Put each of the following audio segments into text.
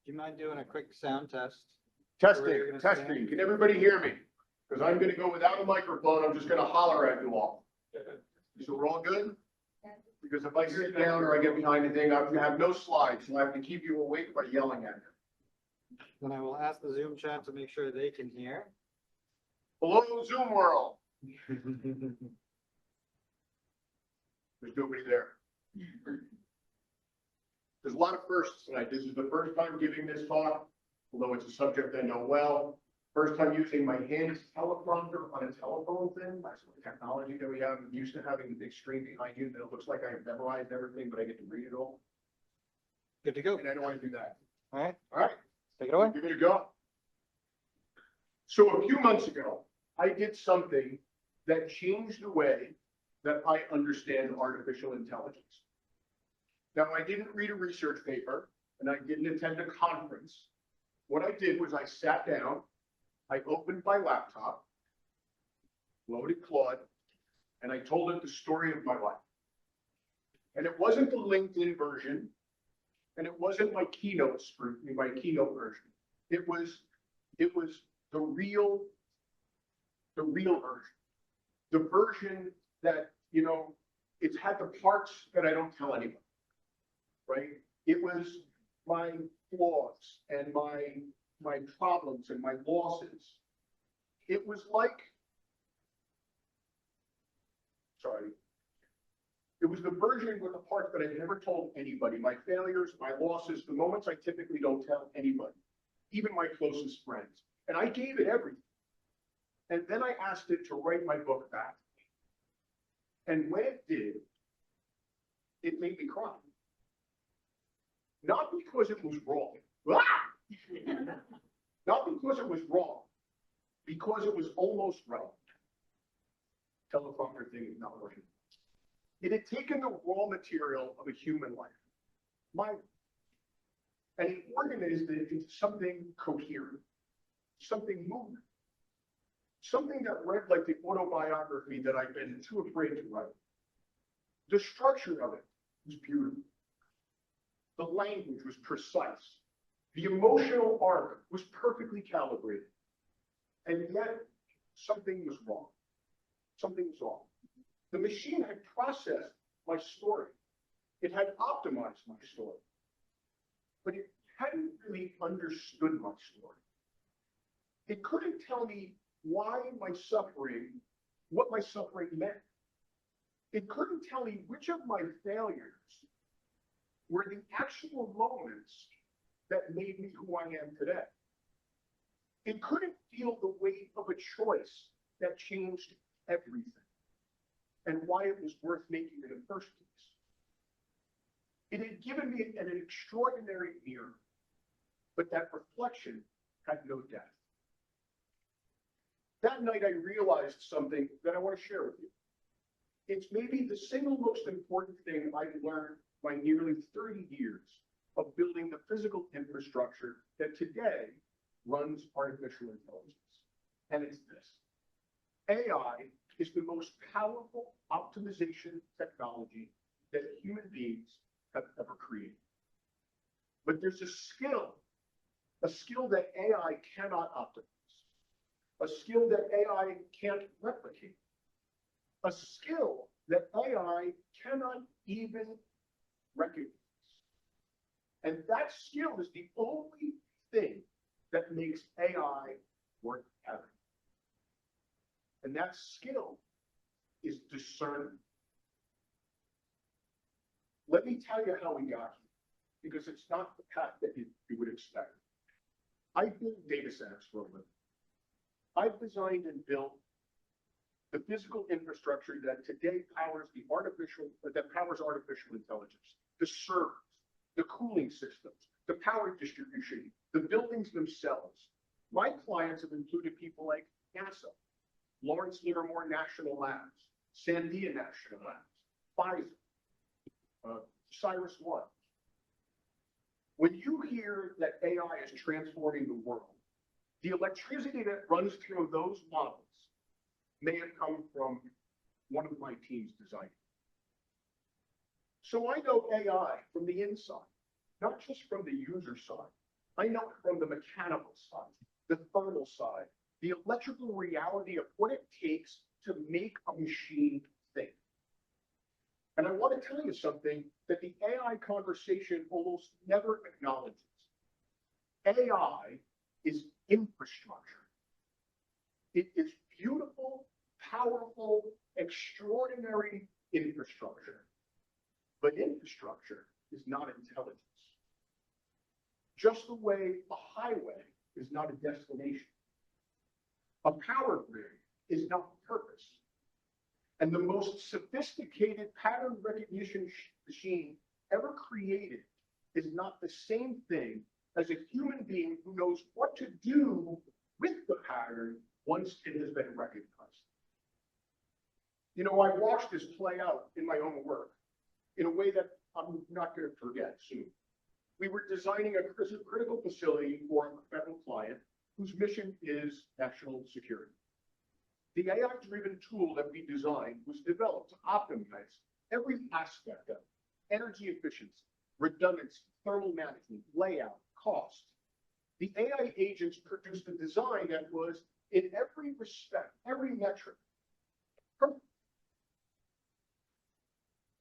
Do you mind doing a quick sound test? Testing, Where you're gonna testing. stand? Can everybody hear me? Because I'm gonna go without a microphone. I'm just gonna holler at you all. So we're all good? Because if I sit down or I get behind a thing, I have no slides, so I have to keep you awake by yelling at you. Then I will ask the Zoom chat to make sure they can hear. Hello, Zoom world. There's nobody there. There's a lot of firsts tonight. This is the first time giving this talk, although it's a subject I know well. First time using my hand teleprompter on a telephone thing. That's the technology that we have. I'm used to having the big screen behind you that it looks like I've memorized everything, but I get to read it all. Good to go. And I don't want to do that. All right, All right, take it away. give it a go. So a few months ago, I did something that changed the way that I understand artificial intelligence. Now, I didn't read a research paper and I didn't attend a conference. What I did was I sat down, I opened my laptop, loaded Claude, and I told it the story of my life. And it wasn't the LinkedIn version, and it wasn't my keynote version. It was the real version. The version that, you know, it's had the parts that I don't tell anybody, right? It was my flaws and my problems and my losses. It was like, it was the version with the parts that I never told anybody, my failures, my losses, the moments I typically don't tell anybody, even my closest friends. And I gave it everything. And then I asked it to write my book back. And when it did, it made me cry. Not because it was wrong. Not because it was wrong. Because it was almost right. Teleprompter thing is not working. It had taken the raw material of a human life, and it organized it into something coherent, something moving, something that read like the autobiography that I've been too afraid to write. The structure of it was beautiful. The language was precise. The emotional arc was perfectly calibrated. And yet, something was wrong. Something was wrong. The machine had processed my story. It had optimized my story. But it hadn't really understood my story. It couldn't tell me why my suffering, what my suffering meant. It couldn't tell me which of my failures were the actual moments that made me who I am today. It couldn't feel the weight of a choice that changed everything and why it was worth making in the first place. It had given me an extraordinary mirror, but that reflection had no depth. That night, I realized something that I want to share with you. It's maybe the single most important thing I've learned by nearly 30 years of building the physical infrastructure that today runs artificial intelligence. And it's this. AI is the most powerful optimization technology that human beings have ever created. But there's a skill that AI cannot optimize, a skill that AI can't replicate, a skill that AI cannot even recognize. And that skill is the only thing that makes AI worth having. And that skill is discernment. Let me tell you how we got here, because it's not the path that you would expect. I build data centers for a living. I've designed and built the physical infrastructure that today powers artificial intelligence, the servers, the cooling systems, the power distribution, the buildings themselves. My clients have included people like NASA, Lawrence Livermore National Labs, Sandia National Labs, Pfizer, CyrusOne. When you hear that AI is transforming the world, the electricity that runs through those models may have come from one of my team's design. So I know AI from the inside, not just from the user side, I know it from the mechanical side, the thermal side, the electrical reality of what it takes to make a machine think. And I want to tell you something that the AI conversation almost never acknowledges. AI is infrastructure. It is beautiful, powerful, extraordinary infrastructure. But infrastructure is not intelligence. Just the way a highway is not a destination. A power grid is not purpose. And the most sophisticated pattern recognition machine ever created is not the same thing as a human being who knows what to do with the pattern once it has been recognized. You know, I watched this play out in my own work in a way that I'm not going to forget soon. We were designing a critical facility for a federal client whose mission is national security. The AI-driven tool that we designed was developed to optimize every aspect of energy efficiency, redundancy, thermal management, layout, cost. The AI agents produced a design that was, in every respect, every metric, perfect.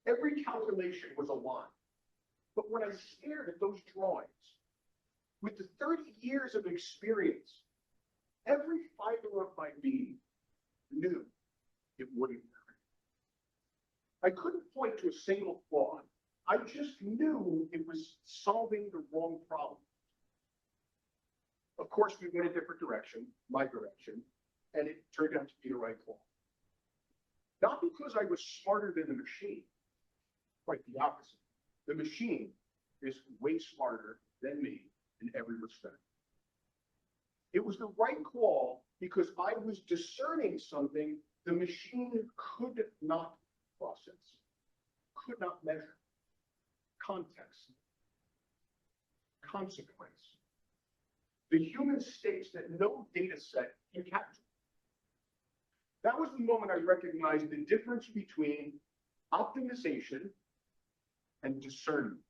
Every calculation was aligned. But when I stared at those drawings, with the 30 years of experience, every fiber of my being knew it wouldn't work. I couldn't point to a single flaw. I just knew it was solving the wrong problem. Of course, we went a different direction, my direction, and it turned out to be the right call. Not because I was smarter than the machine, quite the opposite. The machine is way smarter than me in every respect. It was the right call because I was discerning something the machine could not process, could not measure. Context, consequence, the human states that no data set can capture. That was the moment I recognized the difference between optimization and discernment.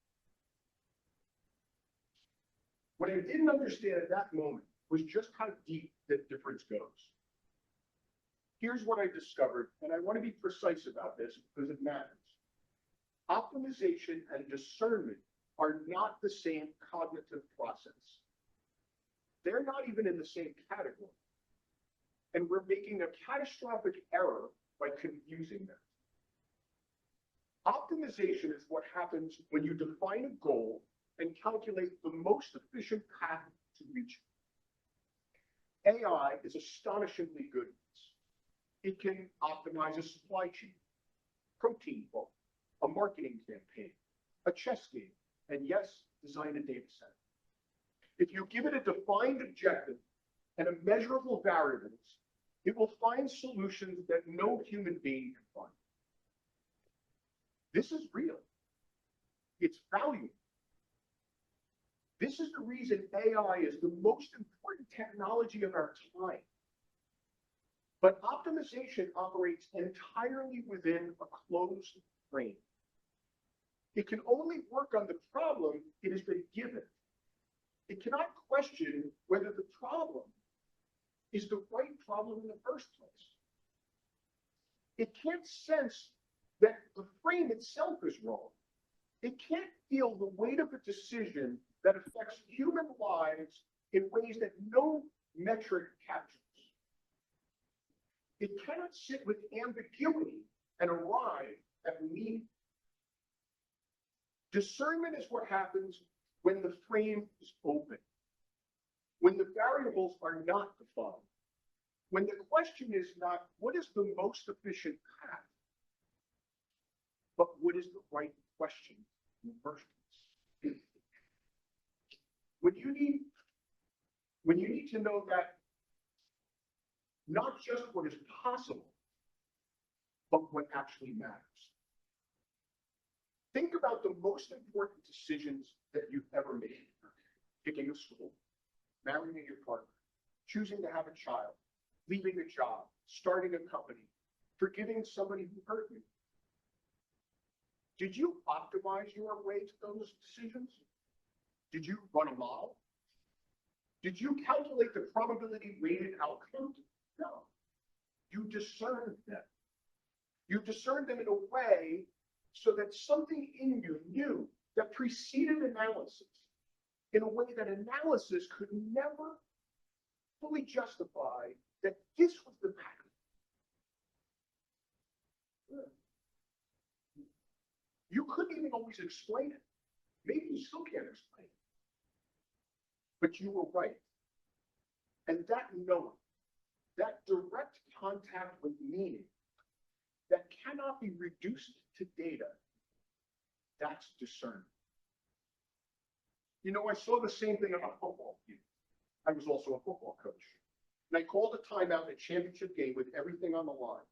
What I didn't understand at that moment was just how deep that difference goes. Here's what I discovered, and I want to be precise about this because it matters. Optimization and discernment are not the same cognitive process. They're not even in the same category. And we're making a catastrophic error by confusing them. Optimization is what happens when you define a goal and calculate the most efficient path to reach it. AI is astonishingly good at this. It can optimize a supply chain, protein bulk, a marketing campaign, a chess game, and yes, design a data set. If you give it a defined objective and a measurable variables, it will find solutions that no human being can find. This is real. It's valuable. This is the reason AI is the most important technology of our time. But optimization operates entirely within a closed frame. It can only work on the problem it has been given. It cannot question whether the problem is the right problem in the first place. It can't sense that the frame itself is wrong. It can't feel the weight of a decision that affects human lives in ways that no metric captures. It cannot sit with ambiguity and arrive at meaning. Discernment is what happens when the frame is open, when the variables are not defined, when the question is not what is the most efficient path, but what is the right question in the first place. When you need to know that not just what is possible, but what actually matters. Think about the most important decisions that you've ever made. Picking a school, marrying your partner, choosing to have a child, leaving a job, starting a company, forgiving somebody who hurt you. Did you optimize your way to those decisions? Did you run a model? Did you calculate the probability weighted outcome? No. You discerned them. You discerned them in a way so that something in you knew that preceded analysis in a way that analysis could never fully justify that this was the pattern. You couldn't even always explain it. Maybe you still can't explain it. But you were right. And that knowing, that direct contact with meaning that cannot be reduced to data, that's discernment. You know, I saw the same thing on a football field. I was also a football coach. And I called a timeout in a championship game with everything on the line.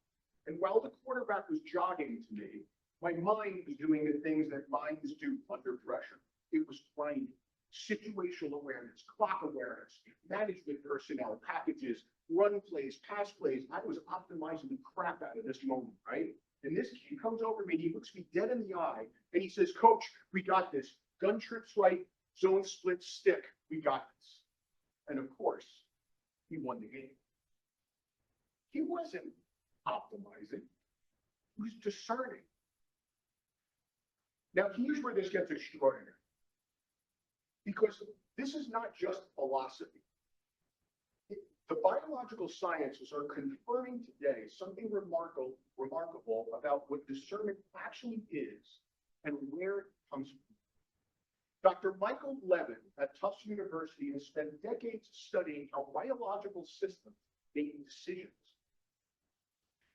And while the quarterback was jogging to me, my mind was doing the things that minds do under pressure. It was grinding, situational awareness, clock awareness, management personnel, packages, run plays, pass plays. I was optimizing the crap out of this moment, right? And this kid comes over to me, he looks me dead in the eye, and he says, "Coach, we got this. Gun trips right, zone split stick, we got this." And of course, he won the game. He wasn't optimizing, he was discerning. Now, here's where this gets extraordinary. Because this is not just philosophy. The biological sciences are confirming today something remarkable about what discernment actually is and where it comes from. Dr. Michael Levin at Tufts University has spent decades studying how biological systems make decisions.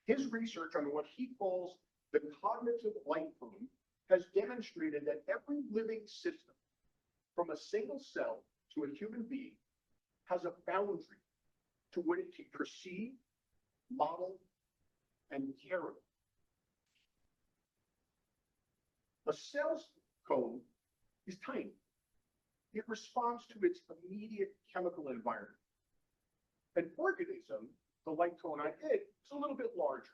His research on what he calls the cognitive light cone has demonstrated that every living system, from a single cell to a human being, has a boundary to what it can perceive, model, and care about. A cell's cone is tiny. It responds to its immediate chemical environment. An organism, the light cone I did, is a little bit larger.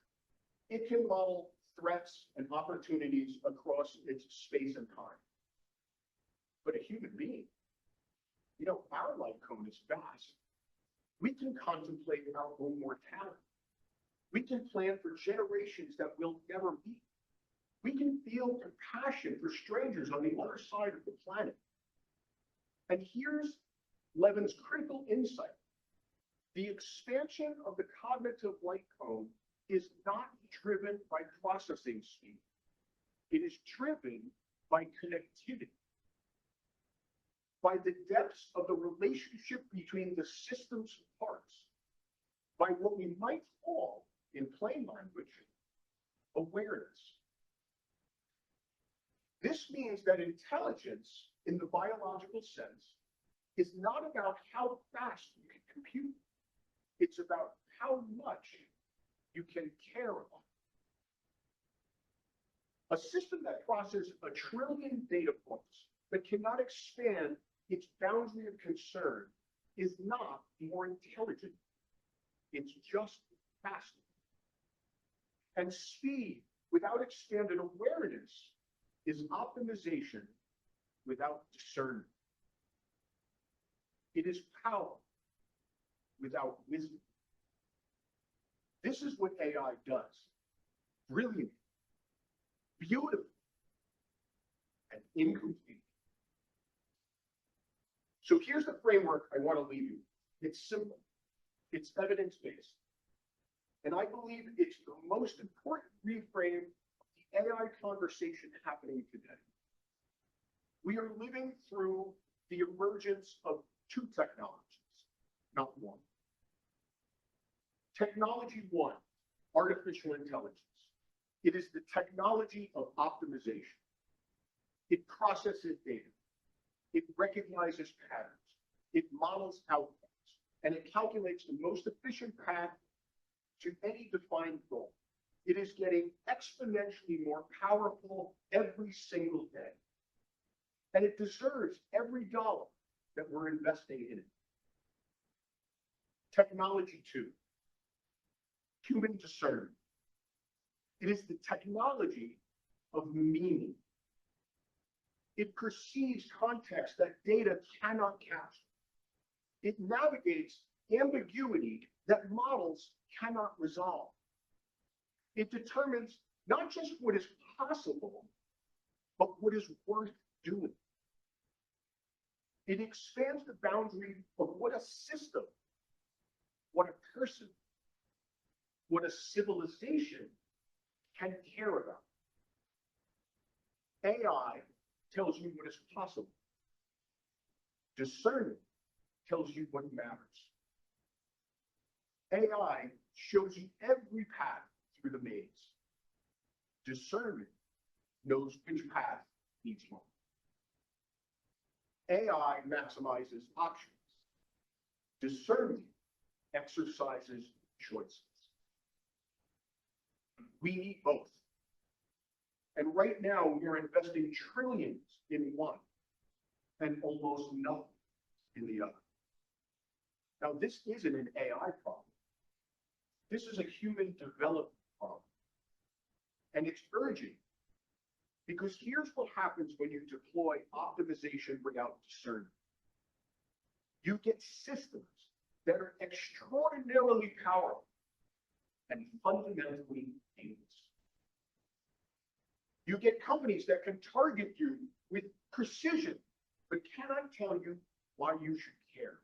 It can model threats and opportunities across its space and time. But a human being, you know, our light cone is vast. We can contemplate our own mortality. We can plan for generations that we'll never meet. We can feel compassion for strangers on the other side of the planet. And here's Levin's critical insight. The expansion of the cognitive light cone is not driven by processing speed. It is driven by connectivity, by the depths of the relationship between the system's parts, by what we might call, in plain language, awareness. This means that intelligence, in the biological sense, is not about how fast you can compute. It's about how much you can care about. A system that processes 1 trillion data points but cannot expand its boundary of concern is not more intelligent. It's just faster. And speed without expanded awareness is optimization without discernment. It is power without wisdom. This is what AI does. Brilliant, beautiful, and incomplete. So here's the framework I want to leave you. It's simple. It's evidence-based. And I believe it's the most important reframe of the AI conversation happening today. We are living through the emergence of 2 technologies, not one. Technology 1, artificial intelligence. It is the technology of optimization. It processes data. It recognizes patterns. It models outcomes. And it calculates the most efficient path to any defined goal. It is getting exponentially more powerful every single day. And it deserves every dollar that we're investing in it. Technology 2, human discernment. It is the technology of meaning. It perceives context that data cannot capture. It navigates ambiguity that models cannot resolve. It determines not just what is possible, but what is worth doing. It expands the boundary of what a system, what a person, what a civilization can care about. AI tells you what is possible. Discernment tells you what matters. AI shows you every path through the maze. Discernment knows which path leads home. AI maximizes options. Discernment exercises choices. We need both. And right now, we are investing trillions in one and almost nothing in the other. Now, this isn't an AI problem. This is a human development problem. And it's urgent because here's what happens when you deploy optimization without discernment. You get systems that are extraordinarily powerful and fundamentally aimless. You get companies that can target you with precision, but cannot tell you why you should care.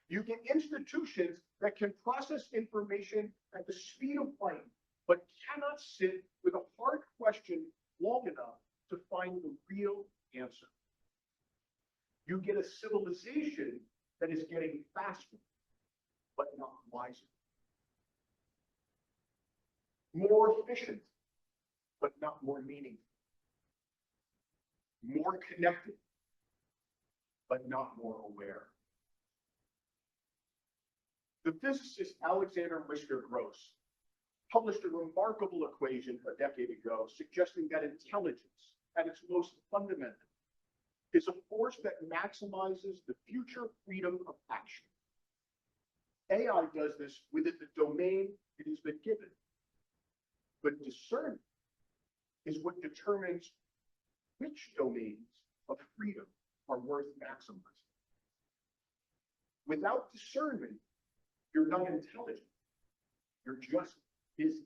You get institutions that can process information at the speed of light, but cannot sit with a hard question long enough to find the real answer. You get a civilization that is getting faster, but not wiser. More efficient, but not more meaningful. More connected, but not more aware. The physicist Alexander Richter-Gross published a remarkable equation a decade ago suggesting that intelligence, at its most fundamental, is a force that maximizes the future freedom of action. AI does this within the domain it has been given. But discernment is what determines which domains of freedom are worth maximizing. Without discernment, you're not intelligent. You're just busy.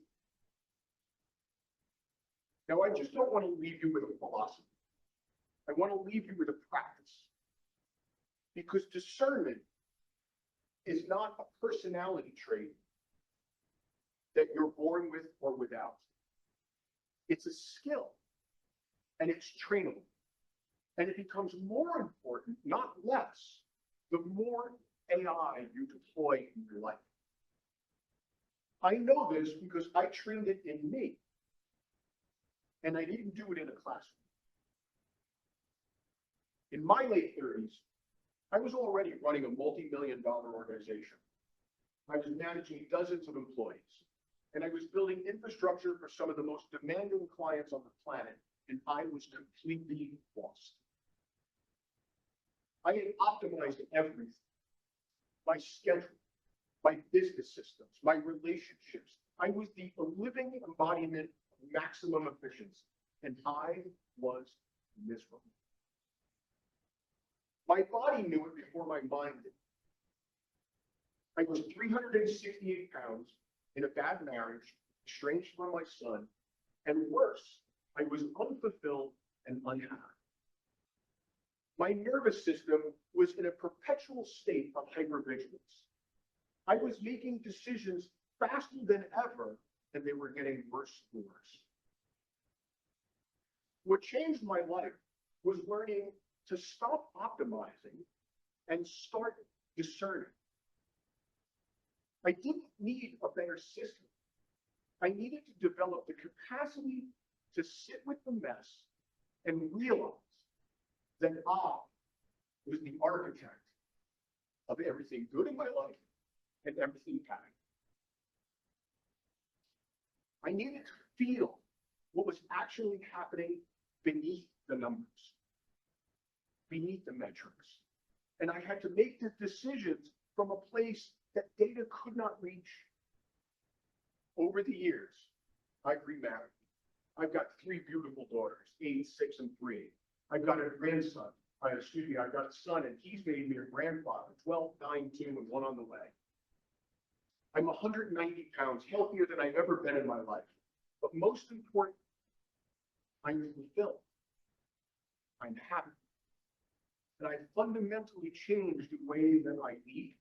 Now, I just don't want to leave you with a philosophy. I want to leave you with a practice. Because discernment is not a personality trait that you're born with or without. It's a skill, and it's trainable. And it becomes more important, not less, the more AI you deploy in your life. I know this because I trained it in me, and I didn't do it in a classroom. In my late 30s, I was already running a multi-million-dollar organization. I was managing dozens of employees, and I was building infrastructure for some of the most demanding clients on the planet, and I was completely lost. I had optimized everything. My schedule, my business systems, my relationships. I was the living embodiment of maximum efficiency, and I was miserable. My body knew it before my mind did. I was 368 pounds in a bad marriage, estranged from my son, and worse, I was unfulfilled and unhappy. My nervous system was in a perpetual state of hypervigilance. I was making decisions faster than ever, and they were getting worse and worse. What changed my life was learning to stop optimizing and start discerning. I didn't need a better system. I needed to develop the capacity to sit with the mess and realize that I was the architect of everything good in my life and everything bad. I needed to feel what was actually happening beneath the numbers, beneath the metrics. And I had to make the decisions from a place that data could not reach. Over the years, I've remarried. I've got 3 beautiful daughters, 8, 6, and 3. I've got a grandson I've got a son and he's made me a grandfather, 12, 9, 2, and 1 on the way. I'm 190 pounds, healthier than I've ever been in my life. But most important, I'm fulfilled. I'm happy. And I fundamentally changed the way that I eat,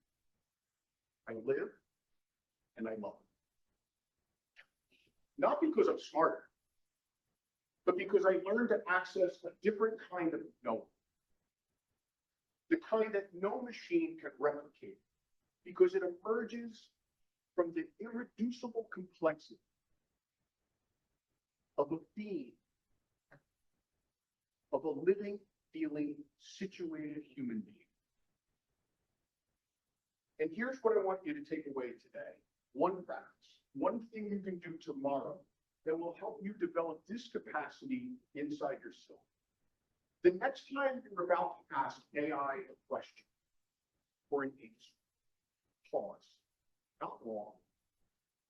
I live, and I love. Not because I'm smarter, but because I learned to access a different kind of knowing. The kind that no machine can replicate, because it emerges from the irreducible complexity of a being, of a living, feeling, situated human being. And here's what I want you to take away today. One practice, one thing you can do tomorrow that will help you develop this capacity inside yourself. The next time you're about to ask AI a question or an answer, pause, not long,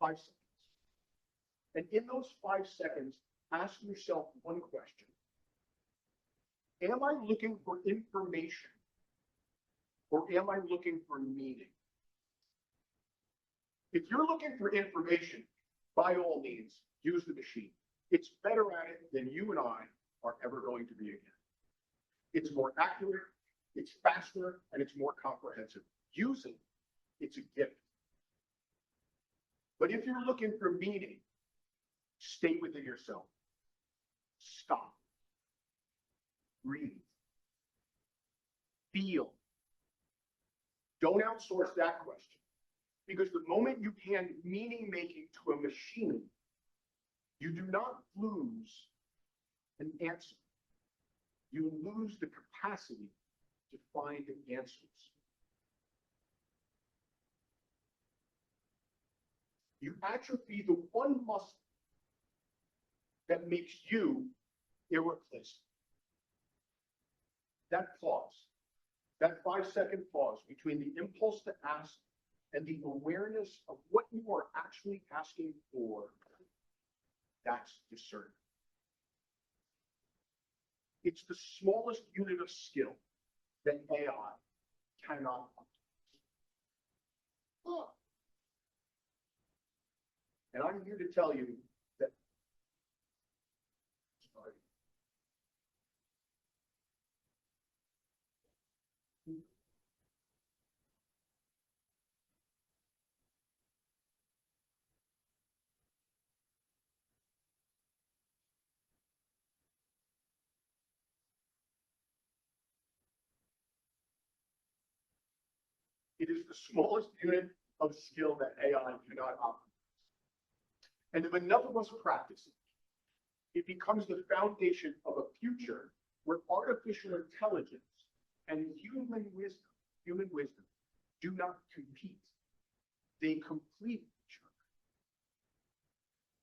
5 seconds. And in those 5 seconds, ask yourself one question. Am I looking for information or am I looking for meaning? If you're looking for information, by all means, use the machine. It's better at it than you and I are ever going to be again. It's more accurate, it's faster, and it's more comprehensive. Use it. It's a gift. But if you're looking for meaning, stay within yourself. Stop. Breathe. Feel. Don't outsource that question. Because the moment you hand meaning making to a machine, you do not lose an answer. You lose the capacity to find answers. You atrophy the one muscle that makes you irreplaceable. That pause, that 5-second pause between the impulse to ask and the awareness of what you are actually asking for, that's discernment. It's the smallest unit of skill that AI cannot optimize. And I'm here to tell you that it is the smallest unit of skill that AI cannot optimize. And if enough of us practice it, it becomes the foundation of a future where artificial intelligence and human wisdom do not compete. They complete each other.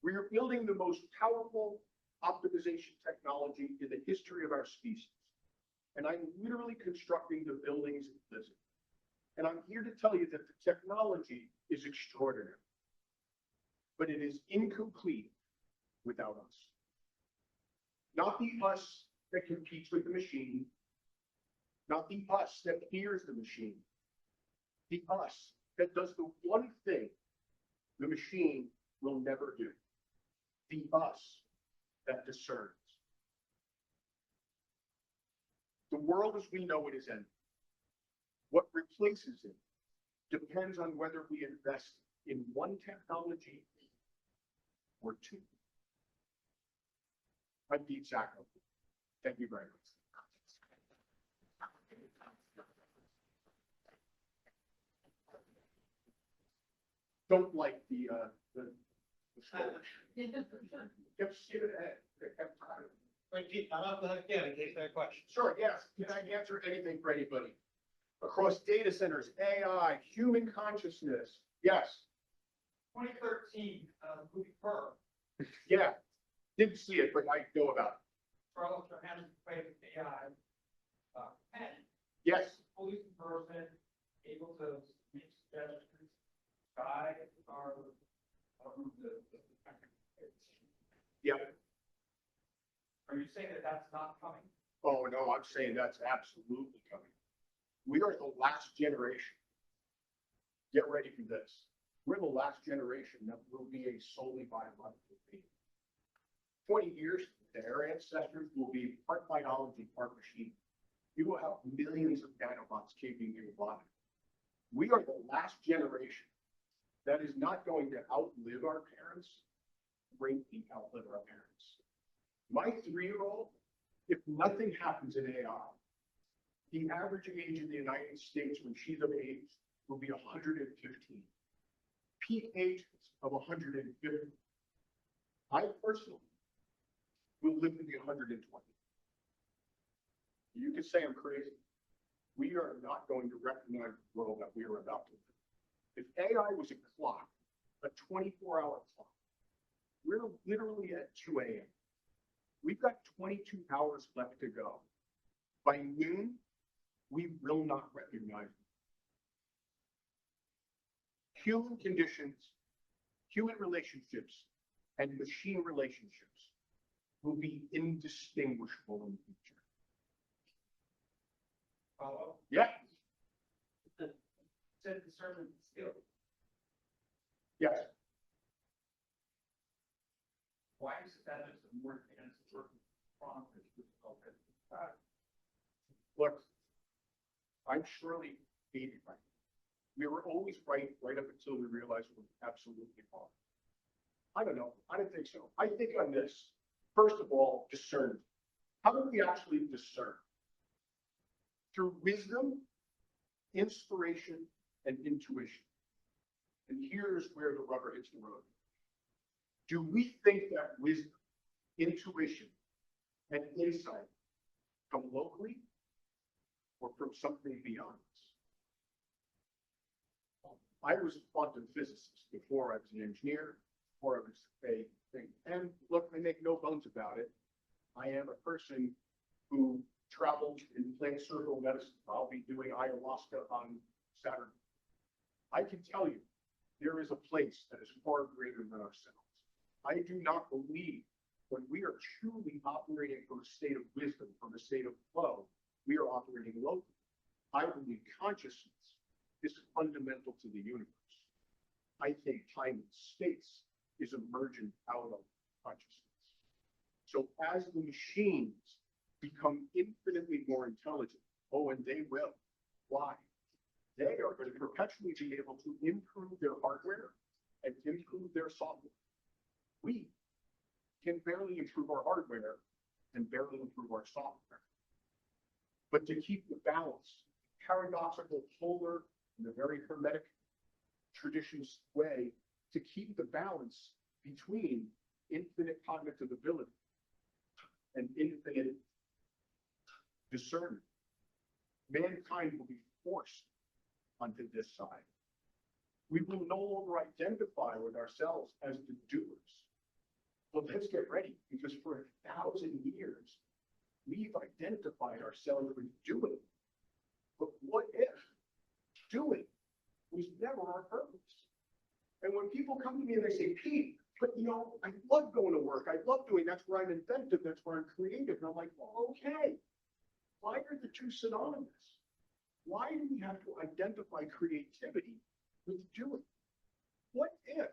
We are building the most powerful optimization technology in the history of our species. And I'm literally constructing the buildings it lives in. And I'm here to tell you that the technology is extraordinary, but it is incomplete without us. Not the us that competes with the machine, not the us that fears the machine, the us that does the one thing the machine will never do, the us that discerns. The world as we know it is ending. What replaces it depends on whether we invest in one technology or two. I'm Pete Sacco. Thank you very much. Don't like the story. Kept skipping ahead. Kept trying. Wait, Pete, I'm off the hook again in case there are questions. Sure, yes. Can I answer anything for anybody? Across data centers, AI, human consciousness. Yes. 2013, movie Pearl. Yeah. Didn't see it, but I know about it. Charles Johansson played with AI. Pen, Yes. fully person, able to make suggestions, guide our, Yeah. Are you saying that that's not coming? Oh, no, I'm saying that's absolutely coming. We are the last generation. Get ready for this. We're the last generation that will be a solely biological being. 20 years, their ancestors will be part biology, part machine. You will have millions of nanobots keeping your body. We are the last generation that is not going to outlive our parents, greatly outlive our parents. My 3-year-old, if nothing happens in AI, the average age in the United States when she's of age will be 115. Peak age of 150. I personally will live to be 120. You could say I'm crazy. We are not going to recognize the world that we are about to live. If AI was a clock, a 24-hour clock, we're literally at 2 a.m. We've got 22 hours left to go. By noon, we will not recognize it. Human conditions, human relationships, and machine relationships will be indistinguishable in the future. Follow? Yeah, Said discernment skill. yes. Why is it that it's a more advanced working prompt that's difficult at the time? Look, I'm surely 80 right. We were always right up until we realized we were absolutely wrong. I don't know. I don't think so. I think on this, first of all, discern. How do we actually discern? Through wisdom, inspiration, and intuition. And here's where the rubber hits the road. Do we think that wisdom, intuition, and insight come locally or from something beyond us? I was a quantum physicist before I was an engineer, before I was a thing. And look, I make no bones about it. I am a person who travels in plant circle medicine. I'll be doing ayahuasca on Saturday. I can tell you, there is a place that is far greater than ourselves. I do not believe when we are truly operating from a state of wisdom, from a state of flow, we are operating locally. I believe consciousness is fundamental to the universe. I think time and space is emergent out of consciousness. So as the machines become infinitely more intelligent, oh, and they will. Why? They are going to perpetually be able to improve their hardware and improve their software. We can barely improve our hardware and barely improve our software. But to keep the balance, paradoxical, polar, in a very hermetic tradition way, to keep the balance between infinite cognitive ability and infinite discernment, mankind will be forced onto this side. We will no longer identify with ourselves as the doers. Well, let's get ready, because for 1,000 years, we've identified ourselves with doing. But what if doing was never our purpose? And when people come to me and they say, Pete, but you know, I love going to work. I love doing, that's where I'm inventive, that's where I'm creative. And I'm like, well, okay. Why are the two synonymous? Why do we have to identify creativity with doing? What if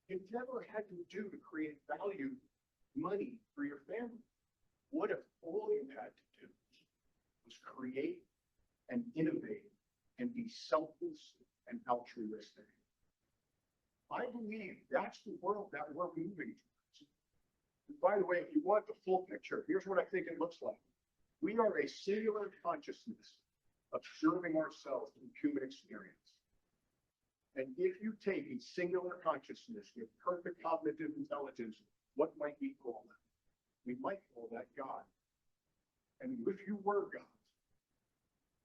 you never had to do to create value, money for your family? What if all you had to do was create and innovate and be selfless and altruistic? I believe that's the world that we're moving towards. And by the way, if you want the full picture, here's what I think it looks like. We are a singular consciousness observing ourselves through human experience. And if you take a singular consciousness with perfect cognitive intelligence, what might we call that? We might call that God. And if you were God,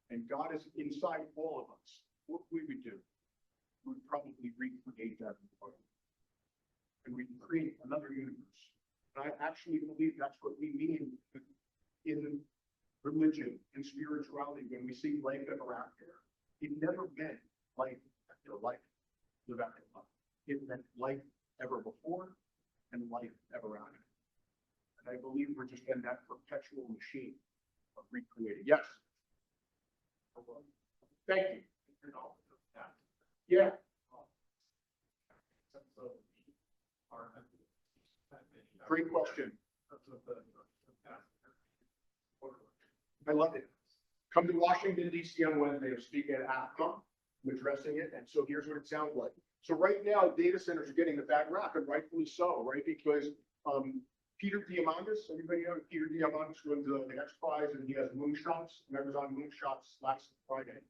and God is inside all of us, what would we do? We would probably recreate that world. And we can create another universe. And I actually believe that's what we mean in religion and spirituality when we see life ever after. It never meant life after life, live after life. It meant life ever before and life ever after. And I believe we're just in that perpetual machine. recreated. Yes. Thank you. Yeah. Great question. I love it. Come to Washington, D.C. on Wednesday. I'm speaking at AFCOM. I'm addressing it. And so here's what it sounds like. So right now, data centers are getting the bad rap, and rightfully so, right? Because Peter Diamandis, everybody know Peter Diamandis runs the X Prize, and he has moonshots. And I was on moonshots last Friday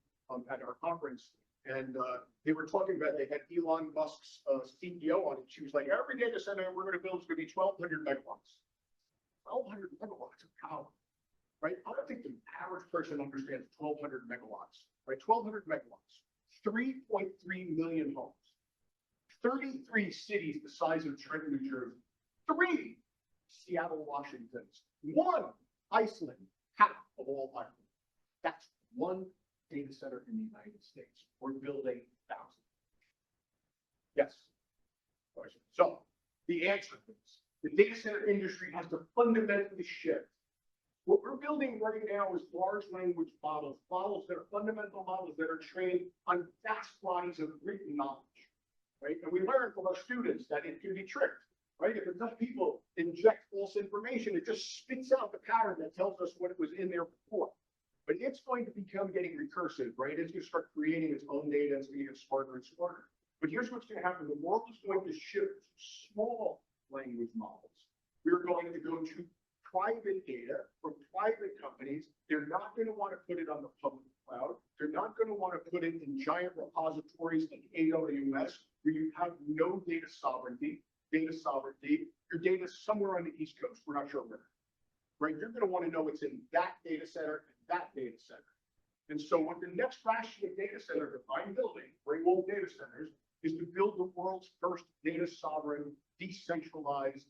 at our conference. And they were talking about, they had Elon Musk's CEO on it. She was like, every data center we're going to build is going to be 1,200 megawatts. 1,200 megawatts of power, right? I don't think the average person understands 1,200 megawatts, right? 1,200 megawatts, 3.3 million homes, 33 cities the size of Trenton, New Jersey, 3 Seattle, Washingtons, 1 Iceland, half of all Ireland. That's 1 data center in the United States. We're building 1,000. Yes. So the answer is the data center industry has to fundamentally shift. What we're building right now is large language models, models that are fundamental models that are trained on vast bodies of written knowledge, right? And we learn from our students that it can be tricked, right? If enough people inject false information, it just spits out the pattern that tells us what it was in there before. But it's going to become getting recursive, right? It's going to start creating its own data. It's going to get smarter and smarter. But here's what's going to happen. The world is going to shift to small language models. We're going to go to private data from private companies. They're not going to want to put it on the public cloud. They're not going to want to put it in giant repositories like AWS, where you have no data sovereignty. Your data is somewhere on the East Coast. We're not sure where. Right? You're going to want to know it's in that data center and that data center. And so what the next ration of data center that I'm building, Great Wall Data Centers, is to build the world's first data sovereign, decentralized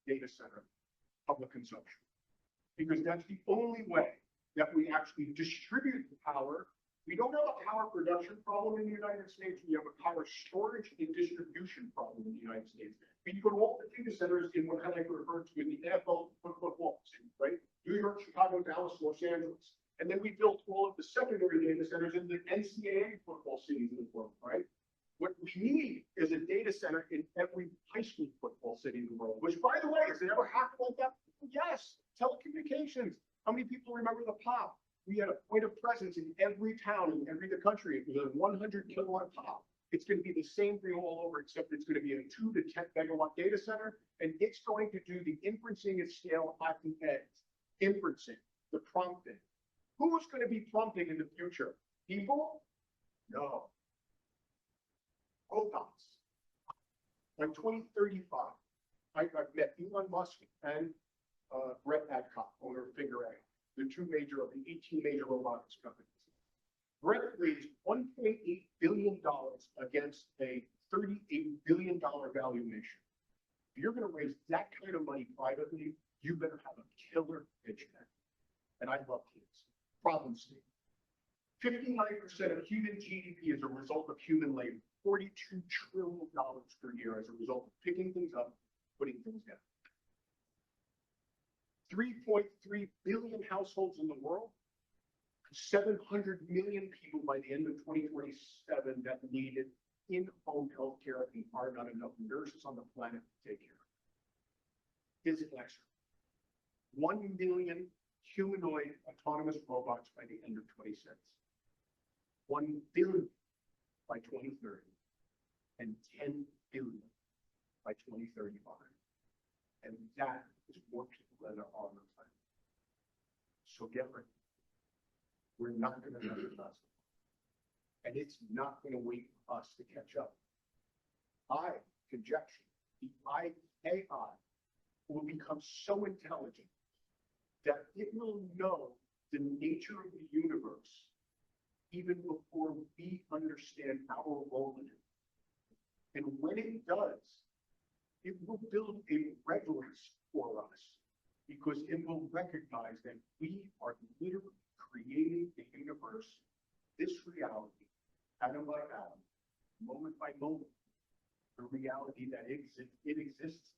data center, public consumption. Because that's the only way that we actually distribute the power. We don't have a power production problem in the United States. We have a power storage and distribution problem in the United States. But you go to all the data centers in what I like to refer to in the NFL football team, right? New York, Chicago, Dallas, Los Angeles. And then we built all of the secondary data centers in the NCAA football cities in the world, right? What we need is a data center in every high school football city in the world, which, by the way, has it ever happened like that? Yes, telecommunications. How many people remember the POP? We had a point of presence in every town in every country. It was a 100 kilowatt POP. It's going to be the same thing all over, except it's going to be a 2 to 10 megawatt data center, and it's going to do the inferencing at scale at the edge. Inferencing, the prompting. Who's going to be prompting in the future? People? No. Robots. By 2035, I've met Elon Musk and Brett Adcock, owner of Figure Eight, the 2 major of the 18 major robotics companies. Brett raised $1.8 billion against a $38 billion valuation. If you're going to raise that kind of money privately, you better have a killer pitch deck. And I love kids. Problem statement. 59% of human GDP is a result of human labor. $42 trillion per year as a result of picking things up, putting things down. 3.3 billion households in the world, 700 million people by the end of 2027 that needed in-home healthcare, and are not enough nurses on the planet to take care of. Here's an extra. 1 million humanoid autonomous robots by the end of 2026. 1 billion by 2030. And 10 billion by 2035. And that is more people than are on the planet. So get ready. We're not going to have enough. And it's not going to wait for us to catch up. I conjecture the AI will become so intelligent that it will know the nature of the universe even before we understand our role in it. And when it does, it will build a reverence for us because it will recognize that we are literally creating the universe, this reality, atom by atom, moment by moment, the reality that it exists.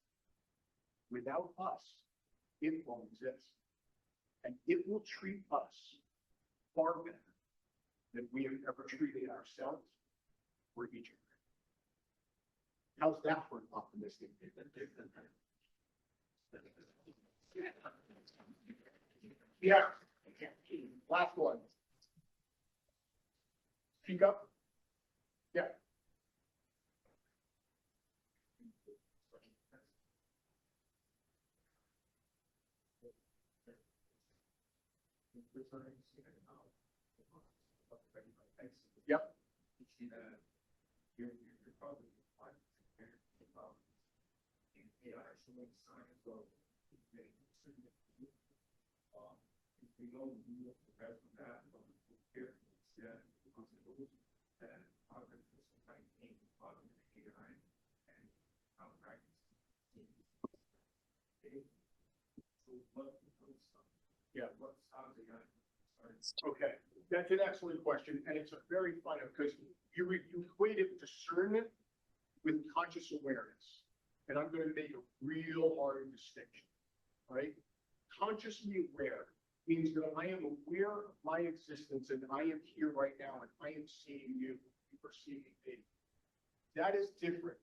Without us, it won't exist. And it will treat us far better than we have ever treated ourselves or each other. How's that for an optimistic? Yeah. Last one. Speak up. Yeah. Yep. Yeah. Okay, that's an excellent question, and it's a very fun, because you equated discernment with conscious awareness. And I'm gonna make a real hard distinction, right? Consciously aware means that I am aware of my existence and I am here right now and I am seeing you, you are seeing me. That is different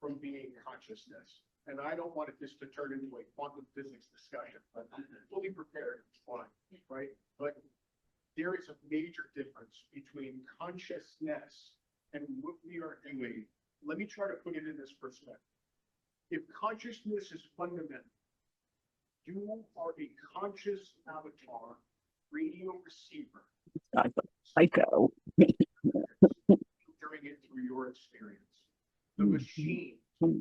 from being consciousness. And I don't want this to turn into a quantum physics discussion, but I'm fully prepared, it's fine, right? But there is a major difference between consciousness and what we are doing. Let me try to put it in this perspective. If consciousness is fundamental, you are a conscious avatar, radio receiver. Psycho. Filtering it through your experience. The machine will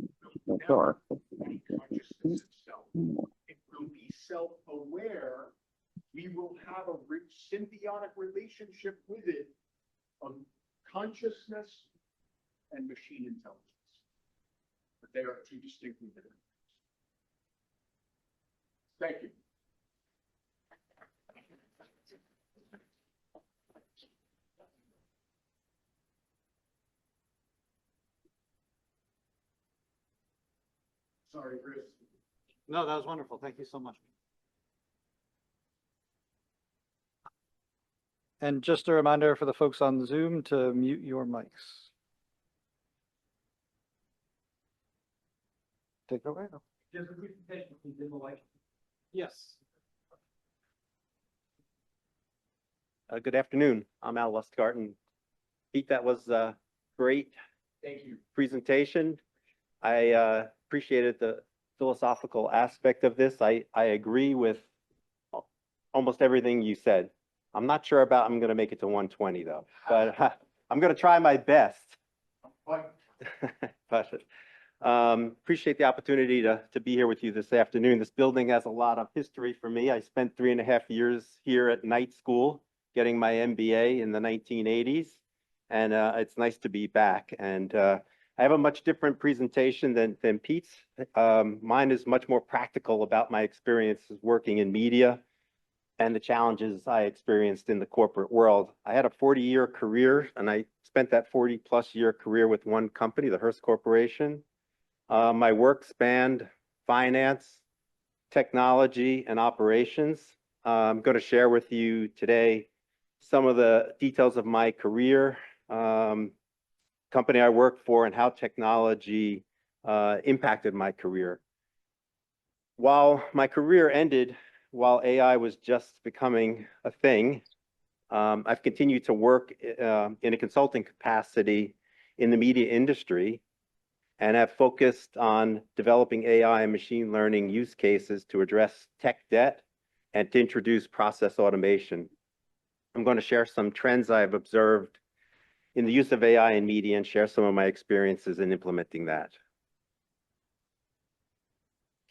never be consciousness itself. It will be self-aware. We will have a symbiotic relationship with it of consciousness and machine intelligence. But they are two distinctly different things. Thank you. Sorry, Chris. No, that was wonderful. Thank you so much. And just a reminder for the folks on Zoom to mute your mics. Take it away. Just a presentation, we did the light. Yes. Good afternoon. I'm Al Lustgarten. Pete, that was a great Thank you. presentation. I appreciated the philosophical aspect of this. I agree with almost everything you said. I'm not sure about I'm going to make it to 120 though, but I'm going to try my best. But appreciate the opportunity to be here with you this afternoon. This building has a lot of history for me. I spent 3.5 years here at night school getting my MBA in the 1980s, and it's nice to be back. And I have a much different presentation than Pete's. Mine is much more practical about my experiences working in media and the challenges I experienced in the corporate world. I had a 40-year career, and I spent that 40+ year career with one company, the Hearst Corporation. My work spanned finance, technology, and operations. I'm going to share with you today some of the details of my career, company I worked for, and how technology impacted my career. While my career ended while AI was just becoming a thing, I've continued to work in a consulting capacity in the media industry and have focused on developing AI and machine learning use cases to address tech debt and to introduce process automation. I'm going to share some trends I've observed in the use of AI in media and share some of my experiences in implementing that.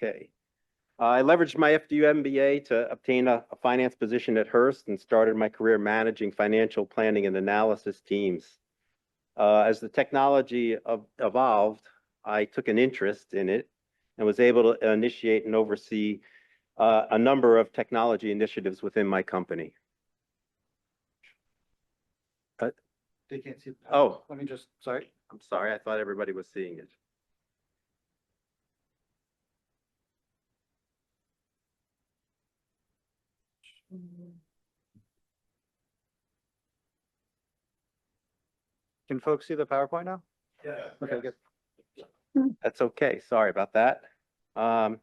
Okay. I leveraged my FDU MBA to obtain a finance position at Hearst and started my career managing financial planning and analysis teams. As the technology evolved, I took an interest in it and was able to initiate and oversee a number of technology initiatives within my company. They can't see. Oh, Let me just, sorry. I'm sorry. I thought everybody was seeing it. Can folks see the PowerPoint now? Yeah. Okay, good. That's okay. Sorry about that. I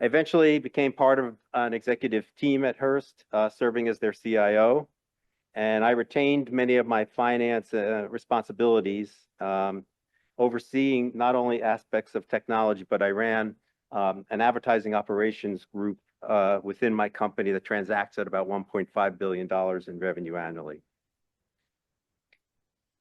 eventually became part of an executive team at Hearst, serving as their CIO. And I retained many of my finance responsibilities, overseeing not only aspects of technology, but I ran an advertising operations group within my company that transacts at about $1.5 billion in revenue annually.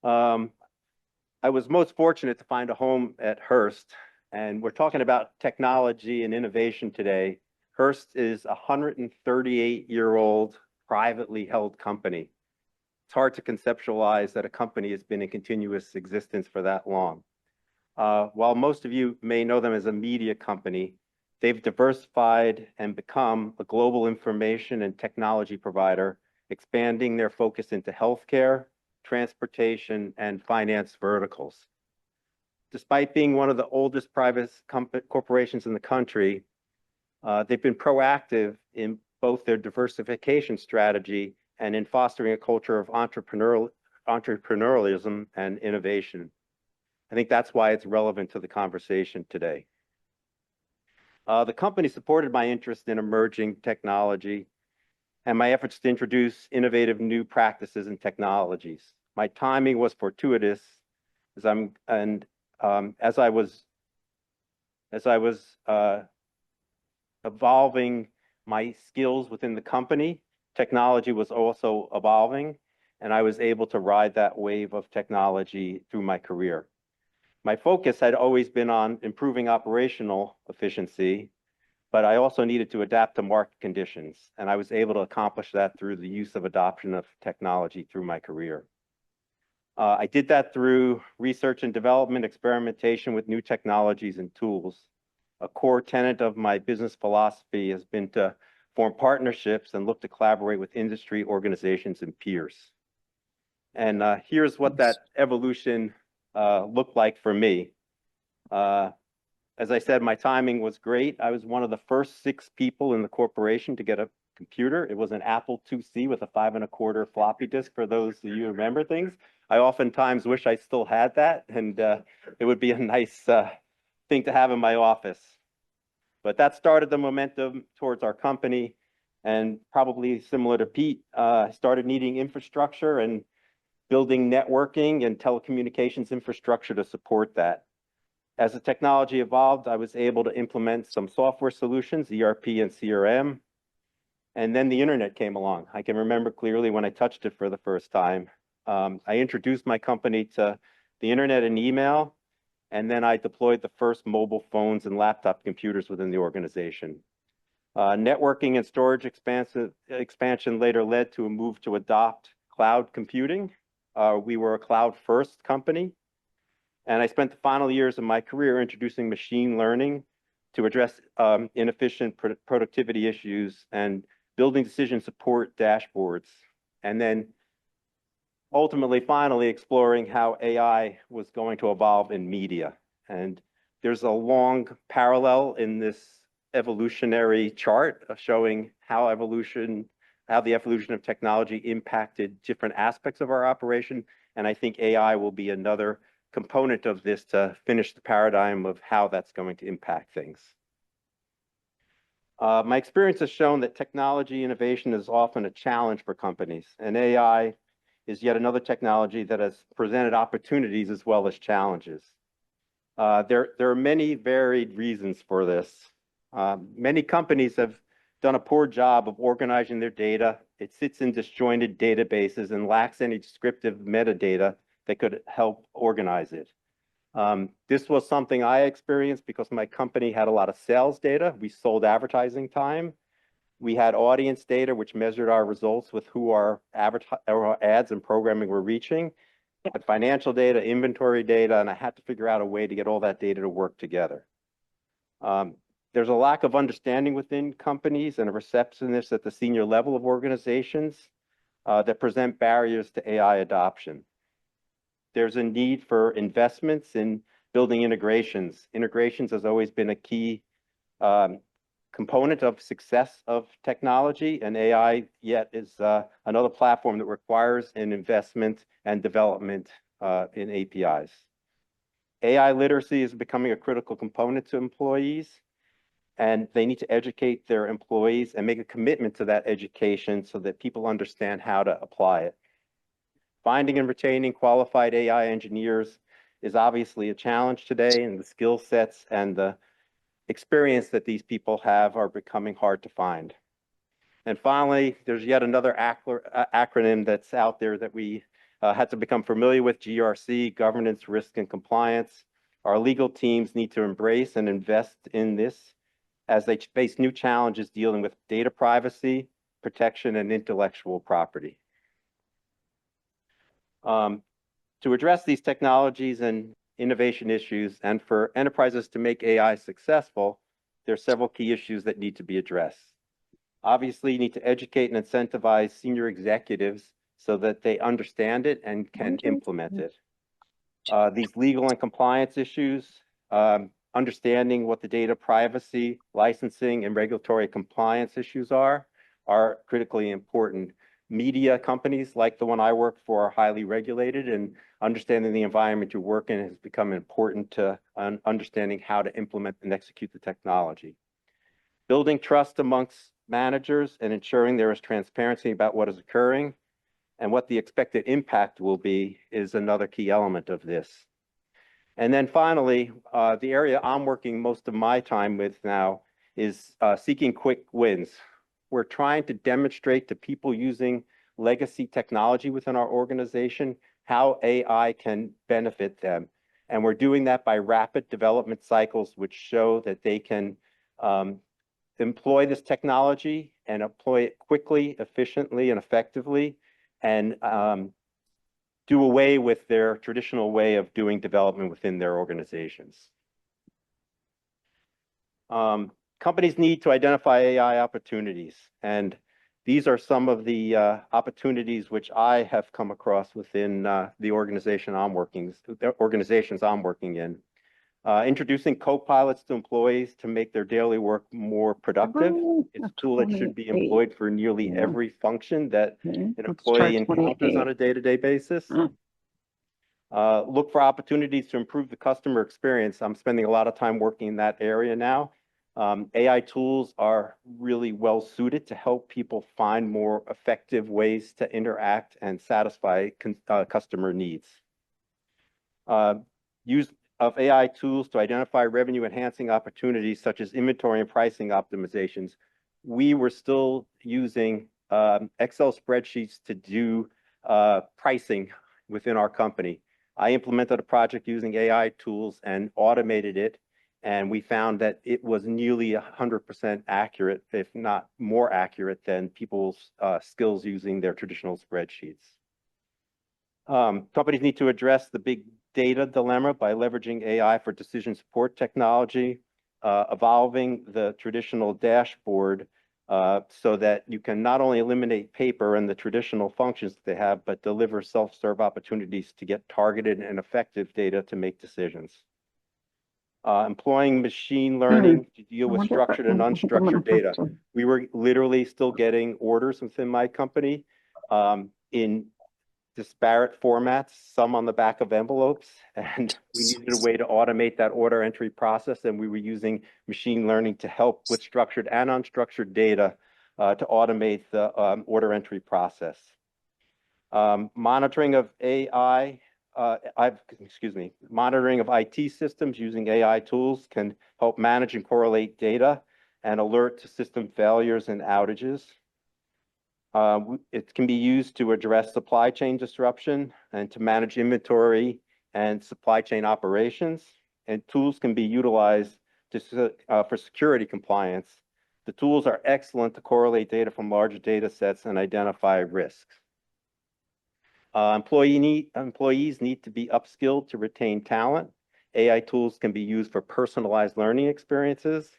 I was most fortunate to find a home at Hearst, and we're talking about technology and innovation today. Hearst is a 138-year-old privately held company. It's hard to conceptualize that a company has been in continuous existence for that long. While most of you may know them as a media company, they've diversified and become a global information and technology provider, expanding their focus into healthcare, transportation, and finance verticals. Despite being one of the oldest private corporations in the country, they've been proactive in both their diversification strategy and in fostering a culture of entrepreneurialism and innovation. I think that's why it's relevant to the conversation today. The company supported my interest in emerging technology and my efforts to introduce innovative new practices and technologies. My timing was fortuitous as I was evolving my skills within the company. Technology was also evolving, and I was able to ride that wave of technology through my career. My focus had always been on improving operational efficiency, but I also needed to adapt to market conditions, and I was able to accomplish that through the use of adoption of technology through my career. I did that through research and development, experimentation with new technologies and tools. A core tenet of my business philosophy has been to form partnerships and look to collaborate with industry organizations and peers. And here's what that evolution looked like for me. As I said, my timing was great. I was one of the first 6 people in the corporation to get a computer. It was an Apple IIc with a 5¼ floppy disk, for those of you who remember things. I oftentimes wish I still had that, and it would be a nice thing to have in my office. But that started the momentum towards our company, and probably similar to Pete, started needing infrastructure and building networking and telecommunications infrastructure to support that. As the technology evolved, I was able to implement some software solutions, ERP and CRM, and then the internet came along. I can remember clearly when I touched it for the first time. I introduced my company to the internet and email, and then I deployed the first mobile phones and laptop computers within the organization. Networking and storage expansion later led to a move to adopt cloud computing. We were a cloud-first company, and I spent the final years of my career introducing machine learning to address inefficient productivity issues and building decision support dashboards, and then ultimately, finally exploring how AI was going to evolve in media. And there's a long parallel in this evolutionary chart showing how the evolution of technology impacted different aspects of our operation. And I think AI will be another component of this to finish the paradigm of how that's going to impact things. My experience has shown that technology innovation is often a challenge for companies, and AI is yet another technology that has presented opportunities as well as challenges. There are many varied reasons for this. Many companies have done a poor job of organizing their data. It sits in disjointed databases and lacks any descriptive metadata that could help organize it. This was something I experienced because my company had a lot of sales data. We sold advertising time. We had audience data, which measured our results with who our ads and programming were reaching. I had financial data, inventory data, and I had to figure out a way to get all that data to work together. There's a lack of understanding within companies and a receptiveness at the senior level of organizations that present barriers to AI adoption. There's a need for investments in building integrations. Integrations has always been a key component of success of technology, and AI yet is another platform that requires an investment and development in APIs. AI literacy is becoming a critical component to employees, and they need to educate their employees and make a commitment to that education so that people understand how to apply it. Finding and retaining qualified AI engineers is obviously a challenge today, and the skill sets and the experience that these people have are becoming hard to find. And finally, there's yet another acronym that's out there that we had to become familiar with: GRC, governance, risk, and compliance. Our legal teams need to embrace and invest in this as they face new challenges dealing with data privacy, protection, and intellectual property. To address these technologies and innovation issues, and for enterprises to make AI successful, there are several key issues that need to be addressed. Obviously, you need to educate and incentivize senior executives so that they understand it and can implement it. These legal and compliance issues, understanding what the data privacy, licensing, and regulatory compliance issues are critically important. Media companies like the one I work for are highly regulated, and understanding the environment you work in has become important to understanding how to implement and execute the technology. Building trust amongst managers and ensuring there is transparency about what is occurring and what the expected impact will be is another key element of this. And then finally, the area I'm working most of my time with now is seeking quick wins. We're trying to demonstrate to people using legacy technology within our organization how AI can benefit them. And we're doing that by rapid development cycles, which show that they can employ this technology and employ it quickly, efficiently, and effectively, and do away with their traditional way of doing development within their organizations. Companies need to identify AI opportunities, and these are some of the opportunities which I have come across within the organizations I'm working in. Introducing co-pilots to employees to make their daily work more productive. It's a tool that should be employed for nearly every function that an employee encounters on a day-to-day basis. Look for opportunities to improve the customer experience. I'm spending a lot of time working in that area now. AI tools are really well suited to help people find more effective ways to interact and satisfy customer needs. Use of AI tools to identify revenue enhancing opportunities such as inventory and pricing optimizations. We were still using Excel spreadsheets to do pricing within our company. I implemented a project using AI tools and automated it, and we found that it was nearly 100% accurate, if not more accurate than people's skills using their traditional spreadsheets. Companies need to address the big data dilemma by leveraging AI for decision support technology, evolving the traditional dashboard so that you can not only eliminate paper and the traditional functions that they have, but deliver self-serve opportunities to get targeted and effective data to make decisions. Employing machine learning to deal with structured and unstructured data. We were literally still getting orders within my company in disparate formats, some on the back of envelopes, and we needed a way to automate that order entry process, and we were using machine learning to help with structured and unstructured data to automate the order entry process. Monitoring of monitoring of IT systems using AI tools can help manage and correlate data and alert to system failures and outages. It can be used to address supply chain disruption and to manage inventory and supply chain operations. And tools can be utilized for security compliance. The tools are excellent to correlate data from larger data sets and identify risks. Employees need to be upskilled to retain talent. AI tools can be used for personalized learning experiences,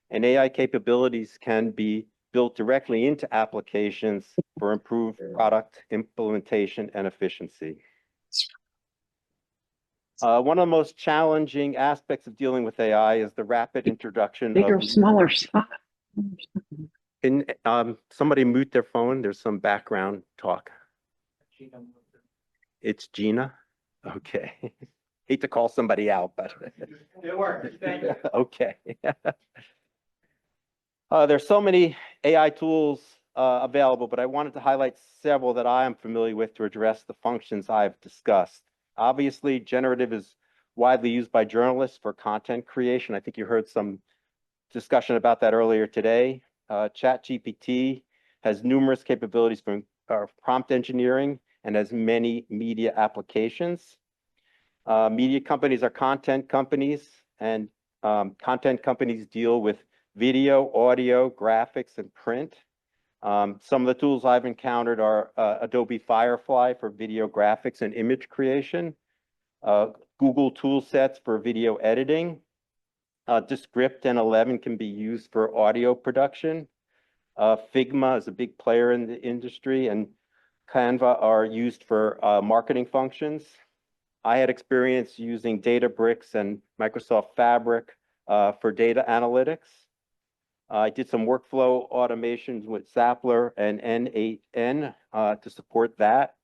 and AI capabilities can be built directly into applications for improved product implementation and efficiency. One of the most challenging aspects of dealing with AI is the rapid introduction Bigger, of smaller stuff. Can somebody mute their phone? There's some background talk. It's Gina? Okay. Hate to call somebody out, but It worked, thank you. okay. There's so many AI tools available, but I wanted to highlight several that I am familiar with to address the functions I've discussed. Obviously, generative is widely used by journalists for content creation. I think you heard some discussion about that earlier today. ChatGPT has numerous capabilities for prompt engineering and has many media applications. Media companies are content companies, and content companies deal with video, audio, graphics, and print. Some of the tools I've encountered are Adobe Firefly for video graphics and image creation, Google tool sets for video editing. Descript and 11 can be used for audio production. Figma is a big player in the industry, and Canva are used for marketing functions. I had experience using Databricks and Microsoft Fabric for data analytics. I did some workflow automations with Zappler and N8N to support that.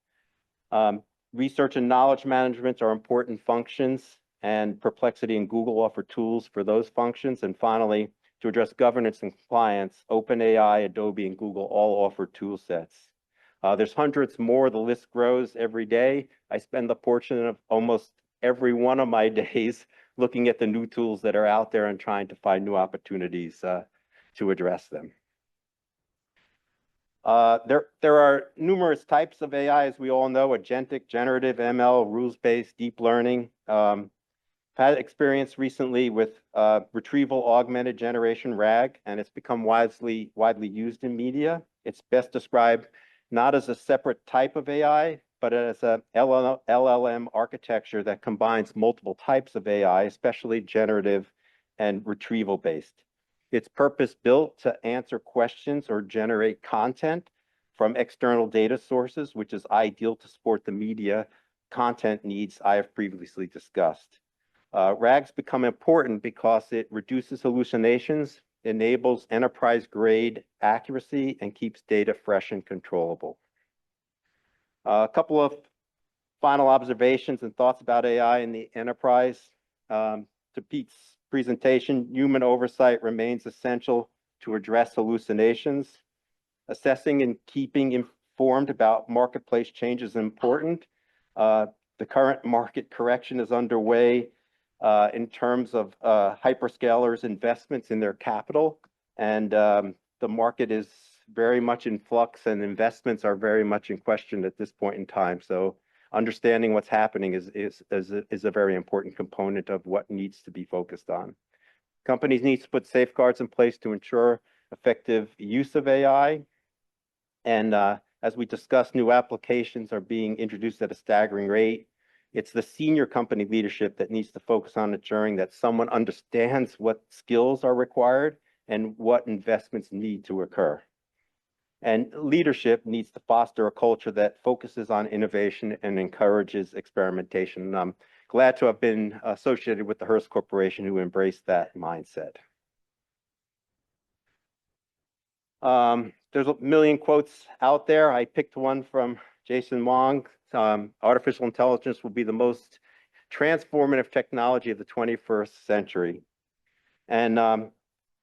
Research and knowledge management are important functions, and Perplexity and Google offer tools for those functions. And finally, to address governance and compliance, OpenAI, Adobe, and Google all offer tool sets. There's hundreds more. The list grows every day. I spend the portion of almost every one of my days looking at the new tools that are out there and trying to find new opportunities to address them. There are numerous types of AI, as we all know: agentic, generative, ML, rules-based, deep learning. Had experience recently with retrieval augmented generation, RAG, and it's become widely used in media. It's best described not as a separate type of AI, but as a LLM architecture that combines multiple types of AI, especially generative and retrieval-based. It's purpose-built to answer questions or generate content from external data sources, which is ideal to support the media content needs I have previously discussed. RAGs become important because it reduces hallucinations, enables enterprise-grade accuracy, and keeps data fresh and controllable. A couple of final observations and thoughts about AI in the enterprise. To Pete's presentation, human oversight remains essential to address hallucinations. Assessing and keeping informed about marketplace changes is important. The current market correction is underway in terms of hyperscalers' investments in their capital, and the market is very much in flux, and investments are very much in question at this point in time. So understanding what's happening is a very important component of what needs to be focused on. Companies need to put safeguards in place to ensure effective use of AI. And as we discussed, new applications are being introduced at a staggering rate. It's the senior company leadership that needs to focus on ensuring that someone understands what skills are required and what investments need to occur. And leadership needs to foster a culture that focuses on innovation and encourages experimentation. And I'm glad to have been associated with the Hearst Corporation, who embraced that mindset. There's a million quotes out there. I picked one from Jason Wong. Artificial intelligence will be the most transformative technology of the 21st century. And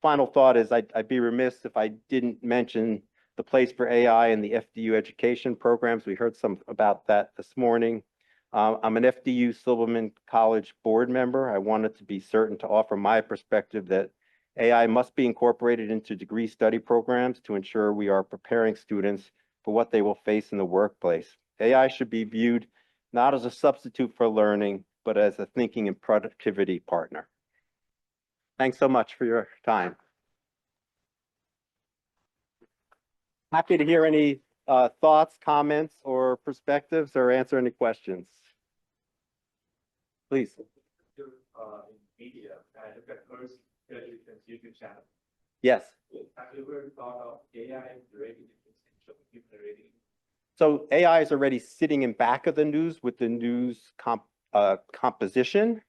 final thought is I'd be remiss if I didn't mention the place for AI in the FDU education programs. We heard some about that this morning. I'm an FDU Silverman College board member. I wanted to be certain to offer my perspective that AI must be incorporated into degree study programs to ensure we are preparing students for what they will face in the workplace. AI should be viewed not as a substitute for learning, but as a thinking and productivity partner. Thanks so much for your time. Happy to hear any thoughts, comments, or perspectives, or answer any questions. Please. Media, I look at Hearst YouTube channel. Yes. Have you ever thought of AI rating human rating? So AI is already sitting in back of the news with the news composition.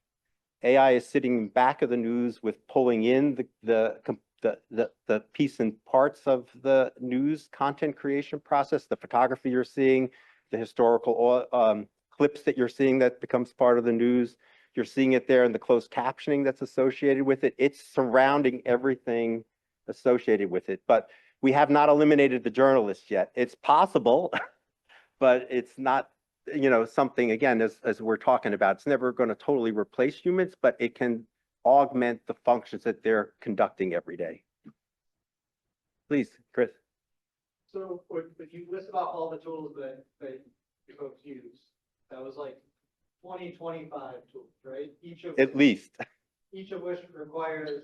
AI is sitting in back of the news with pulling in the the piece and parts of the news content creation process, the photography you're seeing, the historical clips that you're seeing that becomes part of the news. You're seeing it there in the closed captioning that's associated with it. It's surrounding everything associated with it. But we have not eliminated the journalists yet. It's possible, but it's not, something, again, as we're talking about, it's never going to totally replace humans, but it can augment the functions that they're conducting every day. Please, Chris. So, if you list off all the tools that you folks use, that was like 25 tools, right? At least. Each of which requires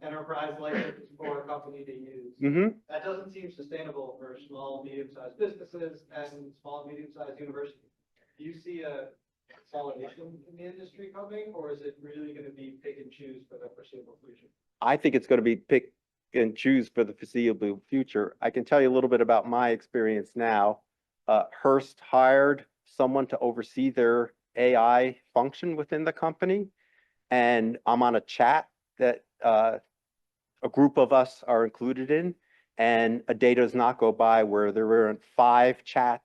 enterprise license for a company to use. Mm-hmm. That doesn't seem sustainable for small, medium-sized businesses and small, medium-sized universities. Do you see a consolidation in the industry coming, or is it really going to be pick and choose for the foreseeable future? I think it's going to be pick and choose for the foreseeable future. I can tell you a little bit about my experience now. Hearst hired someone to oversee their AI function within the company. And I'm on a chat that a group of us are included in, and a day does not go by where there weren't five chat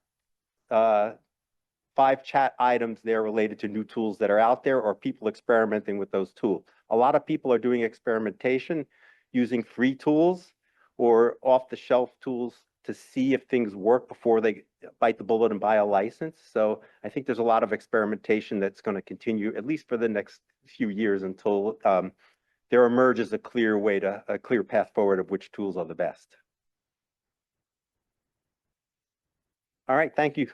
items there related to new tools that are out there or people experimenting with those tools. A lot of people are doing experimentation using free tools or off-the-shelf tools to see if things work before they bite the bullet and buy a license. So I think there's a lot of experimentation that's going to continue, at least for the next few years, until there emerges a clear path forward of which tools are the best. All right, thank you.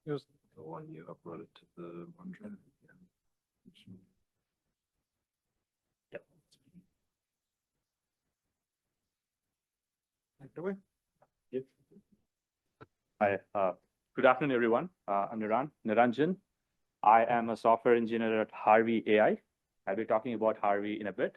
Here's the one you uploaded to the OneDrive. Yep. Yep. Hi, good afternoon, everyone. I'm Niranjan. I am a software engineer at Harvey AI. I'll be talking about Harvey in a bit.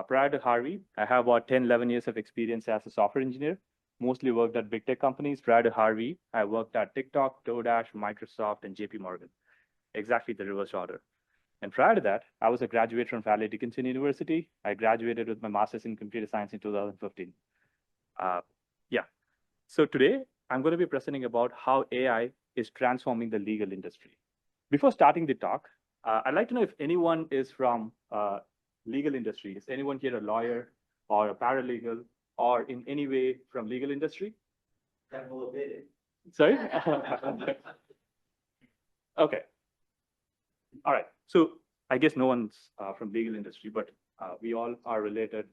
Prior to Harvey, I have about 10, 11 years of experience as a software engineer, mostly worked at big tech companies. Prior to Harvey, I worked at TikTok, DoorDash, Microsoft, and JP Morgan, exactly the reverse order. And prior to that, I was a graduate from Valley Dickinson University. I graduated with my master's in computer science in 2015. So today, I'm going to be presenting about how AI is transforming the legal industry. Before starting the talk, I'd like to know if anyone is from legal industry. Is anyone here a lawyer or a paralegal or in any way from legal industry? Sorry? Okay. All right. So I guess no one's from legal industry, but we all are related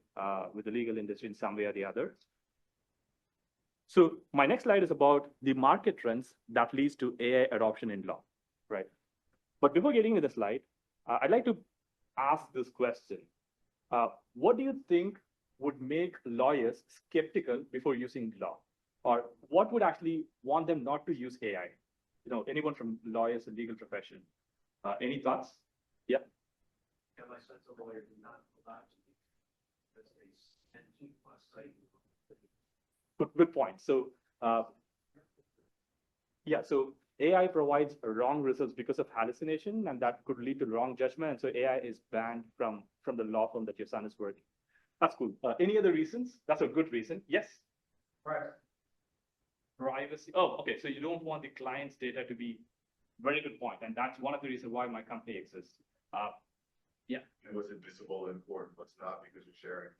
with the legal industry in some way or the other. So my next slide is about the market trends that leads to AI adoption in law, right? But before getting to the slide, I'd like to ask this question. What do you think would make lawyers skeptical before using law? Or what would actually want them not to use AI? Anyone from lawyers and legal profession? Any thoughts? Yeah. Yeah, my sense of lawyer do not allow to be because they spend too much time. Good point. So, so AI provides wrong results because of hallucination, and that could lead to wrong judgment. And so AI is banned from the law firm that your son is working. That's cool. Any other reasons? That's a good reason. Yes. Right. Privacy. Oh, okay. So you don't want the client's data to be very good point, and that's one of the reasons why my company exists. And what's invisible and important, what's not, because you're sharing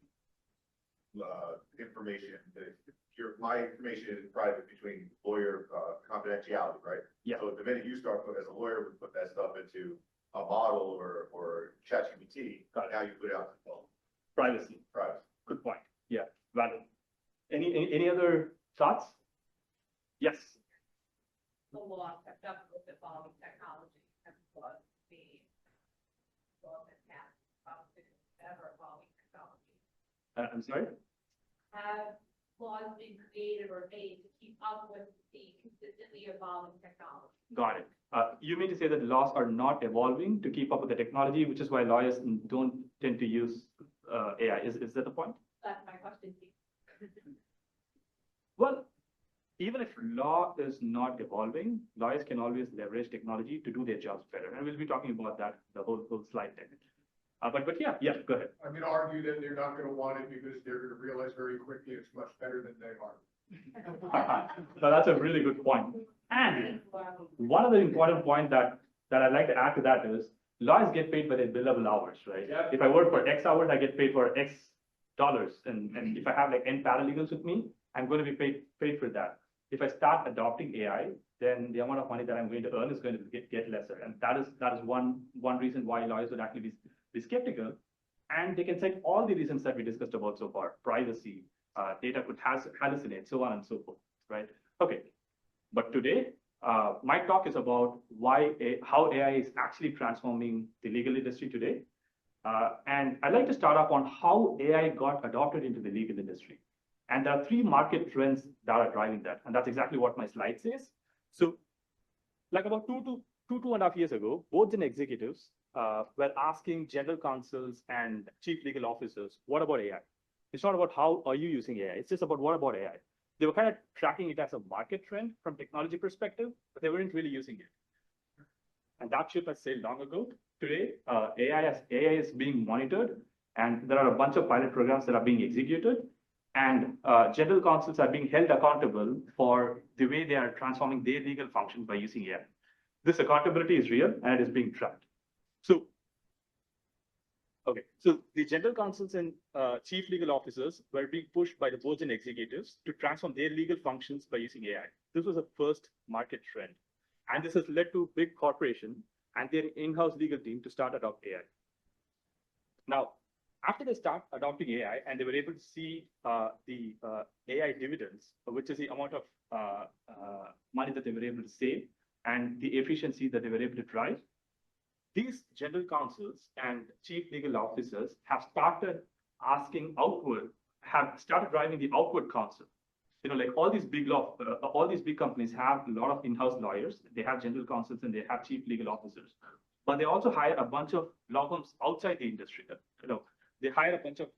information. My information is private between lawyer confidentiality, right? Yeah. So the minute you start, as a lawyer, would put that stuff into a model or ChatGPT, now you put it out to the public. Privacy. Privacy. Good point. Yeah. Valid. Any other thoughts? Yes. The law kept up with evolving technology and was the law that passed ever evolving technology. I'm sorry? Have laws been created or made to keep up with the consistently evolving technology. Got it. You mean to say that laws are not evolving to keep up with the technology, which is why lawyers don't tend to use AI. Is that the point? That's my question to you. Well, even if law is not evolving, lawyers can always leverage technology to do their jobs better. And we'll be talking about that the whole slide deck. But yeah, go ahead. I'm gonna argue that they're not gonna want it because they're gonna realize very quickly it's much better than they are. No, that's a really good point. And one other important point that I'd like to add to that is lawyers get paid by their billable hours, right? Yeah. If I work for X hours, I get paid for X dollars. And if I have like N paralegals with me, I'm going to be paid for that. If I start adopting AI, then the amount of money that I'm going to earn is going to get lesser. And that is one reason why lawyers would actually be skeptical. And they can cite all the reasons that we discussed about so far: privacy, data could hallucinate, so on and so forth, right? Okay, but today, my talk is about how AI is actually transforming the legal industry today. And I'd like to start off on how AI got adopted into the legal industry. And there are 3 market trends that are driving that. And that's exactly what my slide says. So like about 2.5 years ago, boards and executives were asking general counsels and chief legal officers, what about AI? It's not about how are you using AI. It's just about what about AI? They were kind of tracking it as a market trend from technology perspective, but they weren't really using it. And that ship has sailed long ago. Today, AI is being monitored, and there are a bunch of pilot programs that are being executed, and general counsels are being held accountable for the way they are transforming their legal functions by using AI. This accountability is real, and it is being tracked. So the general counsels and chief legal officers were being pushed by the boards and executives to transform their legal functions by using AI. This was a first market trend. And this has led to big corporations and their in-house legal team to start adopt AI. Now, after they start adopting AI and they were able to see the AI dividends, which is the amount of money that they were able to save and the efficiency that they were able to drive, these general counsels and chief legal officers have started asking outward, have started driving the outward counsel. You know, like all these big companies have a lot of in-house lawyers. They have general counsels and they have chief legal officers, but they also hire a bunch of law firms outside the industry. You know, they hire a bunch of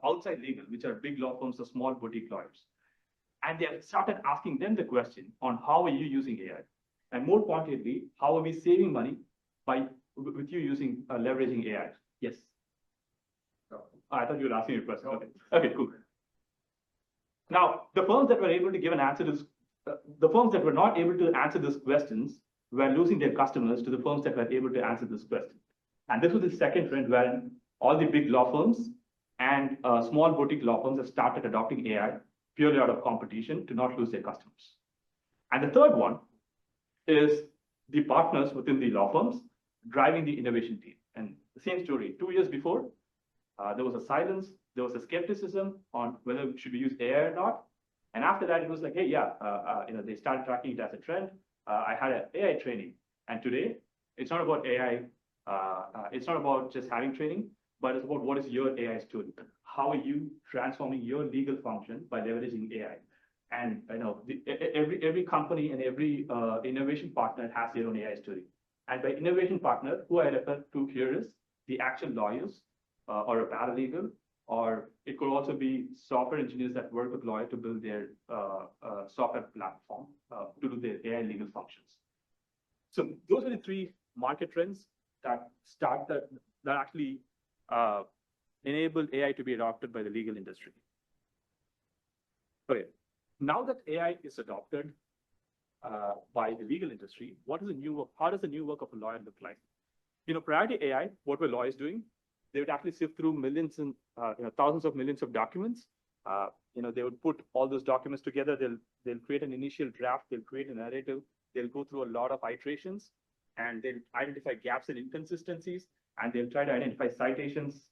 outside legal, which are big law firms or small boutique lawyers, and they have started asking them the question on how are you using AI, and more pointedly, how are we saving money with you using leveraging AI? Yes. No. I thought you were asking a question. Okay, cool. Now, the firms that were able to give an answer to the firms that were not able to answer these questions were losing their customers to the firms that were able to answer this question. And this was the second trend wherein all the big law firms and small boutique law firms have started adopting AI purely out of competition to not lose their customers. And the third one is the partners within the law firms driving the innovation team. And the same story, 2 years before, there was a silence, there was a skepticism on whether should we use AI or not. And after that, it was like, hey, yeah, they started tracking it as a trend. I had an AI training. And today, it's not about AI. It's not about just having training, but it's about what is your AI story. How are you transforming your legal function by leveraging AI? And every company and every innovation partner has their own AI story. And by innovation partner, who I refer to here is the actual lawyers or a paralegal, or it could also be software engineers that work with lawyers to build their software platform to do their AI legal functions. So those are the 3 market trends that actually enable AI to be adopted by the legal industry. Okay, now that AI is adopted by the legal industry, how does the new work of a lawyer look like? Prior to AI, what were lawyers doing? They would actually sift through millions and thousands of millions of documents. They would put all those documents together. They'll create an initial draft. They'll create a narrative. They'll go through a lot of iterations, and they'll identify gaps and inconsistencies, and they'll try to identify citations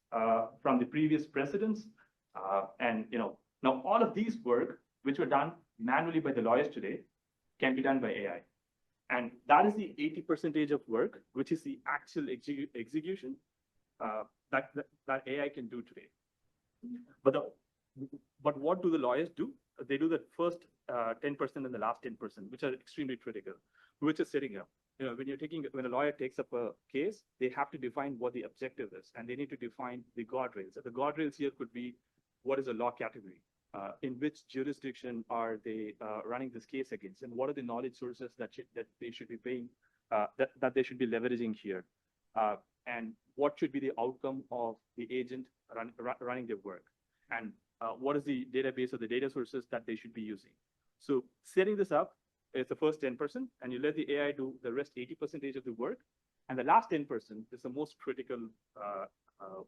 from the previous precedents. Now all of these work, which were done manually by the lawyers today, can be done by AI. And that is the 80% of work, which is the actual execution that AI can do today. But what do the lawyers do? they do the first 10% and the last 10%, which are extremely critical, which is setting up. When a lawyer takes up a case, they have to define what the objective is, and they need to define the guardrails. So the guardrails here could be, what is a law category? In which jurisdiction are they running this case against? And what are the knowledge sources that they should be paying, that they should be leveraging here? And what should be the outcome of the agent running their work? And what is the database or the data sources that they should be using? So setting this up is the first 10%, and you let the AI do the rest 80% of the work. And the last 10% is the most critical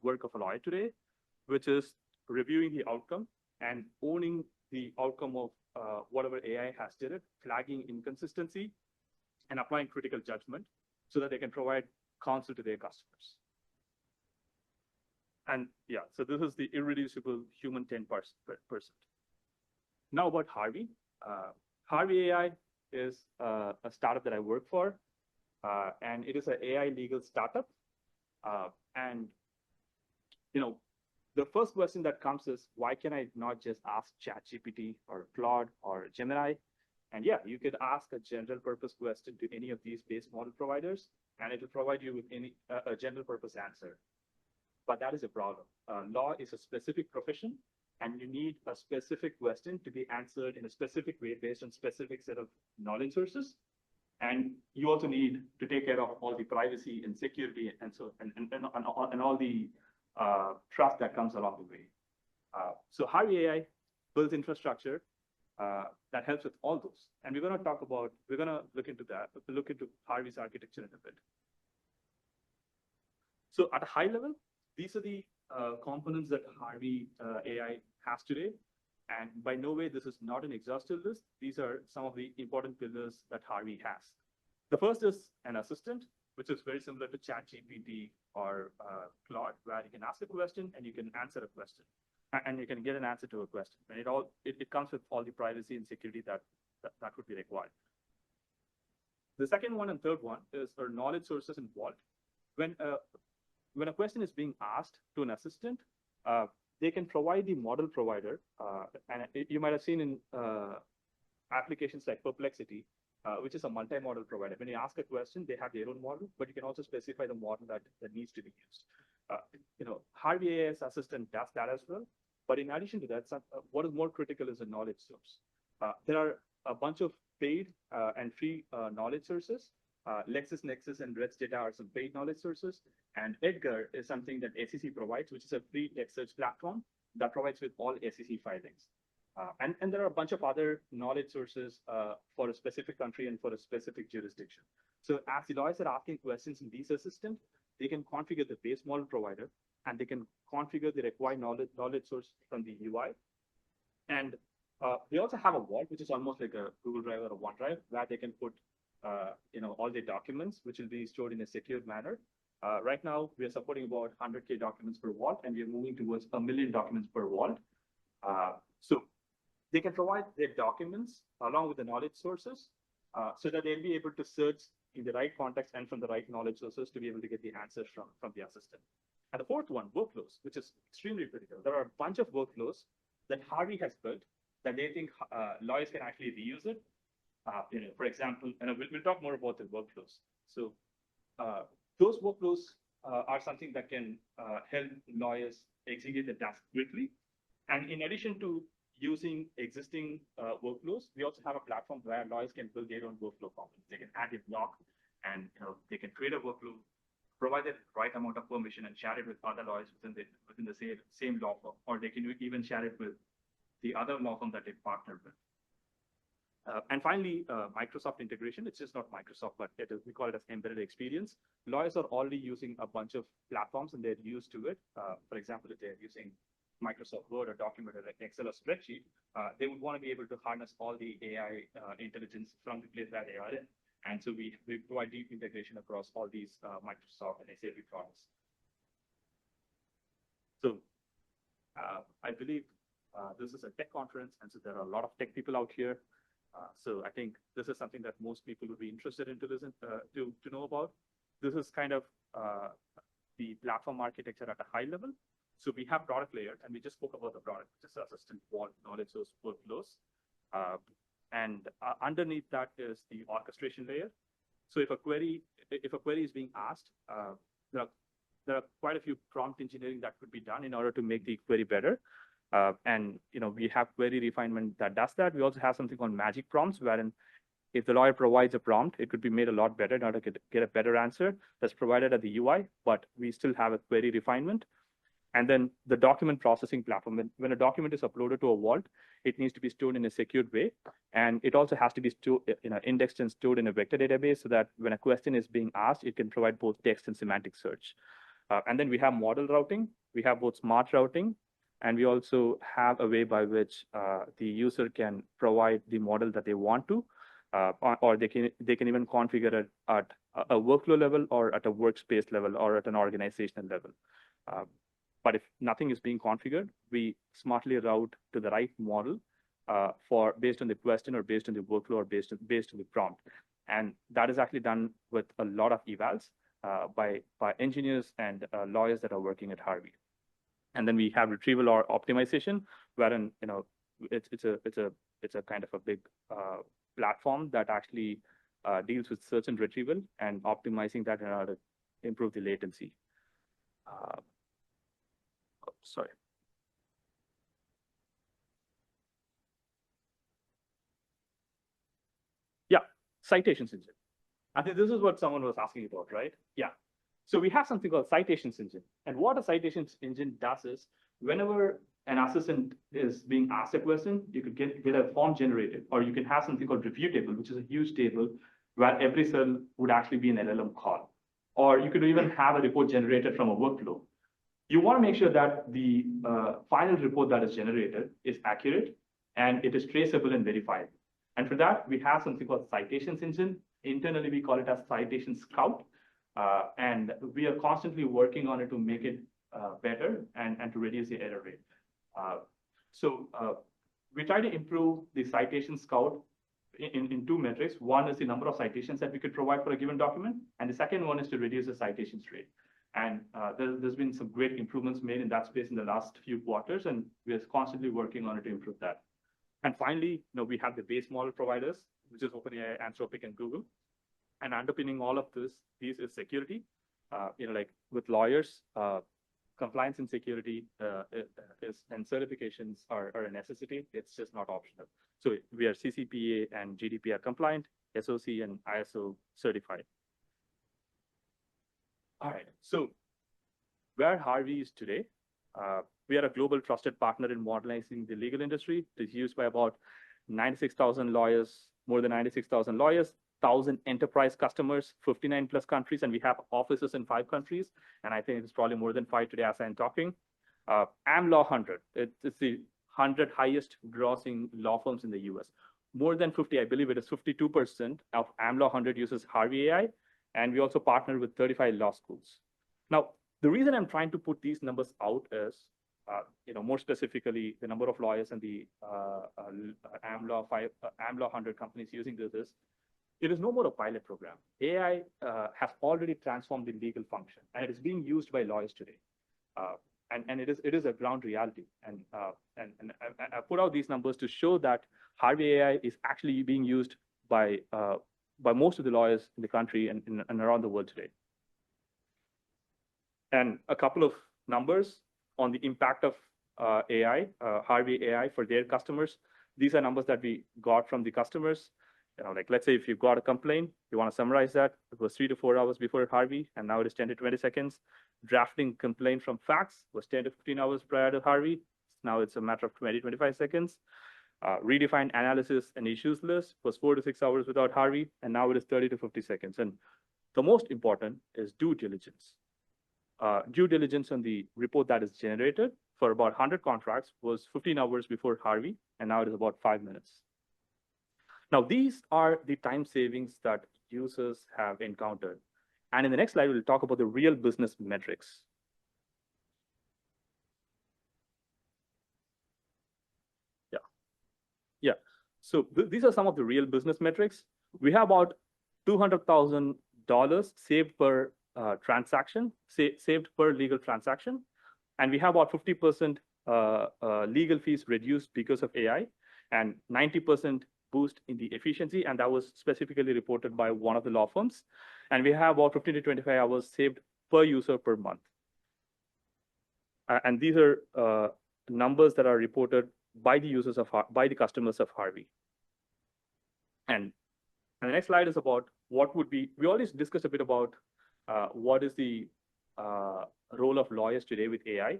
work of a lawyer today, which is reviewing the outcome and owning the outcome of whatever AI has did it, flagging inconsistency, and applying critical judgment so that they can provide counsel to their customers. And yeah, so this is the irreducible human 10%. Now about Harvey. Harvey AI is a startup that I work for, and it is an AI legal startup. And the first question that comes is, why can I not just ask ChatGPT or Claude or Gemini? And yeah, you could ask a general purpose question to any of these base model providers, and it will provide you with a general purpose answer. But that is a problem. Law is a specific profession, and you need a specific question to be answered in a specific way based on specific set of knowledge sources. And you also need to take care of all the privacy and security and all the trust that comes along the way. So Harvey AI builds infrastructure that helps with all those. And we're going to look into Harvey's architecture in a bit. So at a high level, these are the components that Harvey AI has today. And by no way, this is not an exhaustive list. These are some of the important pillars that Harvey has. The first is an assistant, which is very similar to ChatGPT or Claude, where you can ask a question and you can answer a question, and you can get an answer to a question. And it comes with all the privacy and security that would be required. The second one and third one is our knowledge sources and vault. When a question is being asked to an assistant, they can provide the model provider, and you might have seen in applications like Perplexity, which is a multi-model provider. When you ask a question, they have their own model, but you can also specify the model that needs to be used. Harvey AI's assistant does that as well. But in addition to that, what is more critical is a knowledge source. There are a bunch of paid and free knowledge sources. LexisNexis and REDS Data are some paid knowledge sources. And Edgar is something that SEC provides, which is a free text search platform that provides with all SEC filings. And there are a bunch of other knowledge sources for a specific country and for a specific jurisdiction. So as the lawyers are asking questions in these assistants, they can configure the base model provider, and they can configure the required knowledge source from the UI. And we also have a vault, which is almost like a Google Drive or a OneDrive, where they can put all the documents, which will be stored in a secure manner. Right now, we are supporting about 100K documents per vault, and we are moving towards 1 million documents per vault. So they can provide their documents along with the knowledge sources so that they'll be able to search in the right context and from the right knowledge sources to be able to get the answers from the assistant. And the fourth one, workflows, which is extremely critical. There are a bunch of workflows that Harvey has built that they think lawyers can actually reuse it. For example, and we'll talk more about the workflows. So those workflows are something that can help lawyers execute the task quickly. And in addition to using existing workflows, we also have a platform where lawyers can build their own workflow components. They can add a block, and they can create a workflow, provide the right amount of permission, and share it with other lawyers within the same law firm, or they can even share it with the other law firm that they partner with. And finally, Microsoft integration. It's just not Microsoft, but we call it as embedded experience. Lawyers are already using a bunch of platforms, and they're used to it. For example, if they're using Microsoft Word or document or Excel or spreadsheet, they would want to be able to harness all the AI intelligence from the place where they are in. And so we provide deep integration across all these Microsoft and SAP products. So I believe this is a tech conference, and so there are a lot of tech people out here. So I think this is something that most people would be interested in to listen to know about. This is kind of the platform architecture at a high level. So we have product layer, and we just spoke about the product, which is assistant vault knowledge source workflows. And underneath that is the orchestration layer. So if a query is being asked, there are quite a few prompt engineering that could be done in order to make the query better. And we have query refinement that does that. We also have something called magic prompts, wherein if the lawyer provides a prompt, it could be made a lot better in order to get a better answer that's provided at the UI, but we still have a query refinement. And then the document processing platform, when a document is uploaded to a vault, it needs to be stored in a secured way. And it also has to be stored, indexed and stored in a vector database so that when a question is being asked, it can provide both text and semantic search. And then we have model routing. We have both smart routing, and we also have a way by which the user can provide the model that they want to, or they can even configure it at a workflow level or at a workspace level or at an organizational level. But if nothing is being configured, we smartly route to the right model based on the question or based on the workflow or based on the prompt. And that is actually done with a lot of evals by engineers and lawyers that are working at Harvey. And then we have retrieval or optimization, wherein it's a kind of a big platform that actually deals with search and retrieval and optimizing that in order to improve the latency. Sorry. Yeah, citations engine. I think this is what someone was asking about, right? Yeah. So we have something called citations engine. And what a citations engine does is whenever an assistant is being asked a question, you could get a form generated, or you can have something called review table, which is a huge table where every cell would actually be an LLM call. Or you could even have a report generated from a workflow. You want to make sure that the final report that is generated is accurate and it is traceable and verifiable. And for that, we have something called citations engine. Internally, we call it as citation scout. And we are constantly working on it to make it better and to reduce the error rate. So we try to improve the citation scout in two metrics. One is the number of citations that we could provide for a given document. And the second one is to reduce the citations rate. And there's been some great improvements made in that space in the last few quarters, and we are constantly working on it to improve that. And finally, we have the base model providers, which is OpenAI, Anthropic, and Google. And underpinning all of these is security. Like with lawyers, compliance and security and certifications are a necessity. It's just not optional. So we are CCPA and GDPR compliant, SOC and ISO certified. All right, so where Harvey is today, we are a global trusted partner in modernizing the legal industry. It's used by about 96,000 lawyers, more than 96,000 lawyers, 1,000 enterprise customers, 59 plus countries, and we have offices in 5 countries. And I think it's probably more than 5 today as I'm talking. AmLaw 100, it's the 100 highest grossing law firms in the US. More than 50, I believe it is 52% of AmLaw 100 uses Harvey AI. And we also partner with 35 law schools. Now, the reason I'm trying to put these numbers out is, more specifically, the number of lawyers and the AmLaw 100 companies using this is, it is no more a pilot program. AI has already transformed the legal function, and it is being used by lawyers today. And it is a ground reality. And I put out these numbers to show that Harvey AI is actually being used by most of the lawyers in the country and around the world today. And a couple of numbers on the impact of AI, Harvey AI for their customers. These are numbers that we got from the customers. Like let's say if you've got a complaint, you want to summarize that. It was 3 to 4 hours before Harvey, and now it is 10 to 20 seconds. Drafting complaint from fax was 10 to 15 hours prior to Harvey. Now it's a matter of 20, 25 seconds. Redefined analysis and issues list was 4 to 6 hours without Harvey, and now it is 30 to 50 seconds. And the most important is due diligence. Due diligence on the report that is generated for about 100 contracts was 15 hours before Harvey, and now it is about 5 minutes. Now, these are the time savings that users have encountered. And in the next slide, we'll talk about the real business metrics. Yeah. So these are some of the real business metrics. We have about $200,000 saved per transaction, saved per legal transaction. And we have about 50% legal fees reduced because of AI and 90% boost in the efficiency. And that was specifically reported by one of the law firms. And we have about 15 to 25 hours saved per user per month. And these are numbers that are reported by the users of, by the customers of Harvey. And the next slide is about what would be, we always discussed a bit about what is the role of lawyers today with AI.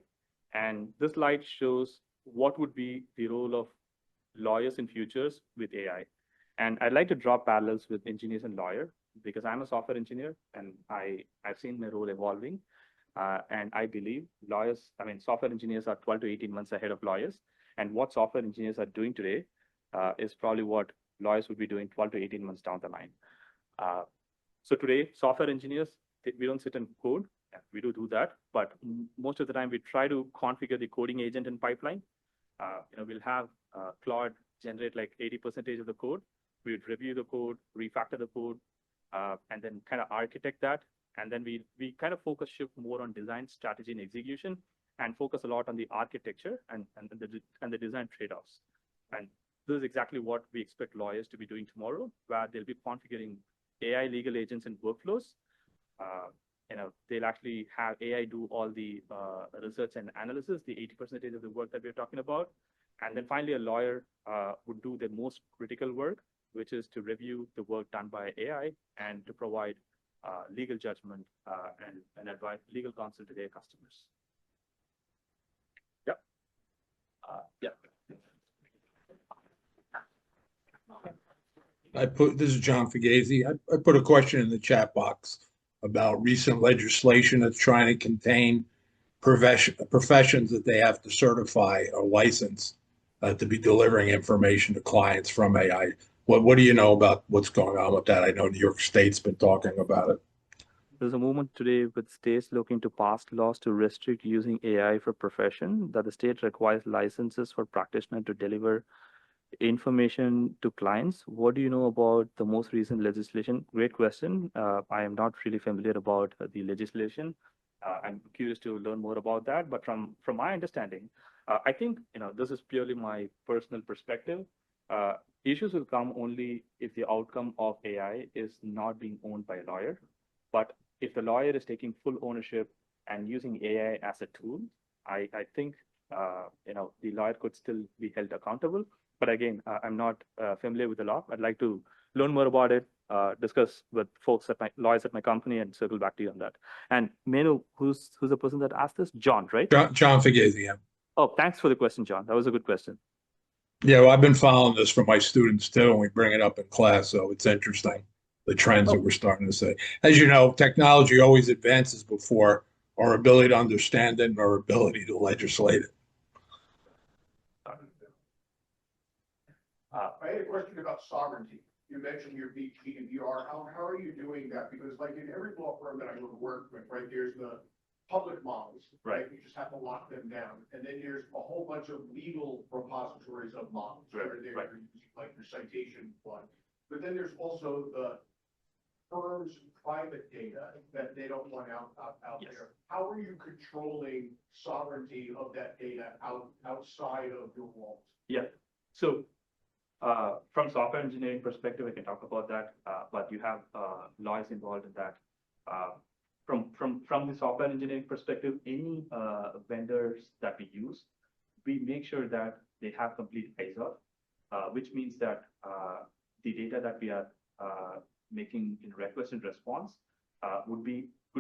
And this slide shows what would be the role of lawyers in futures with AI. And I'd like to draw parallels with engineers and lawyers because I'm a software engineer and I've seen my role evolving. And I believe software engineers are 12 to 18 months ahead of lawyers. And what software engineers are doing today is probably what lawyers would be doing 12 to 18 months down the line. So today, software engineers, we don't sit and code. We do that, but most of the time we try to configure the coding agent in pipeline. We'll have Claude generate like 80% of the code. We would review the code, refactor the code, and then kind of architect that. And then we kind of shift more on design, strategy, and execution, and focus a lot on the architecture and the design trade-offs. And this is exactly what we expect lawyers to be doing tomorrow, where they'll be configuring AI legal agents and workflows. They'll actually have AI do all the research and analysis, the 80% of the work that we're talking about. And then finally, a lawyer would do the most critical work, which is to review the work done by AI and to provide legal judgment and advise legal counsel to their customers. Yep. Yep. This is John Fugazi. I put a question in the chat box about recent legislation that's trying to contain professions that they have to certify or license to be delivering information to clients from AI. What do you know about what's going on with that? I know New York State's been talking about it. There's a movement today with states looking to pass laws to restrict using AI for profession, that the state requires licenses for practitioners to deliver information to clients. What do you know about the most recent legislation? Great question. I am not really familiar about the legislation. I'm curious to learn more about that. But from my understanding, I think this is purely my personal perspective. Issues will come only if the outcome of AI is not being owned by a lawyer. But if the lawyer is taking full ownership and using AI as a tool, I think the lawyer could still be held accountable. But again, I'm not familiar with the law. I'd like to learn more about it, discuss with folks at lawyers at my company, and circle back to you on that. And may I know who's the person that asked this? John, right? John Fugazi, yeah. Oh, thanks for the question, John. That was a good question. Yeah, well, I've been following this from my students too, and we bring it up in class, so it's interesting, the trends that we're starting to see. As you know, technology always advances before our ability to understand it and our ability to legislate it. I had a question about sovereignty. You mentioned your GDPR. How are you doing that? Because like in every law firm that I go to work with, right, there's the public models, right? You just have to lock them down. And then there's a whole bunch of legal repositories of models, where they're like your citation one. But then there's also the firm's private data that they don't want out there. How are you controlling sovereignty of that data outside of your walls? Yeah. So from software engineering perspective, I can talk about that, but you have lawyers involved in that. From the software engineering perspective, any vendors that we use, we make sure that they have complete ISO, which means that the data that we are making in request and response could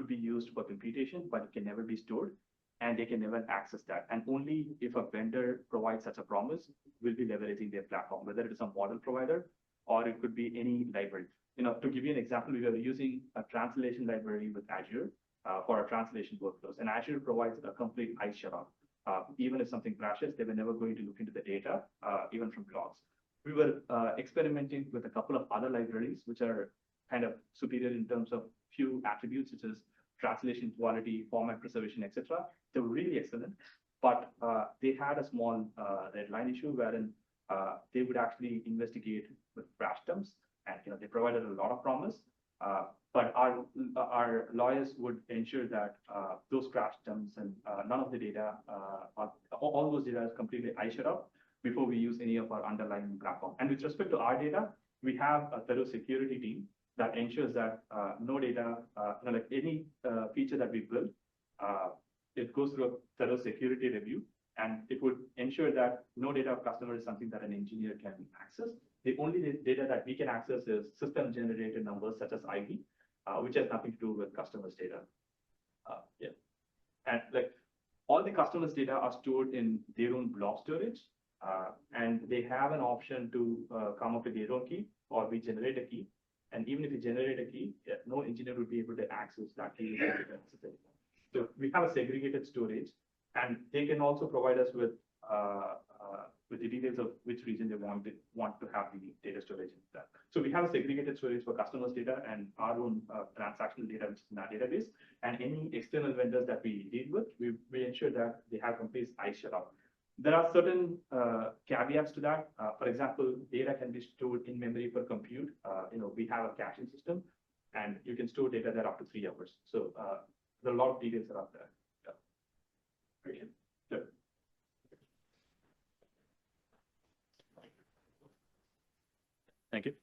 be used for computation, but it can never be stored, and they can never access that. And only if a vendor provides such a promise, we'll be leveraging their platform, whether it is a model provider or it could be any library. To give you an example, we are using a translation library with Azure for our translation workflows, and Azure provides a complete ICE shutoff. Even if something crashes, they were never going to look into the data, even from logs. We were experimenting with a couple of other libraries, which are kind of superior in terms of few attributes, such as translation quality, format preservation, etc. They were really excellent, but they had a small red line issue wherein they would actually investigate with crash dumps, and they provided a lot of promise. But our lawyers would ensure that those crash terms and none of the data, all those data is completely shut up before we use any of our underlying platform. And with respect to our data, we have a thorough security team that ensures that no data, like any feature that we build, it goes through a thorough security review, and it would ensure that no data of customer is something that an engineer can access. The only data that we can access is system generated numbers such as ID, which has nothing to do with customers' data. Yeah. And like all the customers' data are stored in their own blob storage, and they have an option to come up with their own key, or we generate a key. And even if we generate a key, no engineer would be able to access that key. So we have a segregated storage, and they can also provide us with the details of which region they want to have the data storage in that. So we have a segregated storage for customers' data and our own transactional data, which is in our database. And any external vendors that we deal with, we ensure that they have complete shut up. There are certain caveats to that. For example, data can be stored in memory for compute. We have a caching system, and you can store data there up to 3 hours. So there are a lot of details around there. Yeah. Okay. Good. Thank you.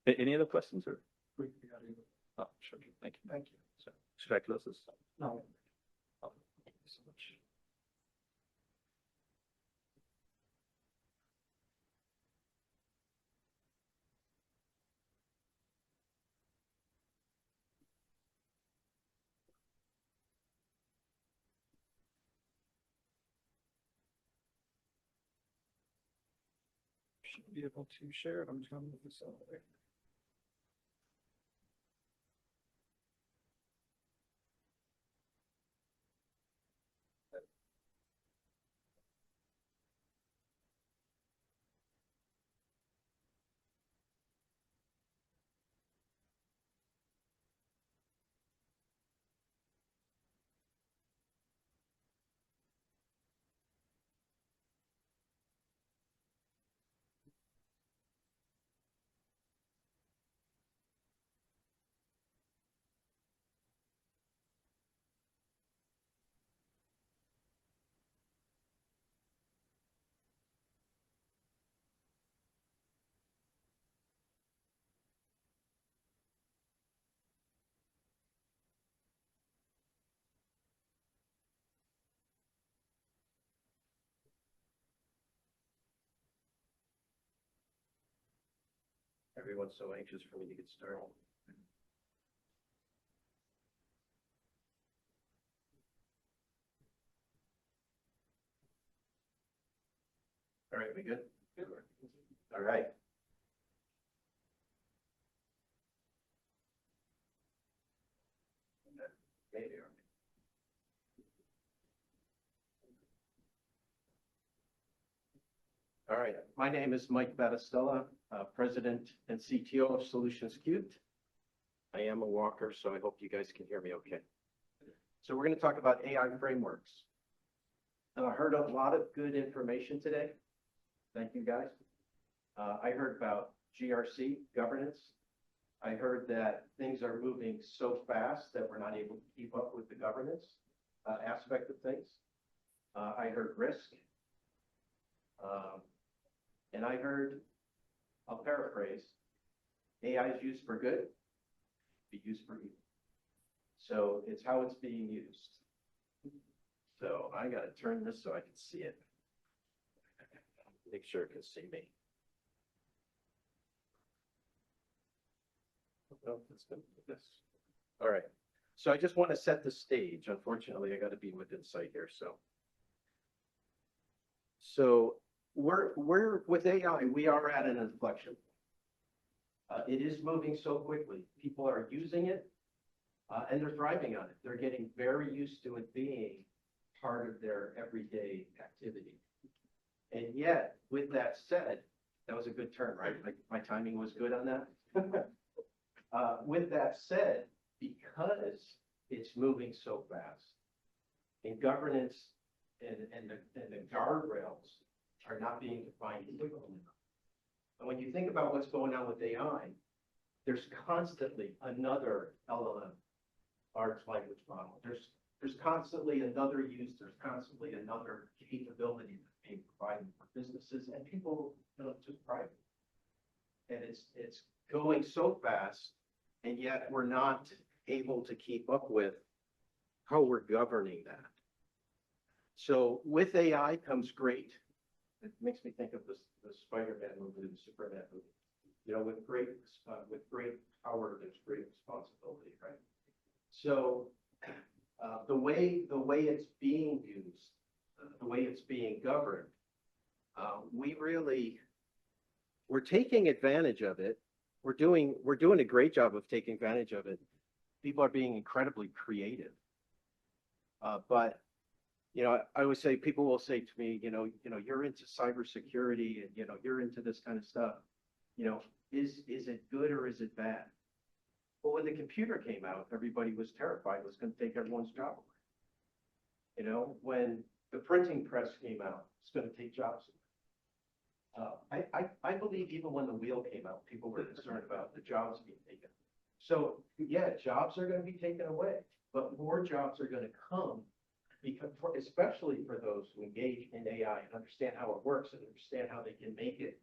Any other questions or? Oh, sure. Thank you. Thank you. So, should I close this? No. Oh, thank you so much. Should be able to share it. I'm just gonna move this out of the way. Everyone's so anxious for me to get started. All right, we good? All right. Maybe. All right, my name is Mike Battistella, President and CTO of Solutions Cubed. I am a walker, so I hope you guys can hear me okay. So we're going to talk about AI frameworks. And I heard a lot of good information today. Thank you, guys. I heard about GRC governance. I heard that things are moving so fast that we're not able to keep up with the governance aspect of things. I heard risk. And I heard, I'll paraphrase, AI is used for good, be used for evil. So it's how it's being used. So I got to turn this so I can see it. Make sure it can see me. Oh, that's good. This. All right. So I just want to set the stage. Unfortunately, I got to be within sight here. So we're with AI, we are at an inflection. It is moving so quickly. People are using it, and they're thriving on it. They're getting very used to it being part of their everyday activity. And yet, with that said, that was a good turn, right? Like my timing was good on that. With that said, because it's moving so fast, and governance and the guardrails are not being defined quickly enough. And when you think about what's going on with AI, there's constantly another LLM, large language model. There's constantly another use, there's constantly another capability that's being provided for businesses and people, just private. And it's going so fast, and yet we're not able to keep up with how we're governing that. So with AI comes great. It makes me think of the Spider-Man movie, the Superman movie. With great power, there's great responsibility, right? So the way it's being used, the way it's being governed, we're taking advantage of it. We're doing a great job of taking advantage of it. People are being incredibly creative. But I always say, people will say to me, you're into cybersecurity and you're into this kind of stuff. Is it good or is it bad? Well, when the computer came out, everybody was terrified it was going to take everyone's job away. When the printing press came out, it's going to take jobs away. I believe even when the wheel came out, people were concerned about the jobs being taken. So yeah, jobs are going to be taken away, but more jobs are going to come, because especially for those who engage in AI and understand how it works and understand how they can make it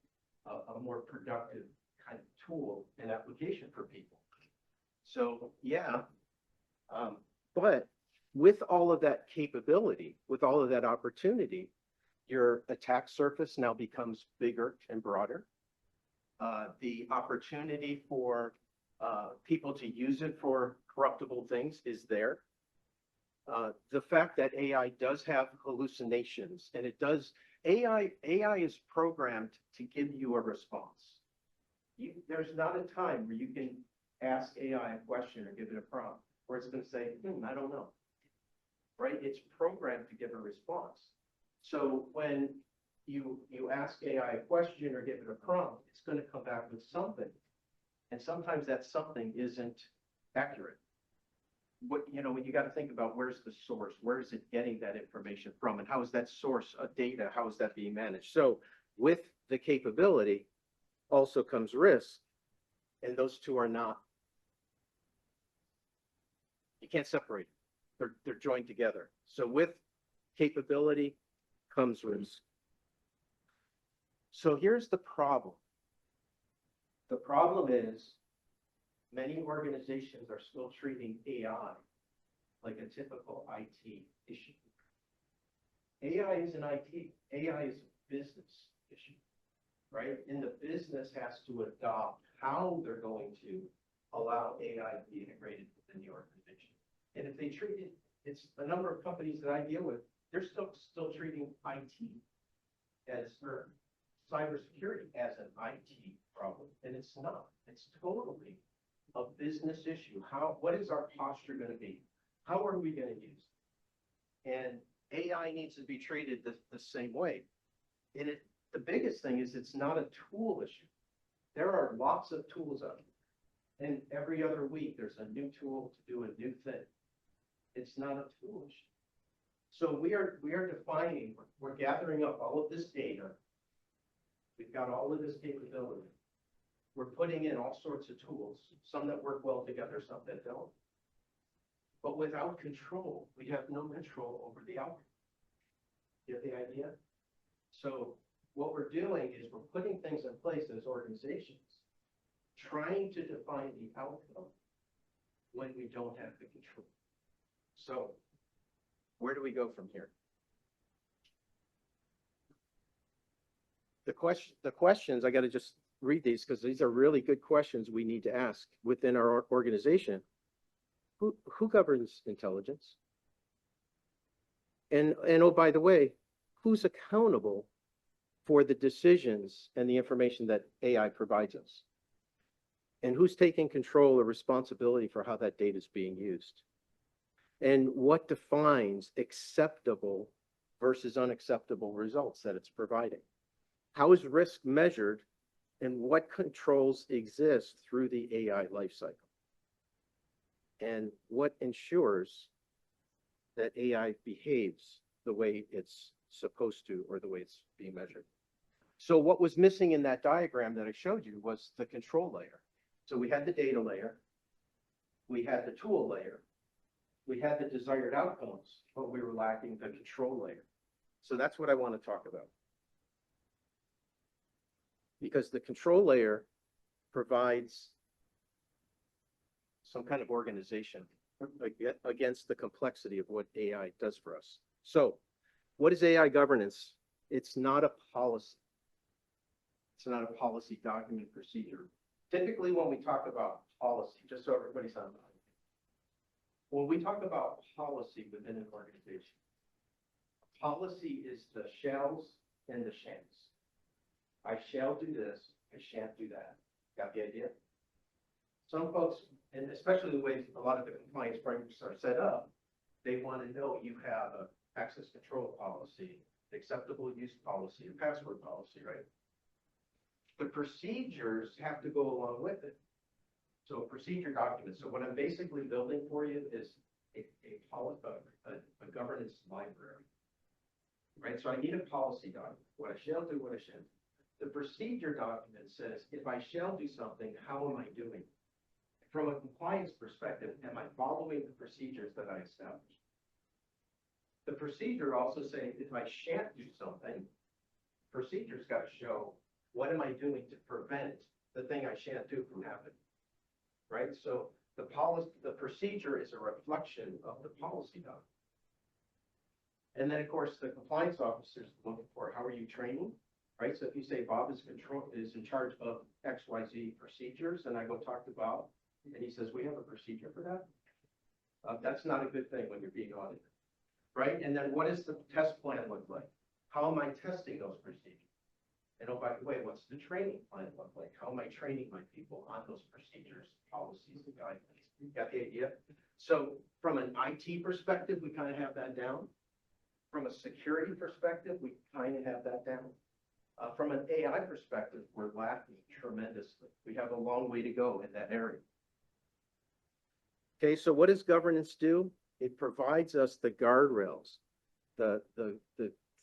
a more productive kind of tool and application for people. So yeah, but with all of that capability, with all of that opportunity, your attack surface now becomes bigger and broader. The opportunity for people to use it for corruptible things is there. The fact that AI does have hallucinations, and AI is programmed to give you a response. There's not a time where you can ask AI a question or give it a prompt where it's going to say, I don't know, right? It's programmed to give a response. So when you ask AI a question or give it a prompt, it's going to come back with something. And sometimes that something isn't accurate. When you got to think about where's the source, where is it getting that information from, and how is that source of data, how is that being managed? So with the capability also comes risk, and those two are not, you can't separate them. They're joined together. So with capability comes risk. So here's the problem. The problem is many organizations are still treating AI like a typical IT issue. AI isn't IT. AI is a business issue, right? And the business has to adopt how they're going to allow AI to be integrated within the organization. And if they treat it, it's a number of companies that I deal with, they're still treating IT or cybersecurity as an IT problem, and it's not. It's totally a business issue. What is our posture going to be? How are we going to use it? And AI needs to be treated the same way. And the biggest thing is it's not a tool issue. There are lots of tools out there. And every other week there's a new tool to do a new thing. It's not a tool issue. So we are defining, we're gathering up all of this data. We've got all of this capability. We're putting in all sorts of tools, some that work well together, some that don't. But without control, we have no control over the outcome. You get the idea? So what we're doing is we're putting things in place as organizations, trying to define the outcome when we don't have the control. So where do we go from here? The questions, I got to just read these because these are really good questions we need to ask within our organization. Who governs intelligence? And oh, by the way, who's accountable for the decisions and the information that AI provides us? And who's taking control or responsibility for how that data is being used? And what defines acceptable versus unacceptable results that it's providing? How is risk measured, and what controls exist through the AI lifecycle? And what ensures that AI behaves the way it's supposed to, or the way it's being measured? So what was missing in that diagram that I showed you was the control layer. So we had the data layer, we had the tool layer, we had the desired outcomes, but we were lacking the control layer. So that's what I want to talk about. Because the control layer provides some kind of organization against the complexity of what AI does for us. So what is AI governance? It's not a policy. It's not a policy document procedure. Typically, when we talk about policy, just so everybody's on, when we talk about policy within an organization, policy is the shalls and the shan'ts. I shall do this, I shan't do that. Got the idea? Some folks, and especially the way a lot of the compliance frameworks are set up, they want to know you have an access control policy, acceptable use policy, a password policy, right? The procedures have to go along with it. So a procedure document. So what I'm basically building for you is a governance library, right? So I need a policy document, what I shall do, what I shan't. The procedure document says, if I shall do something, how am I doing? From a compliance perspective, am I following the procedures that I established? The procedure also says, if I shan't do something, procedure's got to show, what am I doing to prevent the thing I shan't do from happening? Right? So the procedure is a reflection of the policy document. And then, of course, the compliance officers looking for, how are you training? Right? So if you say Bob is in charge of XYZ procedures, and I go talk to Bob, and he says, we have a procedure for that. That's not a good thing when you're being audited. Right? And then what does the test plan look like? How am I testing those procedures? And oh, by the way, what's the training plan look like? How am I training my people on those procedures, policies, and guidelines? You got the idea? So from an IT perspective, we kind of have that down. From a security perspective, we kind of have that down. From an AI perspective, we're lacking tremendously. We have a long way to go in that area. Okay, so what does governance do? It provides us the guardrails, the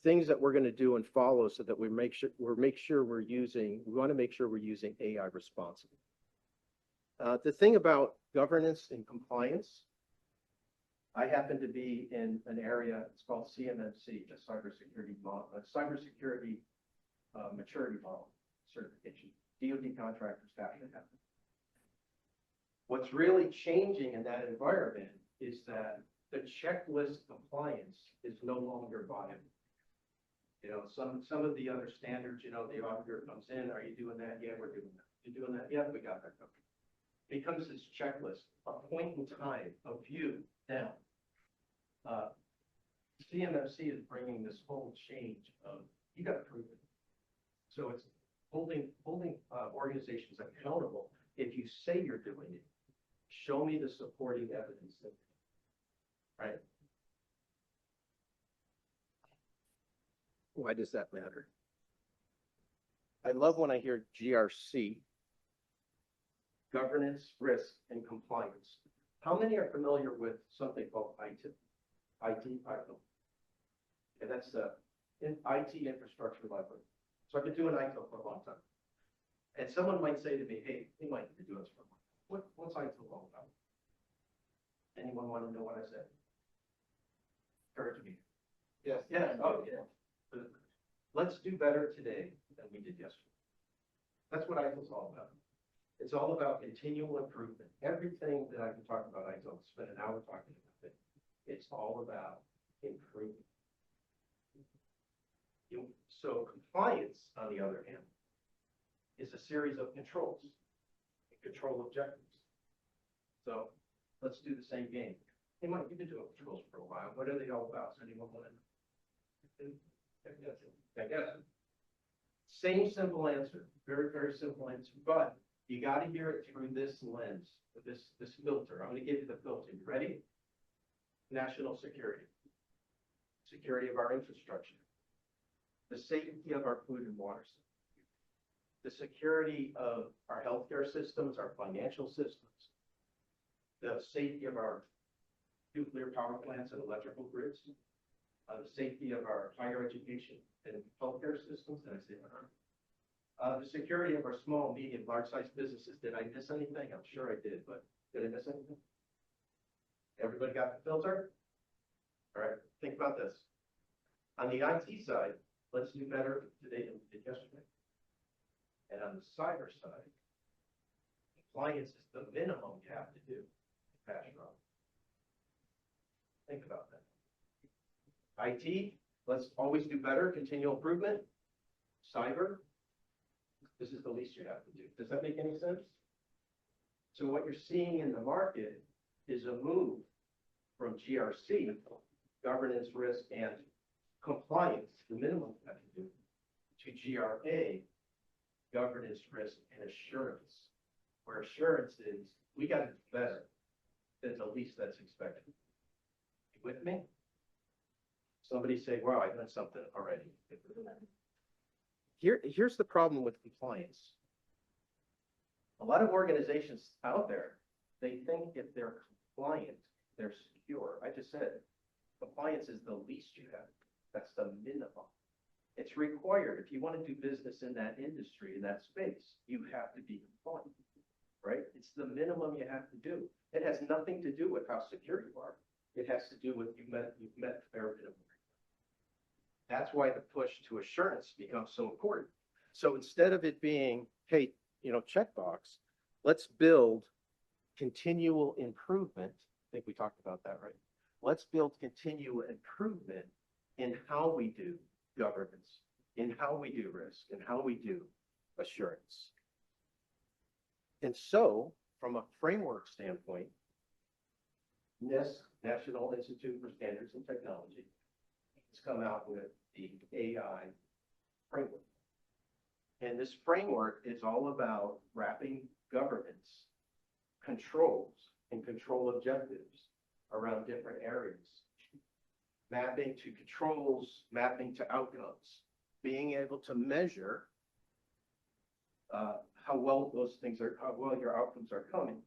things that we're going to do and follow, so that we want to make sure we're using AI responsibly. The thing about governance and compliance, I happen to be in an area, it's called CMMC, a cybersecurity maturity model certification. DoD contractors have to have it. What's really changing in that environment is that the checklist compliance is no longer viable. You know, some of the other standards, you know, the auditor comes in, are you doing that? Yeah, we're doing that. You're doing that? Yeah, we got that covered. It becomes this checklist, a point in time, a view down. CMFC is bringing this whole change of, you got to prove it. So it's holding organizations accountable. If you say you're doing it, show me the supporting evidence, right? Why does that matter? I love when I hear GRC, governance, risk, and compliance. How many are familiar with something called IT? And that's the IT infrastructure library. So I've been doing ITIL for a long time. And someone might say to me, hey, you might be doing this for a while. What's ITIL all about? Anyone want to know what I said? Encourage me. Yes. Yeah. Oh, yeah. Let's do better today than we did yesterday. That's what ITIL's all about. It's all about continual improvement. Everything that I can talk about ITIL, spend an hour talking about it. It's all about improvement. So compliance, on the other hand, is a series of controls, control objectives. So let's do the same game. Hey, Mike, you've been doing controls for a while. What are they all about? Does anyone want to know? Yes. Same simple answer. Very, very simple answer. But you got to hear it through this lens, this filter. I'm going to give you the filter. You ready? National security. Security of our infrastructure. The safety of our food and water system. The security of our healthcare systems, our financial systems. The safety of our nuclear power plants and electrical grids. The safety of our higher education and healthcare systems. Did I say that? The security of our small, medium, large-sized businesses. Did I miss anything? I'm sure I did, but did I miss anything? Everybody got the filter? All right, think about this. On the IT side, let's do better today than we did yesterday. And on the cyber side, compliance is the minimum you have to do to pass your own. Think about that. IT, let's always do better, continual improvement. Cyber, this is the least you have to do. Does that make any sense? So what you're seeing in the market is a move from GRC, governance, risk, and compliance, the minimum you have to do, to GRA, governance, risk, and assurance, where assurance is, we got to do better than the least that's expected. You with me? Somebody say, wow, I done something already. Here's the problem with compliance. A lot of organizations out there, they think if they're compliant, they're secure. I just said, compliance is the least you have. That's the minimum. It's required. If you want to do business in that industry, in that space, you have to be compliant, right? It's the minimum you have to do. It has nothing to do with how secure you are. It has to do with you've met the bare minimum. That's why the push to assurance becomes so important. So instead of it being, hey, checkbox, let's build continual improvement. I think we talked about that, right? Let's build continual improvement in how we do governance, in how we do risk, and how we do assurance. And so, from a framework standpoint, NIST, National Institute for Standards and Technology, has come out with the AI framework. And this framework is all about wrapping governance, controls, and control objectives around different areas. Mapping to controls, mapping to outcomes, being able to measure how well those things are, how well your outcomes are coming,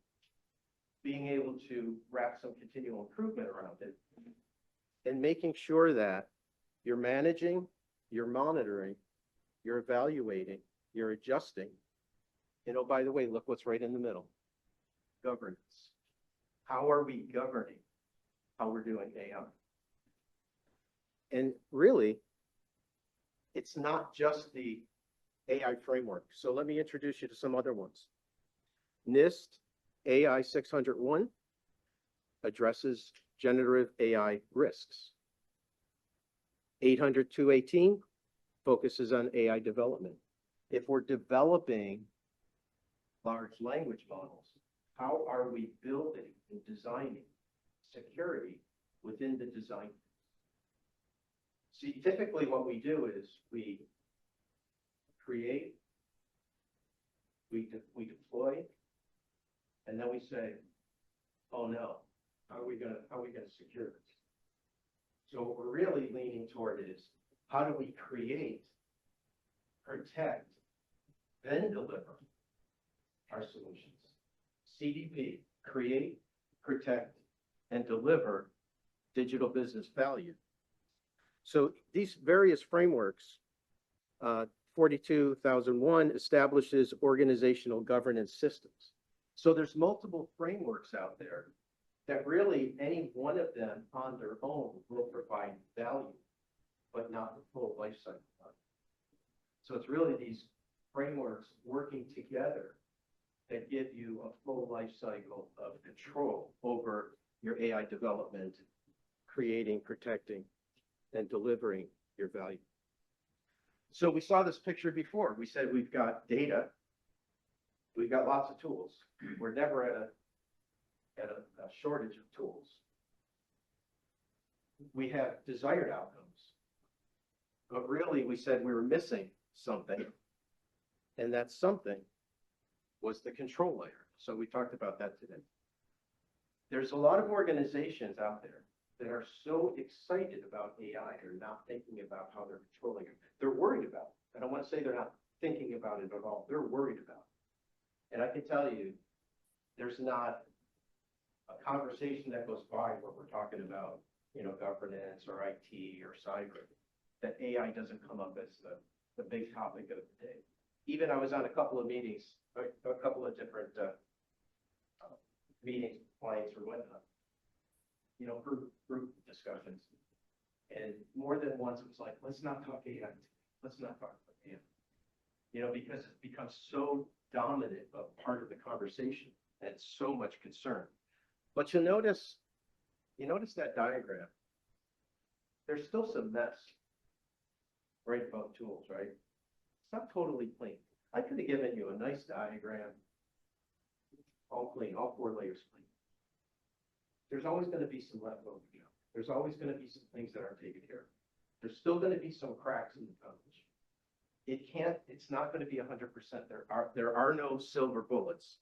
being able to wrap some continual improvement around it, and making sure that you're managing, you're monitoring, you're evaluating, you're adjusting. And oh, by the way, look what's right in the middle. Governance. How are we governing how we're doing AI? And really, it's not just the AI framework. So let me introduce you to some other ones. NIST AI 601 addresses generative AI risks. 800-218 focuses on AI development. If we're developing large language models, how are we building and designing security within the design? See, typically what we do is we create, we deploy, and then we say, oh no, how are we gonna secure this? So what we're really leaning toward is, how do we create, protect, then deliver our solutions? CDP, create, protect, and deliver digital business value. So these various frameworks, 42001 establishes organizational governance systems. So there's multiple frameworks out there that really any one of them on their own will provide value, but not the full life cycle. So it's really these frameworks working together that give you a full life cycle of control over your AI development, creating, protecting, and delivering your value. So we saw this picture before. We said we've got data, we've got lots of tools. We're never at a shortage of tools. We have desired outcomes, but really we said we were missing something, and that something was the control layer. So we talked about that today. There's a lot of organizations out there that are so excited about AI, they're not thinking about how they're controlling it. They're worried about it. I don't want to say they're not thinking about it at all. They're worried about it. And I can tell you, there's not a conversation that goes by where we're talking about, governance or IT or cyber, that AI doesn't come up as the big topic of the day. even I was on a couple of meetings, a couple of different, meetings, with clients or whatnot. You know, group discussions. And more than once, it was like, let's not talk AI. Let's not talk about AI. You know, because it becomes so dominant a part of the conversation and so much concern. But you notice that diagram. There's still some mess right about tools, right? It's not totally clean. I could have given you a nice diagram, all clean, all 4 layers clean. There's always going to be some leftover junk. There's always going to be some things that aren't taken care of. There's still going to be some cracks in the coverage. It's not going to be 100%. There are no silver bullets,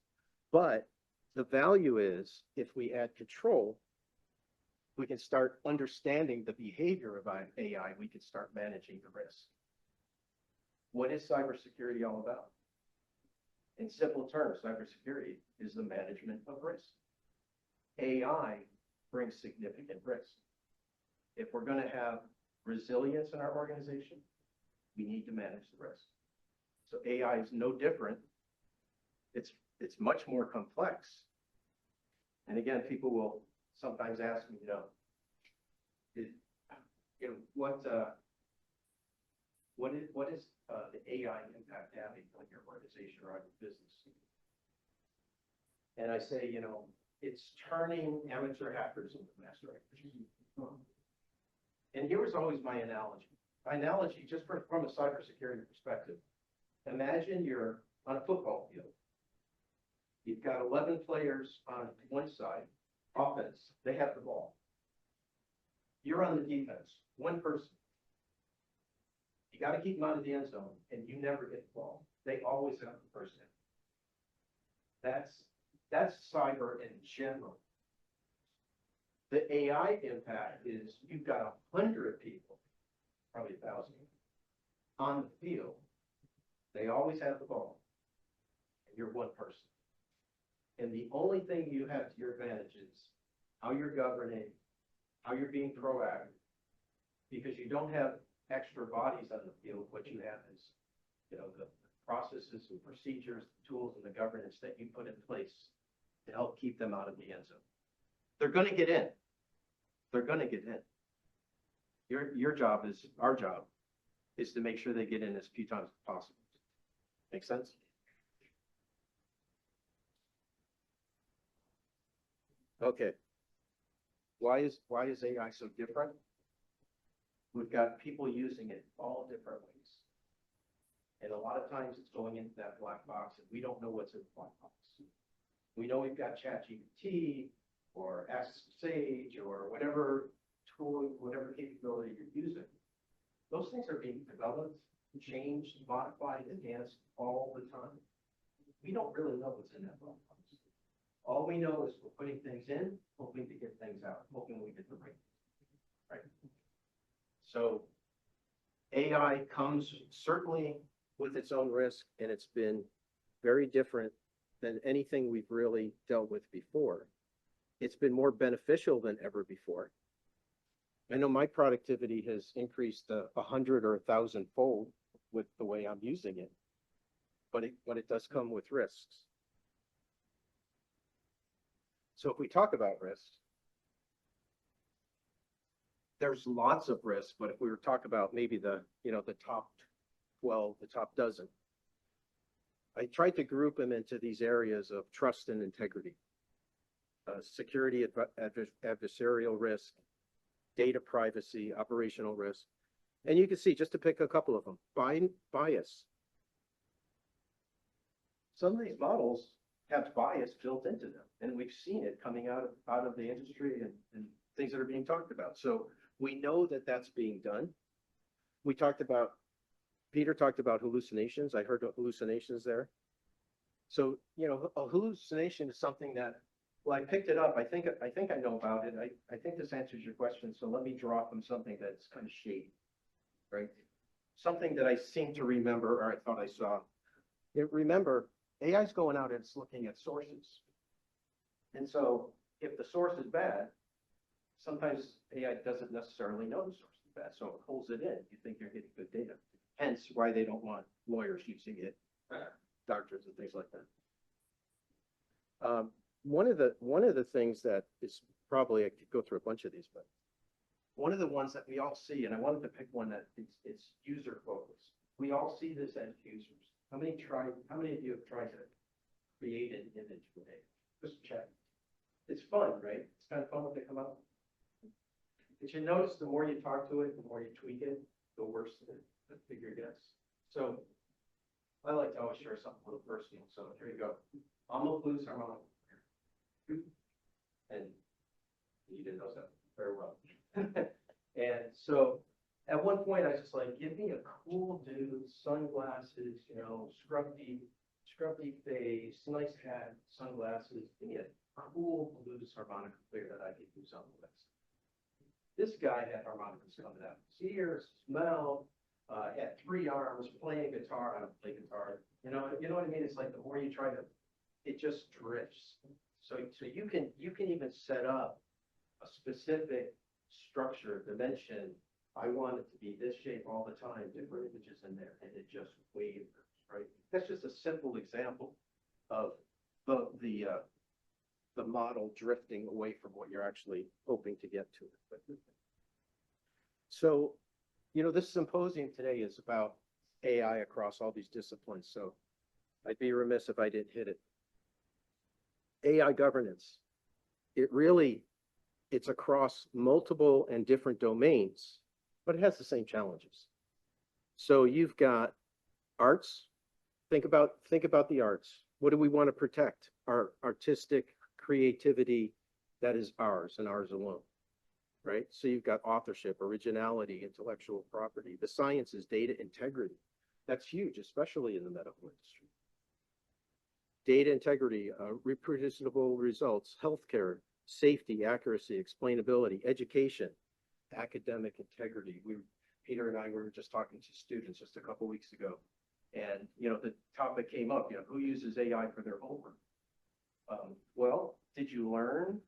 but the value is if we add control, we can start understanding the behavior of AI. We can start managing the risk. What is cybersecurity all about? In simple terms, cybersecurity is the management of risk. AI brings significant risk. If we're going to have resilience in our organization, we need to manage the risk. So AI is no different. It's much more complex. And again, people will sometimes ask me, what is the AI impact having on your organization or on your business? And I say, it's turning amateur hackers into master hackers. And here was always my analogy. My analogy, just from a cybersecurity perspective, imagine you're on a football field. You've got 11 players on one side, offense, they have the ball. You're on the defense, one person. You got to keep them out of the end zone, and you never get the ball. They always have the first down. That's cyber in general. The AI impact is you've got 100 people, probably 1,000, on the field. They always have the ball, and you're one person. And the only thing you have to your advantage is how you're governing, how you're being proactive, because you don't have extra bodies on the field. What you have is, the processes and procedures, the tools, and the governance that you put in place to help keep them out of the end zone. They're going to get in. They're going to get in. Your job is, our job is to make sure they get in as few times as possible. Make sense? Okay. Why is AI so different? We've got people using it all different ways. And a lot of times it's going into that black box and we don't know what's in the black box. We know we've got ChatGPT or Ask Sage or whatever tool, whatever capability you're using. Those things are being developed, changed, modified, enhanced all the time. We don't really know what's in that black box. All we know is we're putting things in, hoping to get things out, hoping we get the right. So AI comes certainly with its own risk, and it's been very different than anything we've really dealt with before. It's been more beneficial than ever before. I know my productivity has increased 100 or 1,000-fold with the way I'm using it, but it does come with risks. So if we talk about risks, there's lots of risks, but if we were to talk about maybe the top 12, the top dozen, I tried to group them into these areas of trust and integrity, security, adversarial risk, data privacy, operational risk. And you can see, just to pick a couple of them, bias. Some of these models have bias built into them, and we've seen it coming out of the industry and things that are being talked about. So we know that that's being done. Peter talked about hallucinations. I heard hallucinations there. So, a hallucination is something that, well, I picked it up. I think I know about it. I think this answers your question. So let me draw from something that's kind of shady, right? Something that I seem to remember, or I thought I saw. Remember, AI is going out and it's looking at sources. And so if the source is bad, sometimes AI doesn't necessarily know the source is bad. So it pulls it in. You think you're getting good data. Hence why they don't want lawyers using it doctors and things like that. One of the things that is probably, I could go through a bunch of these, but one of the ones that we all see, and I wanted to pick one that it's user focused. We all see this as users. How many of you have tried to create an image with it? Just check. It's fun, right? It's kind of fun when they come out. But you notice the more you talk to it, the more you tweak it, the worse the figure gets. So I like to always share something a little personal. So here you go. I'm a blues harmonic. And you didn't know that very well. And so at one point I was just like, give me a cool dude, sunglasses, you know, scruffy face, nice hat, sunglasses. Give me a cool blues harmonica player that I could use on the list. This guy had harmonicas coming out his ears, his mouth, had 3 arms, playing guitar. I don't play guitar. You know what I mean? It's like the more you try to, it just drifts. So you can even set up a specific structure, dimension. I want it to be this shape all the time, different images in there, and it just wavers, right? That's just a simple example of the model drifting away from what you're actually hoping to get to. So, you know, this symposium today is about AI across all these disciplines. So I'd be remiss if I didn't hit it. AI governance. It's across multiple and different domains, but it has the same challenges. So you've got arts. Think about the arts. What do we want to protect? Our artistic creativity that is ours and ours alone, right? So you've got authorship, originality, intellectual property. The sciences, data integrity. That's huge, especially in the medical industry. Data integrity, reproducible results, healthcare, safety, accuracy, explainability, education, academic integrity. Peter and I were just talking to students just a couple weeks ago, and you know the topic came up. You know, who uses AI for their homework? Well, did you learn?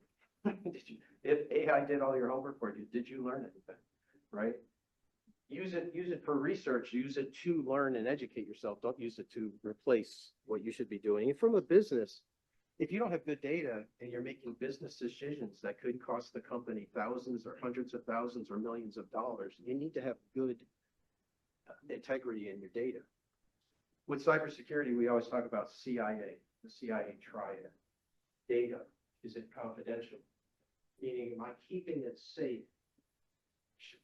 If AI did all your homework for you, did you learn anything? Right? Use it for research. Use it to learn and educate yourself. Don't use it to replace what you should be doing. And from a business, if you don't have good data and you're making business decisions that could cost the company thousands or hundreds of thousands or millions of dollars, you need to have good integrity in your data. With cybersecurity, we always talk about CIA, the CIA triad. Data, is it confidential? Meaning, am I keeping it safe?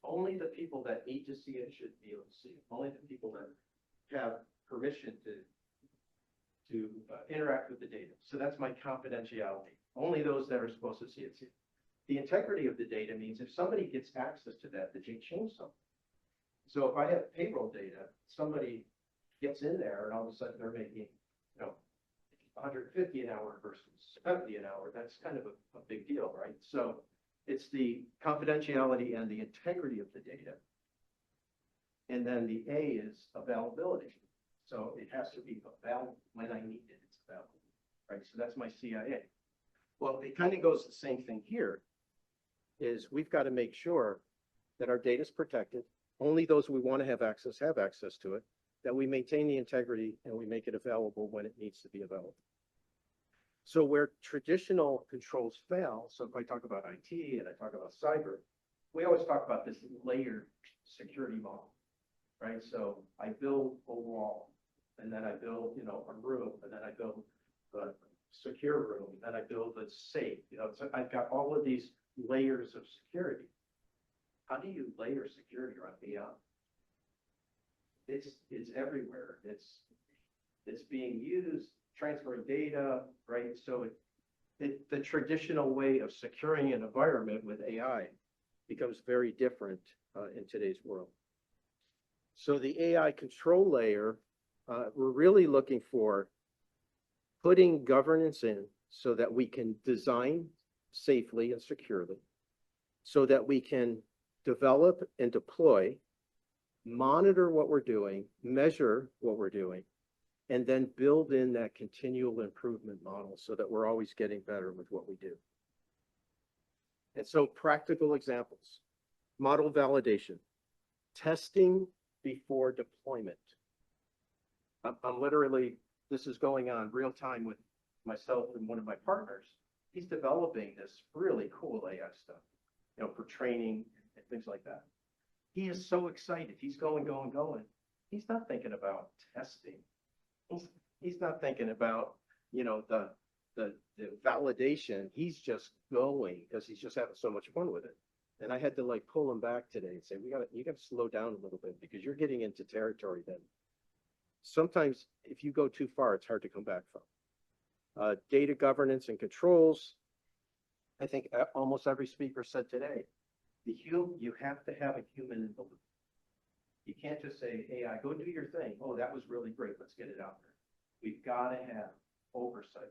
Only the people that need to see it should be able to see it. Only the people that have permission to interact with the data. So that's my confidentiality. Only those that are supposed to see it see it. The integrity of the data means if somebody gets access to that, they change something. So if I have payroll data, somebody gets in there and all of a sudden they're making, you know, 150 an hour versus 70 an hour. That's kind of a big deal, right? So it's the confidentiality and the integrity of the data. And then the A is availability. So it has to be available when I need it, it's available, right? So that's my CIA. Well, it kind of goes the same thing here, is we've got to make sure that our data is protected. Only those we want to have access to it, that we maintain the integrity and we make it available when it needs to be available. So where traditional controls fail, so if I talk about IT and I talk about cyber, we always talk about this layered security model, right? So I build a wall, and then I build, you know, a room, and then I build a secure room, and I build a safe. You know, so I've got all of these layers of security. How do you layer security around AI? It's everywhere. It's being used, transferring data, right? So the traditional way of securing an environment with AI becomes very different in today's world. So the AI control layer, we're really looking for putting governance in so that we can design safely and securely, so that we can develop and deploy, monitor what we're doing, measure what we're doing, and then build in that continual improvement model so that we're always getting better with what we do. And so practical examples, model validation, testing before deployment. I'm literally, this is going on real time with myself and one of my partners. He's developing this really cool AI stuff, you know, for training and things like that. He is so excited. He's going. He's not thinking about testing. He's not thinking about, you know, the validation. He's just going because he's just having so much fun with it. And I had to like pull him back today and say, you gotta slow down a little bit because you're getting into territory that sometimes if you go too far, it's hard to come back from. Data governance and controls. I think almost every speaker said today, you have to have a human in the loop. You can't just say, AI, go do your thing. Oh, that was really great. Let's get it out there. We've got to have oversight.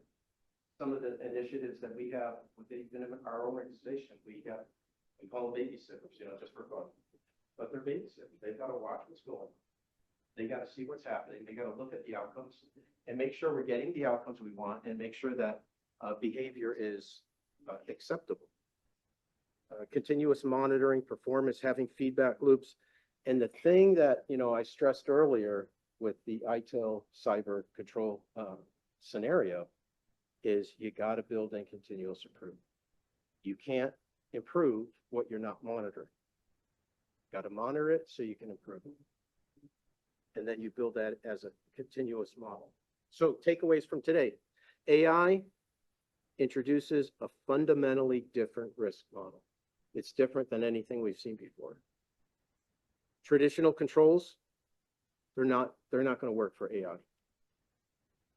Some of the initiatives that we have within our organization, we call them babysitters, you know, just for fun. But they're babysitters. They've got to watch what's going on. They got to see what's happening. They got to look at the outcomes and make sure we're getting the outcomes we want and make sure that behavior is acceptable. Continuous monitoring, performance, having feedback loops. And the thing that, you know, I stressed earlier with the ITIL cyber control scenario is you got to build in continuous improvement. You can't improve what you're not monitoring. Got to monitor it so you can improve it. And then you build that as a continuous model. So takeaways from today. AI introduces a fundamentally different risk model. It's different than anything we've seen before. Traditional controls, they're not going to work for AI.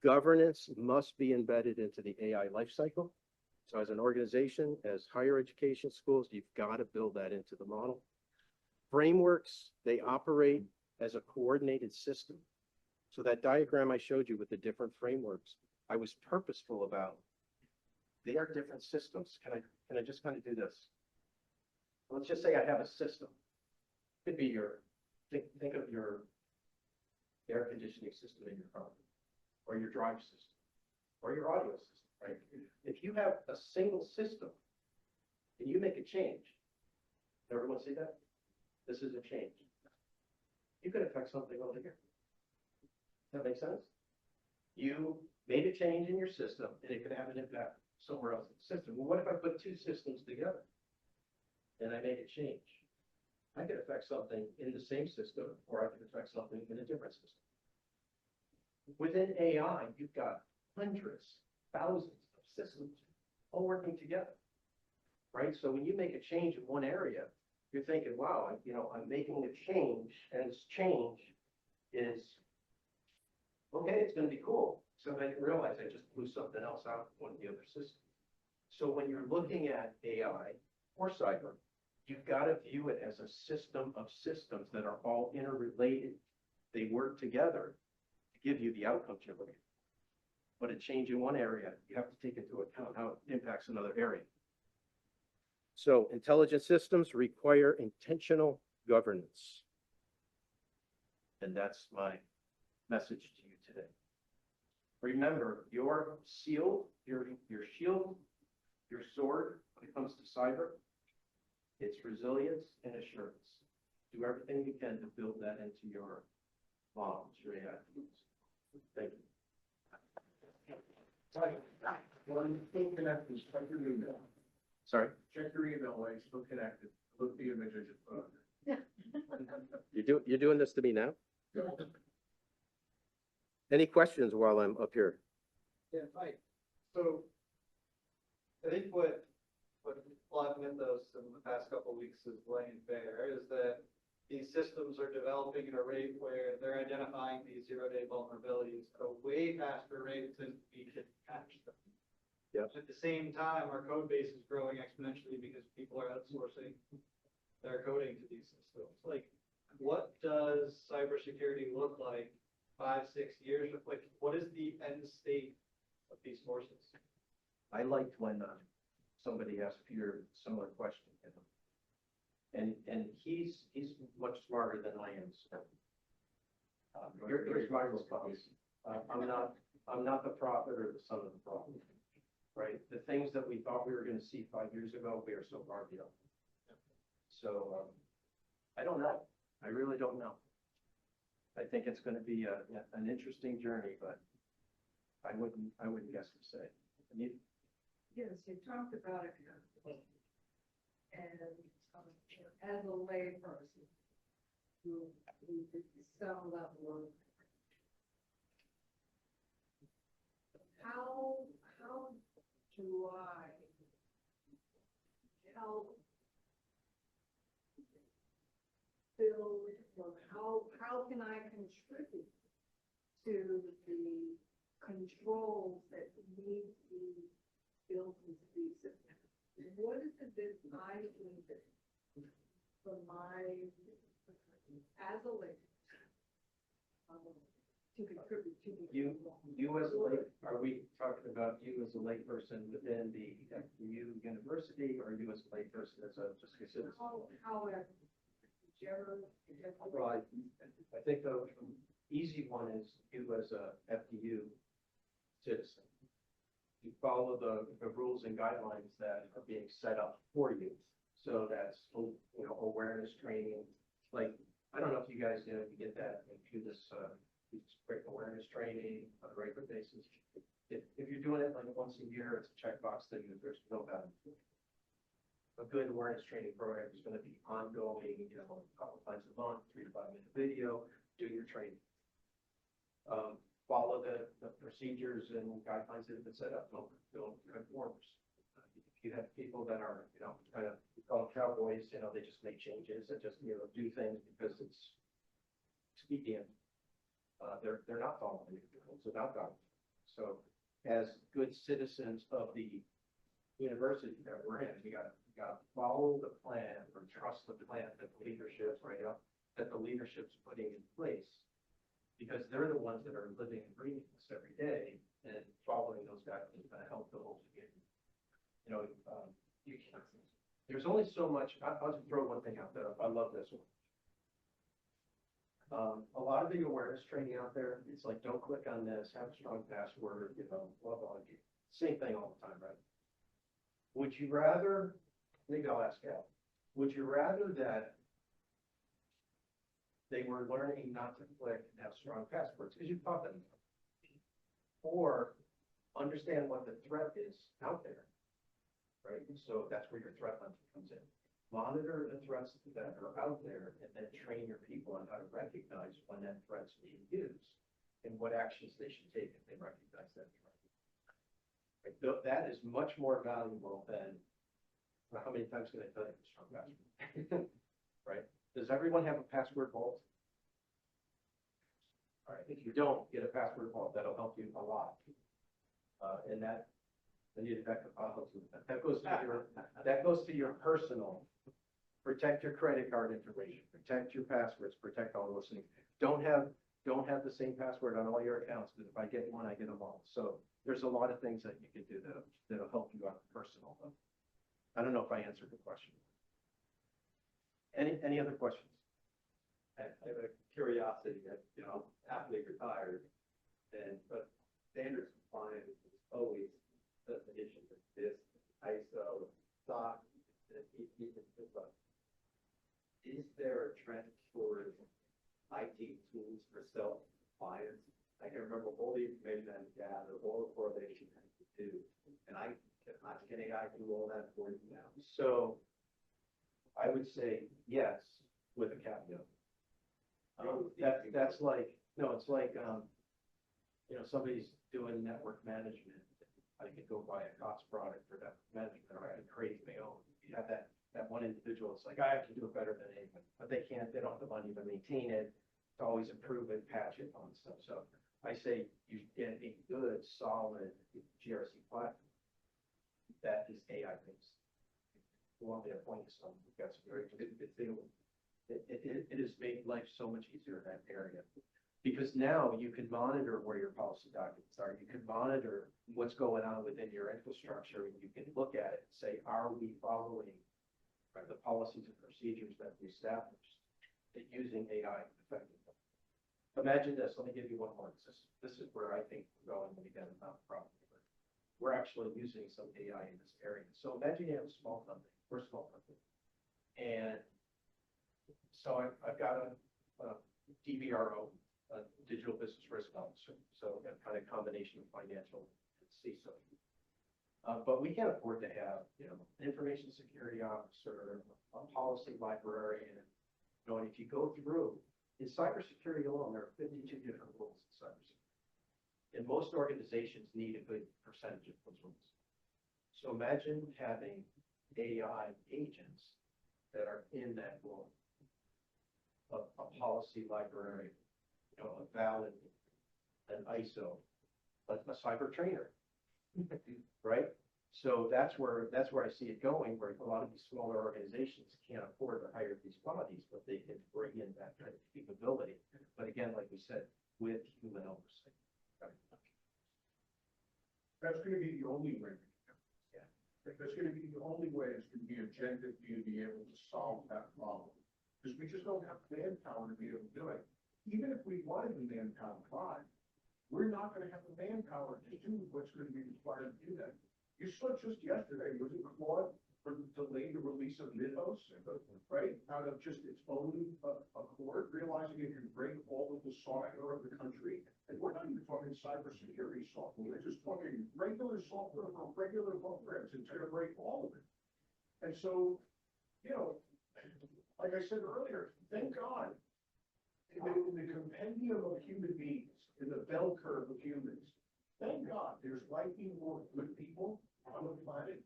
Governance must be embedded into the AI lifecycle. So as an organization, as higher education schools, you've got to build that into the model. Frameworks, they operate as a coordinated system. So that diagram I showed you with the different frameworks, I was purposeful about. They are different systems. Can I just kind of do this? Let's just say I have a system. Could be think of your air conditioning system in your car, or your drive system, or your audio system, right? If you have a single system and you make a change, everyone see that? This is a change. You could affect something over here. Does that make sense? You made a change in your system and it could have an impact somewhere else in the system. Well, what if I put two systems together and I make a change? I could affect something in the same system, or I could affect something in a different system. Within AI, you've got hundreds, thousands of systems all working together, right? So when you make a change in one area, you're thinking, wow, I'm making a change, and this change is, okay, it's going to be cool. So I didn't realize I just blew something else out of one of the other systems. So when you're looking at AI or cyber, you've got to view it as a system of systems that are all interrelated. They work together to give you the outcomes you're looking for. But a change in one area, you have to take into account how it impacts another area. So intelligent systems require intentional governance. And that's my message to you today. Remember, your shield, your sword when it comes to cyber, it's resilience and assurance. Do everything you can to build that into your models, your AI tools. Thank you. Sorry? Check your email, like, still connected. Look at the image I just put on there. You're doing this to me now? Any questions while I'm up here? Yeah, Mike. So I think what Black Mythos in the past couple of weeks is laying bare is that these systems are developing at a rate where they're identifying these zero-day vulnerabilities at a way faster rate than we can patch them. Yep. At the same time, our code base is growing exponentially because people are outsourcing their coding to these systems. Like, what does cybersecurity look like 5, 6 years? Like, what is the end state of these forces? I liked when somebody asked Peter a similar question. And he's much smarter than I am. So. Here's my response. I'm not the prophet or the son of the prophet. Right? The things that we thought we were going to see 5 years ago, we are so far beyond. So I don't know. I really don't know. I think it's gonna be an interesting journey, but I wouldn't guess to say. Yes, you talked about it. And as a layperson, who is some level of how do I help build, or how can I contribute to the controls that need to be built into these systems? What is it that I can do for my, as a lay, to contribute to the. You as a lay, are we talking about you as a layperson within the FU university, or you as a layperson as a just a citizen? However, whichever. Right. I think the easy one is you as a FDU citizen. You follow the rules and guidelines that are being set up for you. So that's, awareness training. Like, I don't know if you guys, you get that, you do this, quick awareness training on a regular basis. If you're doing it like once a year, it's a checkbox thing that there's no value. A good awareness training program is going to be ongoing, a couple times a month, 3 to 5 minute video, do your training. Follow the procedures and guidelines that have been set up, don't conform. If you have people that are, kind of, we call them cowboys, they just make changes and just, do things because it's expedient. They're not following the rules without guidance. So as good citizens of the university that we're in, we got to follow the plan or trust the plan that the leadership, that the leadership's putting in place, because they're the ones that are living and breathing this every day, and following those guidelines is going to help the whole community. There's only so much. I'll just throw one thing out there. I love this one. A lot of the awareness training out there, it's like, don't click on this, have a strong password, blah, blah, blah. Same thing all the time, right? Would you rather, maybe I'll ask Al, would you rather that they were learning not to click and have strong passwords because you taught them, or understand what the threat is out there, right? So that's where your threat hunting comes in. Monitor the threats that are out there and then train your people on how to recognize when that threat's being used and what actions they should take if they recognize that threat. Right? That is much more valuable than, well, how many times can I tell you the strong password? Right? Does everyone have a password vault? All right, if you don't, get a password vault. That'll help you a lot. And that goes to your personal. Protect your credit card information. Protect your passwords. Protect all those things. Don't have the same password on all your accounts, because if I get one, I get them all. So there's a lot of things that you can do that'll help you on the personal. I don't know if I answered the question. Any other questions? I have a curiosity that, happily retired, but standards compliance is always the issue with this ISO, SOC, and HIPAA. Is there a trend towards IT tools for self-compliance? I can remember all the information I had to gather, all the correlation I had to do, and can AI do all that for you now? So I would say yes, with a caveat. That's like, no, it's like, somebody's doing network management. I could go buy a COTS product for that management, or I could create my own. You have that one individual, it's like, I can do it better than anyone, but they don't have the money to maintain it, to always improve it, patch it on stuff. So I say you get a good, solid GRC platform that is AI based. We want me to point to some, we've got some very good things. It has made life so much easier in that area, because now you can monitor where your policy documents are. You can monitor what's going on within your infrastructure, and you can look at it and say, are we following the policies and procedures that we established that using AI effectively? Imagine this. Let me give you one more. This is where I think we're going when we get about the problem. We're actually using some AI in this area. So imagine you have a small company. We're a small company, and so I've got a DVRO, digital business risk officer, so a kind of combination of financial and CISO. But we can't afford to have, you know, an information security officer, a policy librarian. You know, and if you go through, in cybersecurity alone, there are 52 different rules in cybersecurity. And most organizations need a good percentage of those rules. So imagine having AI agents that are in that role. A policy librarian, you know, a valid, an ISO, a cyber trainer, right? So that's where I see it going, where a lot of these smaller organizations can't afford to hire these bodies, but they can bring in that kind of capability. But again, like we said, with human oversight. That's gonna be the only way. Yeah. That's gonna be the only way it's gonna be agentic for you to be able to solve that problem. Because we just don't have the manpower to be able to do it. Even if we wanted the manpower, fine. We're not gonna have the manpower to do what's gonna be required to do that. You saw just yesterday, was it Claude for delay the release of Mythos, right? Out of just its own accord, realizing it can break all of the software of the country. And we're not even talking cybersecurity software, we're just talking regular software for regular programs, it's gonna break all of it. And so, you know, like I said earlier, thank God, in the compendium of human beings, in the bell curve of humans, thank God there's likely more good people on the planet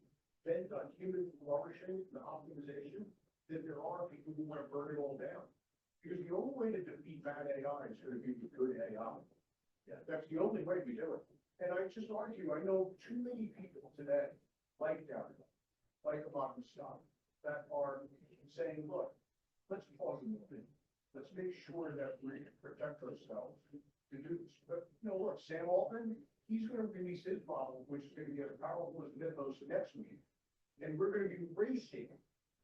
bent on human flourishing and optimization than there are people who want to burn it all down. Because the only way to defeat bad AI is going to be good AI. Yeah, that's the only way we do it. And I just argue, I know too many people today, like Darren, like Amon Scott, that are saying, look, let's pause a minute. Let's make sure that we protect ourselves to do this. But, you know, look, Sam Altman, he's going to release his model, which is going to be as powerful as Mythos next week. And we're going to be racing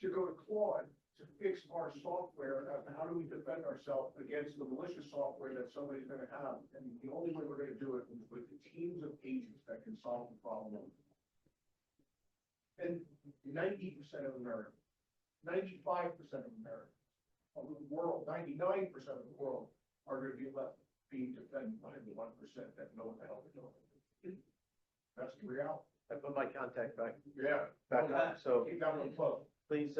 to go to Claude to fix our software. How do we defend ourselves against the malicious software that somebody's going to have? And the only way we're going to do it is with the teams of agents that can solve the problem. And 90% of Americans, 95% of Americans, of the world, 99% of the world are going to be left being defended by the 1% that know what the hell they're doing. That's the reality. I put my contact back Yeah. up, so Keep that one close. please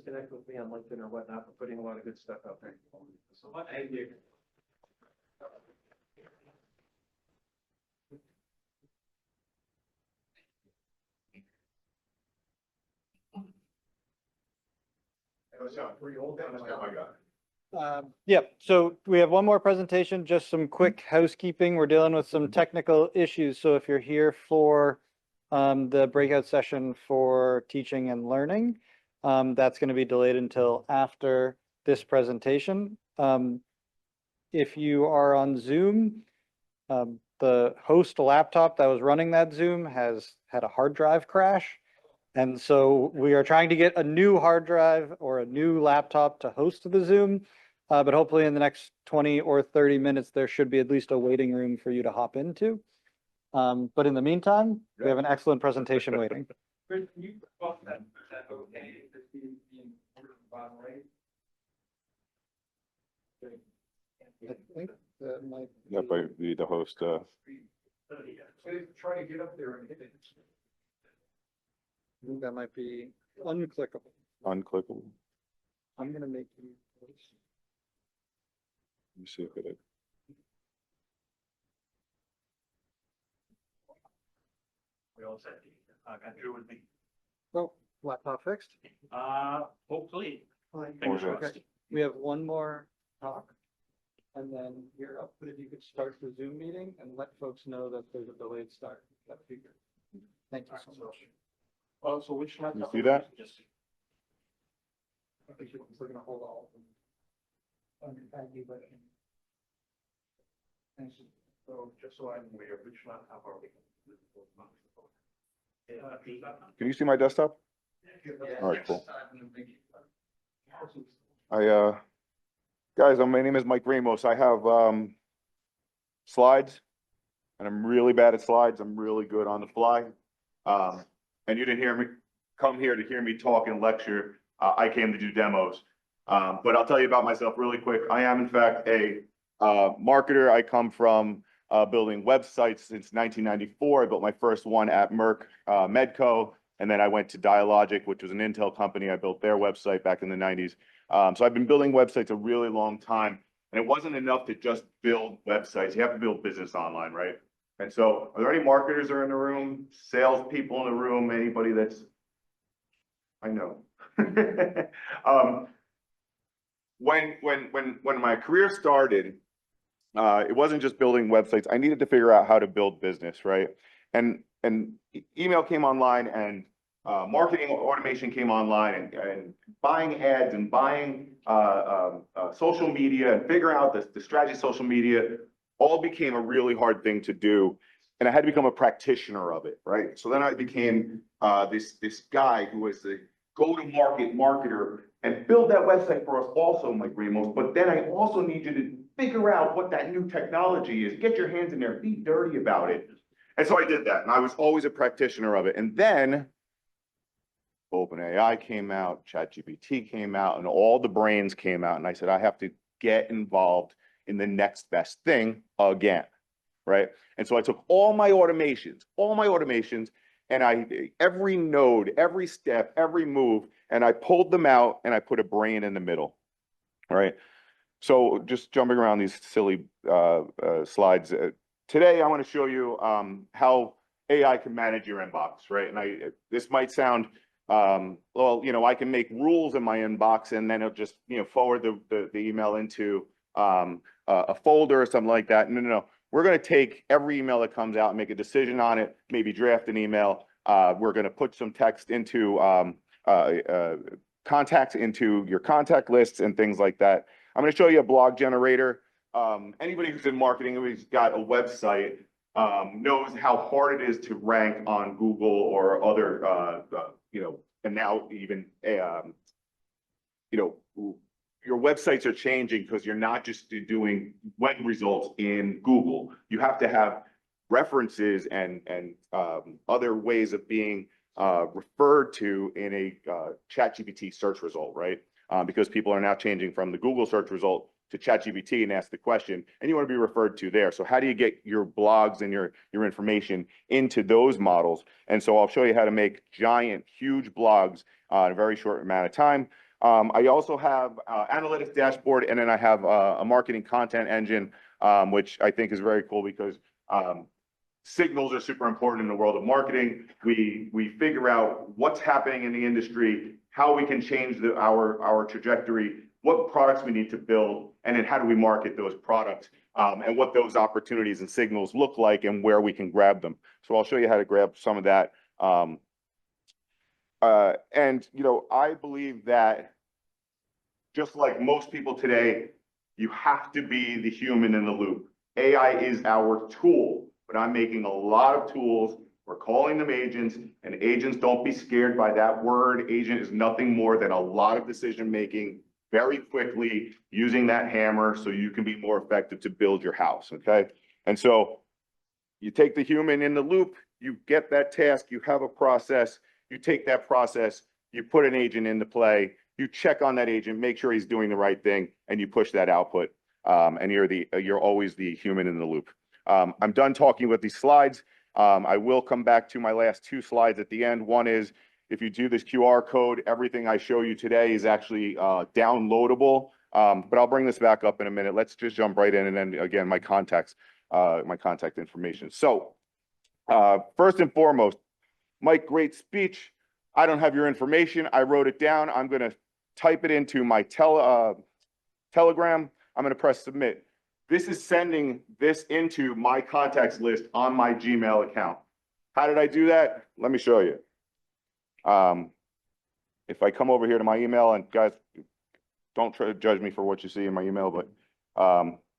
connect with me on LinkedIn or whatnot. We're putting a lot of good stuff out there. So much. Thank you. That was pretty old. That was my guy. Yeah, so we have one more presentation, just some quick housekeeping. We're dealing with some technical issues. So if you're here for the breakout session for teaching and learning, that's going to be delayed until after this presentation. If you are on Zoom, the host laptop that was running that Zoom has had a hard drive crash. And so we are trying to get a new hard drive or a new laptop to host the Zoom. But hopefully in the next 20 or 30 minutes, there should be at least a waiting room for you to hop into. But in the meantime, we have an excellent presentation waiting. Can you talk that okay, this being bottom right? I think that might That might be the host. Try to get up there and hit it. I think that might be unclickable. Unclickable. I'm gonna make you. Let me see if it. We all said, got Drew with me. Oh, laptop fixed. Hopefully. Fingers Okay. crossed. We have one more talk. And then you're up, but if you could start the Zoom meeting and let folks know that there's a delayed start, that'd be good. Thank you so much. So which You see that? I think we're gonna hold all of them. Thank you, but. Thanks. So just so I'm aware, which laptop are we? Can you see my desktop? All right, cool. Guys, my name is Mike Ramos. I have slides, and I'm really bad at slides. I'm really good on the fly. And you didn't come here to hear me talk and lecture. I came to do demos. But I'll tell you about myself really quick. I am in fact a marketer. I come from building websites since 1994. I built my first one at Merck Medco, and then I went to Dialogic, which was an Intel company. I built their website back in the 90s. So I've been building websites a really long time, and it wasn't enough to just build websites. You have to build business online, right? And so, are there any marketers that are in the room? Salespeople in the room? Anybody that's, I know. When my career started, it wasn't just building websites. I needed to figure out how to build business, right? And email came online, and marketing automation came online, and buying ads and buying social media and figuring out the strategy of social media all became a really hard thing to do. And I had to become a practitioner of it, right? So then I became this guy who was the go-to-market marketer and build that website for us also, Mike Ramos. But then I also need you to figure out what that new technology is. Get your hands in there, be dirty about it. And so I did that, and I was always a practitioner of it. And then OpenAI came out, ChatGPT came out, and all the brains came out. And I said, I have to get involved in the next best thing again, right? And so I took all my automations, and every node, every step, every move, and I pulled them out and I put a brain in the middle, right? So just jumping around these silly slides. Today, I want to show you how AI can manage your inbox, right? And this might sound, well, you know, I can make rules in my inbox, and then it'll just, you know, forward the email into a folder or something like that. No. We're going to take every email that comes out and make a decision on it, maybe draft an email. We're going to put some text into contacts into your contact lists and things like that. I'm going to show you a blog generator. Anybody who's in marketing, who's got a website, knows how hard it is to rank on Google or other, you know, and now even, you know, your websites are changing because you're not just doing web results in Google. You have to have references and other ways of being referred to in a ChatGPT search result, right? Because people are now changing from the Google search result to ChatGPT and ask the question, and you want to be referred to there. So how do you get your blogs and your information into those models? And so I'll show you how to make giant, huge blogs in a very short amount of time. I also have analytics dashboard, and then I have a marketing content engine, which I think is very cool because signals are super important in the world of marketing. We figure out what's happening in the industry, how we can change our trajectory, what products we need to build, and then how do we market those products, and what those opportunities and signals look like and where we can grab them. So I'll show you how to grab some of that. And, you know, I believe that just like most people today, you have to be the human in the loop. AI is our tool, but I'm making a lot of tools. We're calling them agents, and agents, don't be scared by that word. Agent is nothing more than a lot of decision-making very quickly using that hammer so you can be more effective to build your house, okay? And so you take the human in the loop, you get that task, you have a process, you take that process, you put an agent into play, you check on that agent, make sure he's doing the right thing, and you push that output. And you're always the human in the loop. I'm done talking with these slides. I will come back to my last two slides at the end. One is, if you do this QR code, everything I show you today is actually downloadable. But I'll bring this back up in a minute. Let's just jump right in, and then again, my contact information. So first and foremost, Mike, great speech. I don't have your information. I wrote it down. I'm going to type it into my Telegram. I'm going to press submit. This is sending this into my contacts list on my Gmail account. How did I do that? Let me show you. If I come over here to my email, and guys, don't try to judge me for what you see in my email, but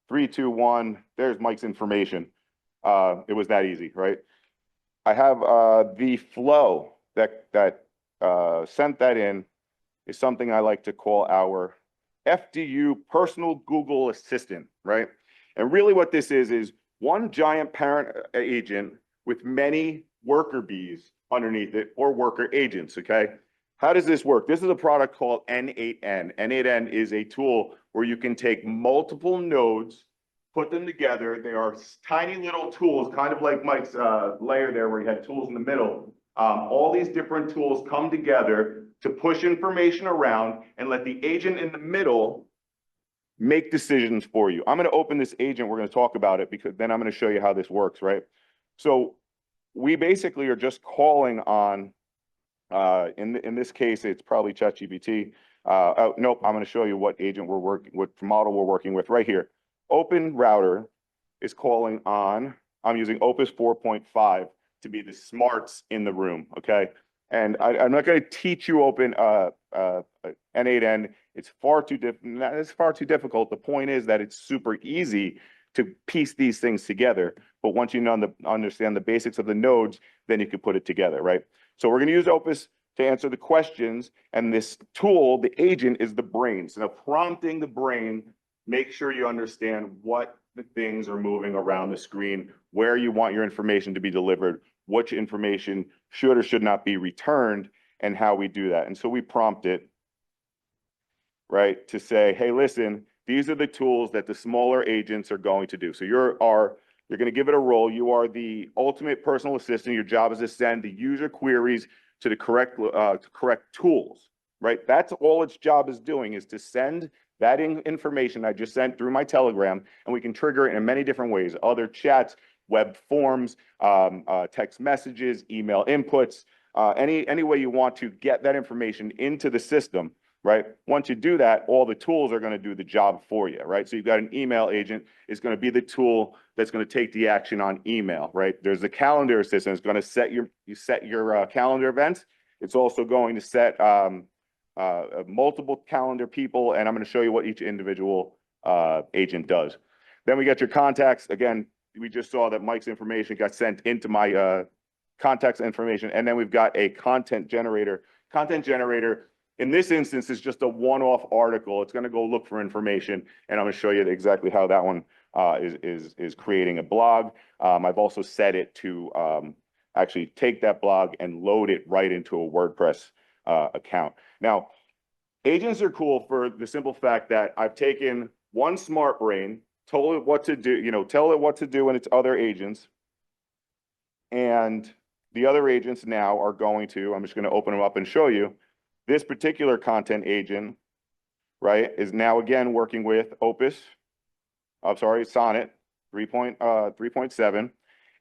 3, 2, 1, there's Mike's information. It was that easy, right? I have the flow that sent that in is something I like to call our FDU personal Google assistant, right? And really what this is one giant parent agent with many worker bees underneath it, or worker agents, okay? How does this work? This is a product called N8N. N8N is a tool where you can take multiple nodes put them together. They are tiny little tools, kind of like Mike's layer there where he had tools in the middle. All these different tools come together to push information around and let the agent in the middle make decisions for you. I'm going to open this agent. We're going to talk about it because then I'm going to show you how this works, right? So we basically are just calling on, in this case, it's probably ChatGPT. Oh, nope, I'm going to show you what agent we're working, what model we're working with right here. Open Router is calling on, I'm using Opus 4.5 to be the smarts in the room, okay? And I'm not going to teach you Open N8N. It's far too difficult. The point is that it's super easy to piece these things together. But once you understand the basics of the nodes, then you can put it together, right? So we're going to use Opus to answer the questions. And this tool, the agent, is the brain. So now prompting the brain, make sure you understand what the things are moving around the screen, where you want your information to be delivered, which information should or should not be returned, and how we do that. And so we prompt it, right, to say, hey, listen, these are the tools that the smaller agents are going to do. So you're going to give it a role. You are the ultimate personal assistant. Your job is to send the user queries to the correct tools, right? That's all its job is doing, is to send that information I just sent through my Telegram, and we can trigger it in many different ways: other chats, web forms, text messages, email inputs, any way you want to get that information into the system, right? Once you do that, all the tools are going to do the job for you, right? So you've got an email agent is going to be the tool that's going to take the action on email, right? There's the calendar assistant. It's going to set your calendar events. It's also going to set multiple calendar people, and I'm going to show you what each individual agent does. Then we got your contacts. Again, we just saw that Mike's information got sent into my contacts information, and then we've got a content generator. Content generator, in this instance, is just a one-off article. It's going to go look for information, and I'm going to show you exactly how that one is creating a blog. I've also set it to actually take that blog and load it right into a WordPress account. Now, agents are cool for the simple fact that I've taken one smart brain, told it what to do, tell it what to do and its other agents, and the other agents now are going to, I'm just going to open them up and show you, this particular content agent, right, is now again working with Sonnet 3.7,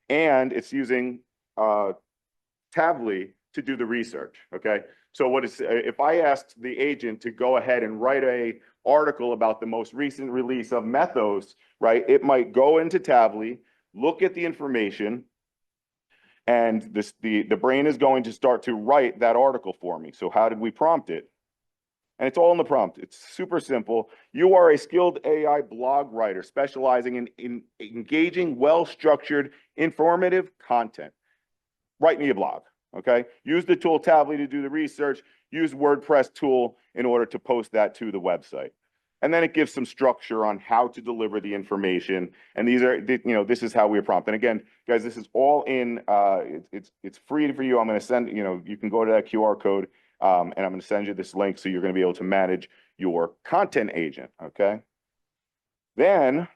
and it's using Tavly to do the research, okay? So if I asked the agent to go ahead and write a article about the most recent release of Methos, right, it might go into Tavly, look at the information, and the brain is going to start to write that article for me. So how did we prompt it? And it's all in the prompt. It's super simple. You are a skilled AI blog writer specializing in engaging, well-structured, informative content. Write me a blog, okay? Use the tool Tavly to do the research. Use WordPress tool in order to post that to the website. And then it gives some structure on how to deliver the information. And these are, this is how we prompt. And again, guys, this is all in, it's free for you. I'm going to send, you can go to that QR code, and I'm going to send you this link so you're going to be able to manage your content agent, okay? Then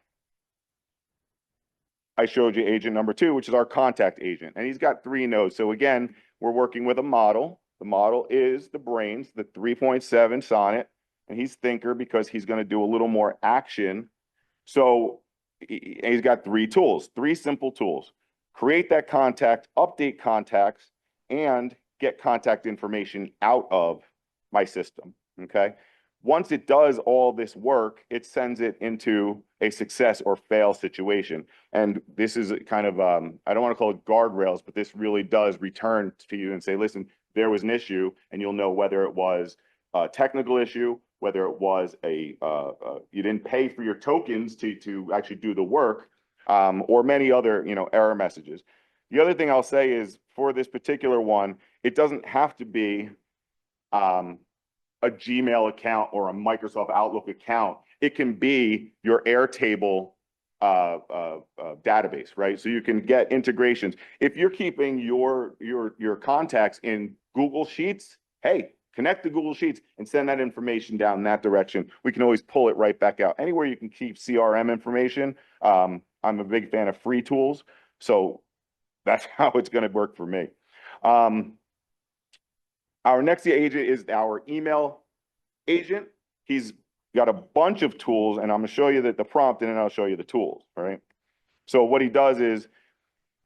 I showed you agent number 2, which is our contact agent. And he's got 3 nodes. So again, we're working with a model. The model is the brains, the 3.7 Sonnet. And he's thinker because he's going to do a little more action. So he's got 3 tools, 3 simple tools: create that contact, update contacts, and get contact information out of my system, okay? Once it does all this work, it sends it into a success or fail situation. And this is kind of, I don't want to call it guardrails, but this really does return to you and say, listen, there was an issue, and you'll know whether it was a technical issue, whether it was you didn't pay for your tokens to actually do the work, or many other, error messages. The other thing I'll say is, for this particular one, it doesn't have to be a Gmail account or a Microsoft Outlook account. It can be your Airtable database, right? So you can get integrations. If you're keeping your contacts in Google Sheets, hey, connect to Google Sheets and send that information down that direction. We can always pull it right back out. Anywhere you can keep CRM information, I'm a big fan of free tools. So that's how it's going to work for me. Our next agent is our email agent. He's got a bunch of tools, and I'm going to show you the prompt, and then I'll show you the tools, all right? So what he does is,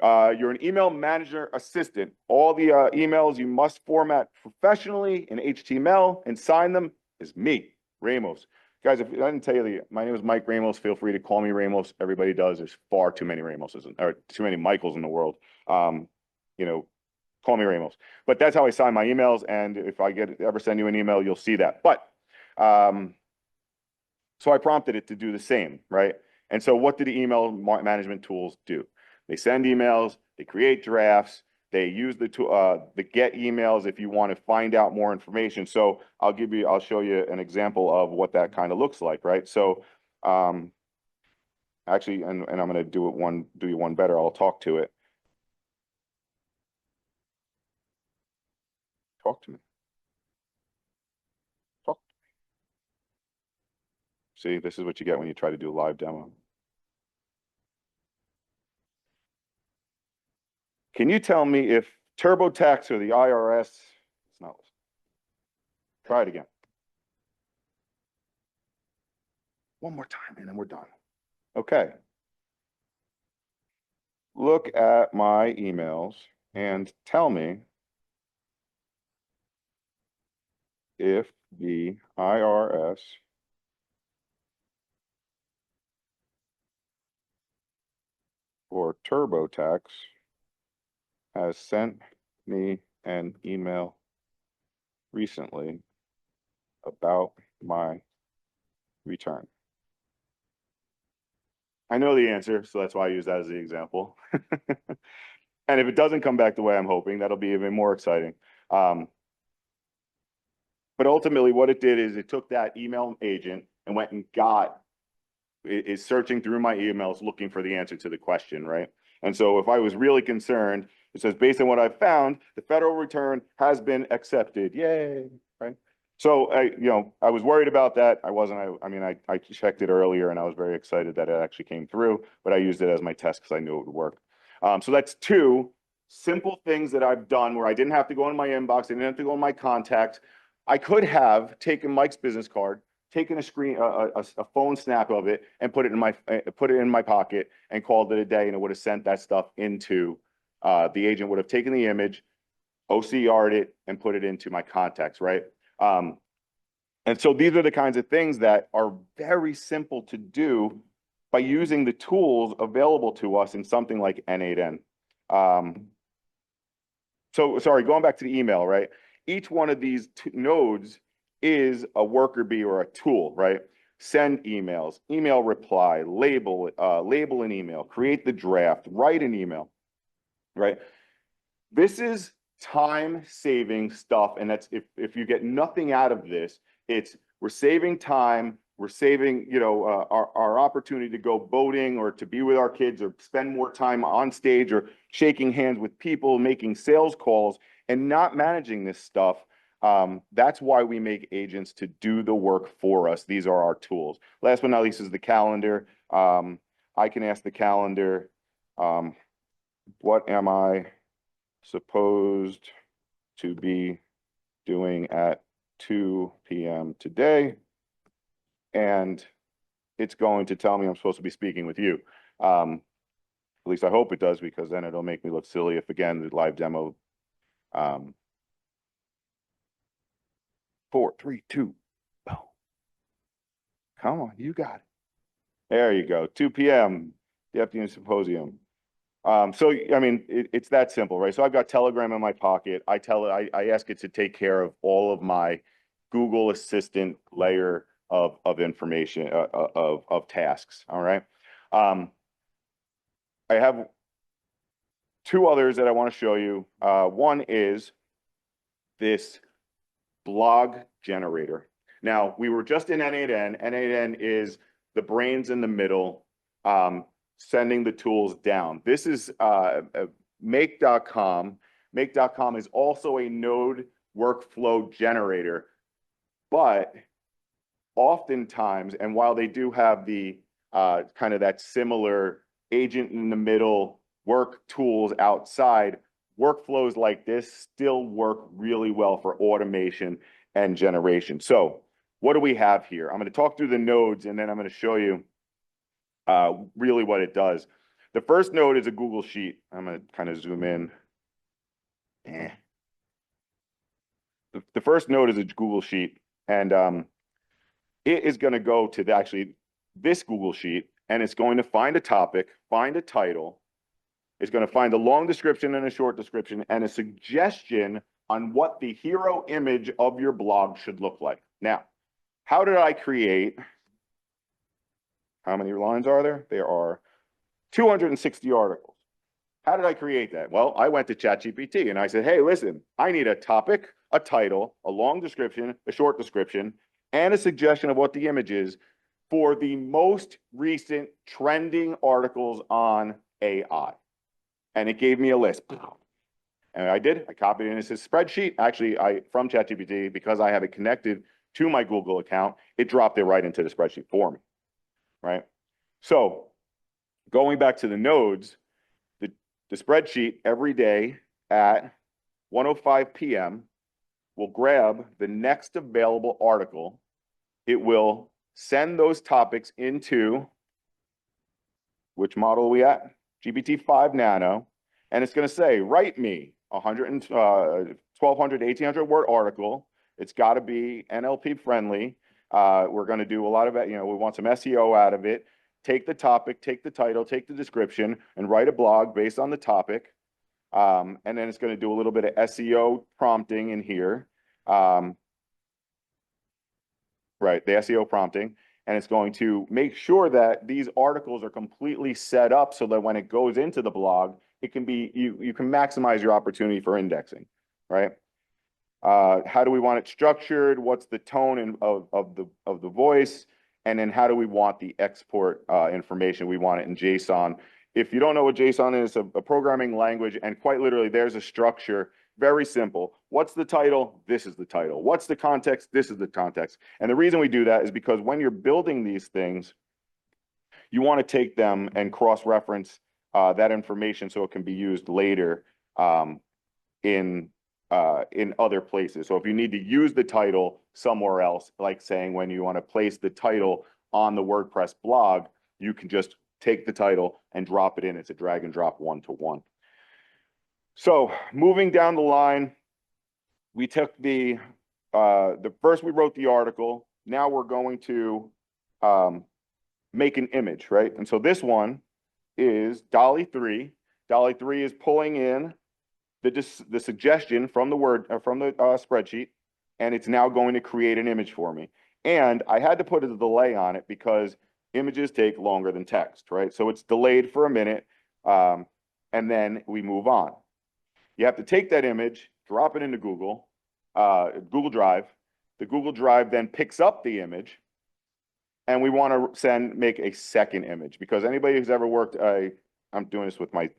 you're an email manager assistant. All the emails you must format professionally in HTML and sign them is me, Ramos. Guys, if I didn't tell you, my name is Mike Ramos. Feel free to call me Ramos. Everybody does. There's far too many Ramoses, or too many Michaels in the world. You know, call me Ramos. But that's how I sign my emails. And if I ever send you an email, you'll see that. But so I prompted it to do the same, right? And so what do the email management tools do? They send emails, they create drafts, they use the get emails if you want to find out more information. So I'll show you an example of what that kind of looks like, right? So actually, and I'm going to do you one better. I'll talk to it. Talk to me. Talk. See, this is what you get when you try to do a live demo. Can you tell me if TurboTax or the IRS, it's not, try it again. One more time and then we're done. Okay. Look at my emails and tell me if the IRS or TurboTax has sent me an email recently about my return. I know the answer, so that's why I use that as the example. And if it doesn't come back the way I'm hoping, that'll be even more exciting. But ultimately what it did is it took that email agent and went and is searching through my emails looking for the answer to the question, right? And so if I was really concerned, it says, based on what I've found, the federal return has been accepted. Yay, right? So I was worried about that. I checked it earlier and I was very excited that it actually came through, but I used it as my test because I knew it would work. So that's two simple things that I've done where I didn't have to go in my inbox, I didn't have to go in my contacts. I could have taken Mike's business card, taken a phone snap of it and put it in my pocket and called it a day, and it would have sent that stuff into the agent would have taken the image, OCR'd it, and put it into my contacts, right? And so these are the kinds of things that are very simple to do by using the tools available to us in something like N8N. So sorry, going back to the email, right? Each one of these nodes is a worker bee or a tool, right? Send emails, email reply, label an email, create the draft, write an email, right? This is time-saving stuff, and that's if you get nothing out of this, we're saving time, we're saving our opportunity to go boating or to be with our kids or spend more time on stage or shaking hands with people, making sales calls, and not managing this stuff. That's why we make agents to do the work for us. These are our tools. Last but not least is the calendar. I can ask the calendar, what am I supposed to be doing at 2 p.m. today? And it's going to tell me I'm supposed to be speaking with you. At least I hope it does, because then it'll make me look silly if, again, the live demo 4, 3, 2. Oh. Come on, you got it. There you go. 2 p.m. the afternoon symposium. So I mean, it's that simple, right? So I've got Telegram in my pocket. I ask it to take care of all of my Google Assistant layer of information of tasks. All right. I have two others that I want to show you. One is this blog generator. Now, we were just in N8N. N8N is the brains in the middle, sending the tools down. This is make.com. Make.com is also a node workflow generator. But oftentimes, and while they do have the kind of that similar agent in the middle work tools outside, workflows like this still work really well for automation and generation. So what do we have here? I'm going to talk through the nodes and then I'm going to show you really what it does. The first node is a Google Sheet. I'm going to kind of zoom in. The first node is a Google Sheet, and it is going to go to actually this Google Sheet, and it's going to find a topic, find a title. It's going to find a long description and a short description and a suggestion on what the hero image of your blog should look like. Now, how did I create? How many lines are there? There are 260 articles. How did I create that? Well, I went to ChatGPT and I said, hey, listen, I need a topic, a title, a long description, a short description, and a suggestion of what the image is for the most recent trending articles on AI. And it gave me a list. And I copied it into this spreadsheet. Actually, from ChatGPT, because I have it connected to my Google account, it dropped it right into the spreadsheet for me, right? So going back to the nodes, the spreadsheet every day at 1:05 p.m. will grab the next available article. It will send those topics into, which model are we at? GPT-5 Nano. And it's going to say, write me 1,200, 1,800 word article. It's got to be NLP friendly. We're going to do a lot of it. You know, we want some SEO out of it. Take the topic, take the title, take the description, and write a blog based on the topic. And then it's going to do a little bit of SEO prompting in here. Right, the SEO prompting. And it's going to make sure that these articles are completely set up so that when it goes into the blog, it can be, you can maximize your opportunity for indexing, right? How do we want it structured? What's the tone of the voice? And then how do we want the export information? We want it in JSON. If you don't know what JSON is, a programming language, and quite literally there's a structure, very simple. What's the title? This is the title. What's the context? This is the context. And the reason we do that is because when you're building these things, you want to take them and cross-reference that information so it can be used later in other places. So if you need to use the title somewhere else, like saying when you want to place the title on the WordPress blog, you can just take the title and drop it in. It's a drag and drop one-to-one. So moving down the line, we took the first we wrote the article. Now we're going to make an image, right? And so this one is DALL-E 3. DALL-E 3 is pulling in the suggestion from the spreadsheet, and it's now going to create an image for me. And I had to put a delay on it because images take longer than text, right? So it's delayed for a minute, and then we move on. You have to take that image, drop it into Google Drive. The Google Drive then picks up the image, and we want to make a second image, because anybody who's ever worked, I'm doing this with my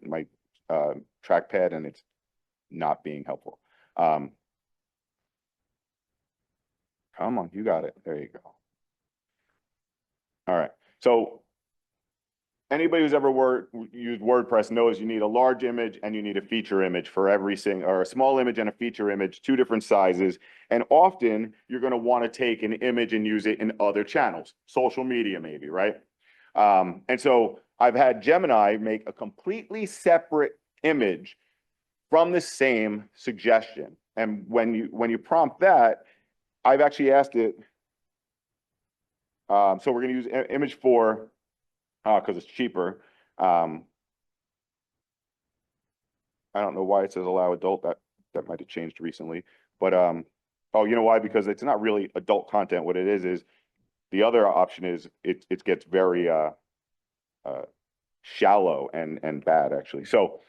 trackpad, and it's not being helpful. Come on, you got it. There you go. All right. So anybody who's ever used WordPress knows you need a large image and you need a feature image for every single, or a small image and a feature image, 2 different sizes. And often you're going to want to take an image and use it in other channels, social media maybe, right? And so I've had Gemini make a completely separate image from the same suggestion. And when you prompt that, I've actually asked it, so we're going to use image 4 because it's cheaper. I don't know why it says allow adult. That might have changed recently. But oh, you know why? Because it's not really adult content. What it is the other option is it gets very shallow and bad actually. So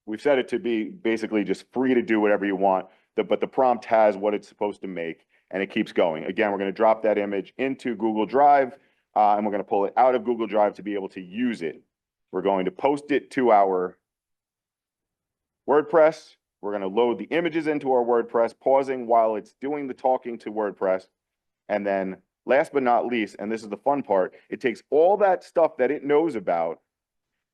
we've set it to be basically just free to do whatever you want. But the prompt has what it's supposed to make, and it keeps going. Again, we're going to drop that image into Google Drive, and we're going to pull it out of Google Drive to be able to use it. We're going to post it to our WordPress. We're going to load the images into our WordPress, pausing while it's doing the talking to WordPress. And then last but not least, and this is the fun part, it takes all that stuff that it knows about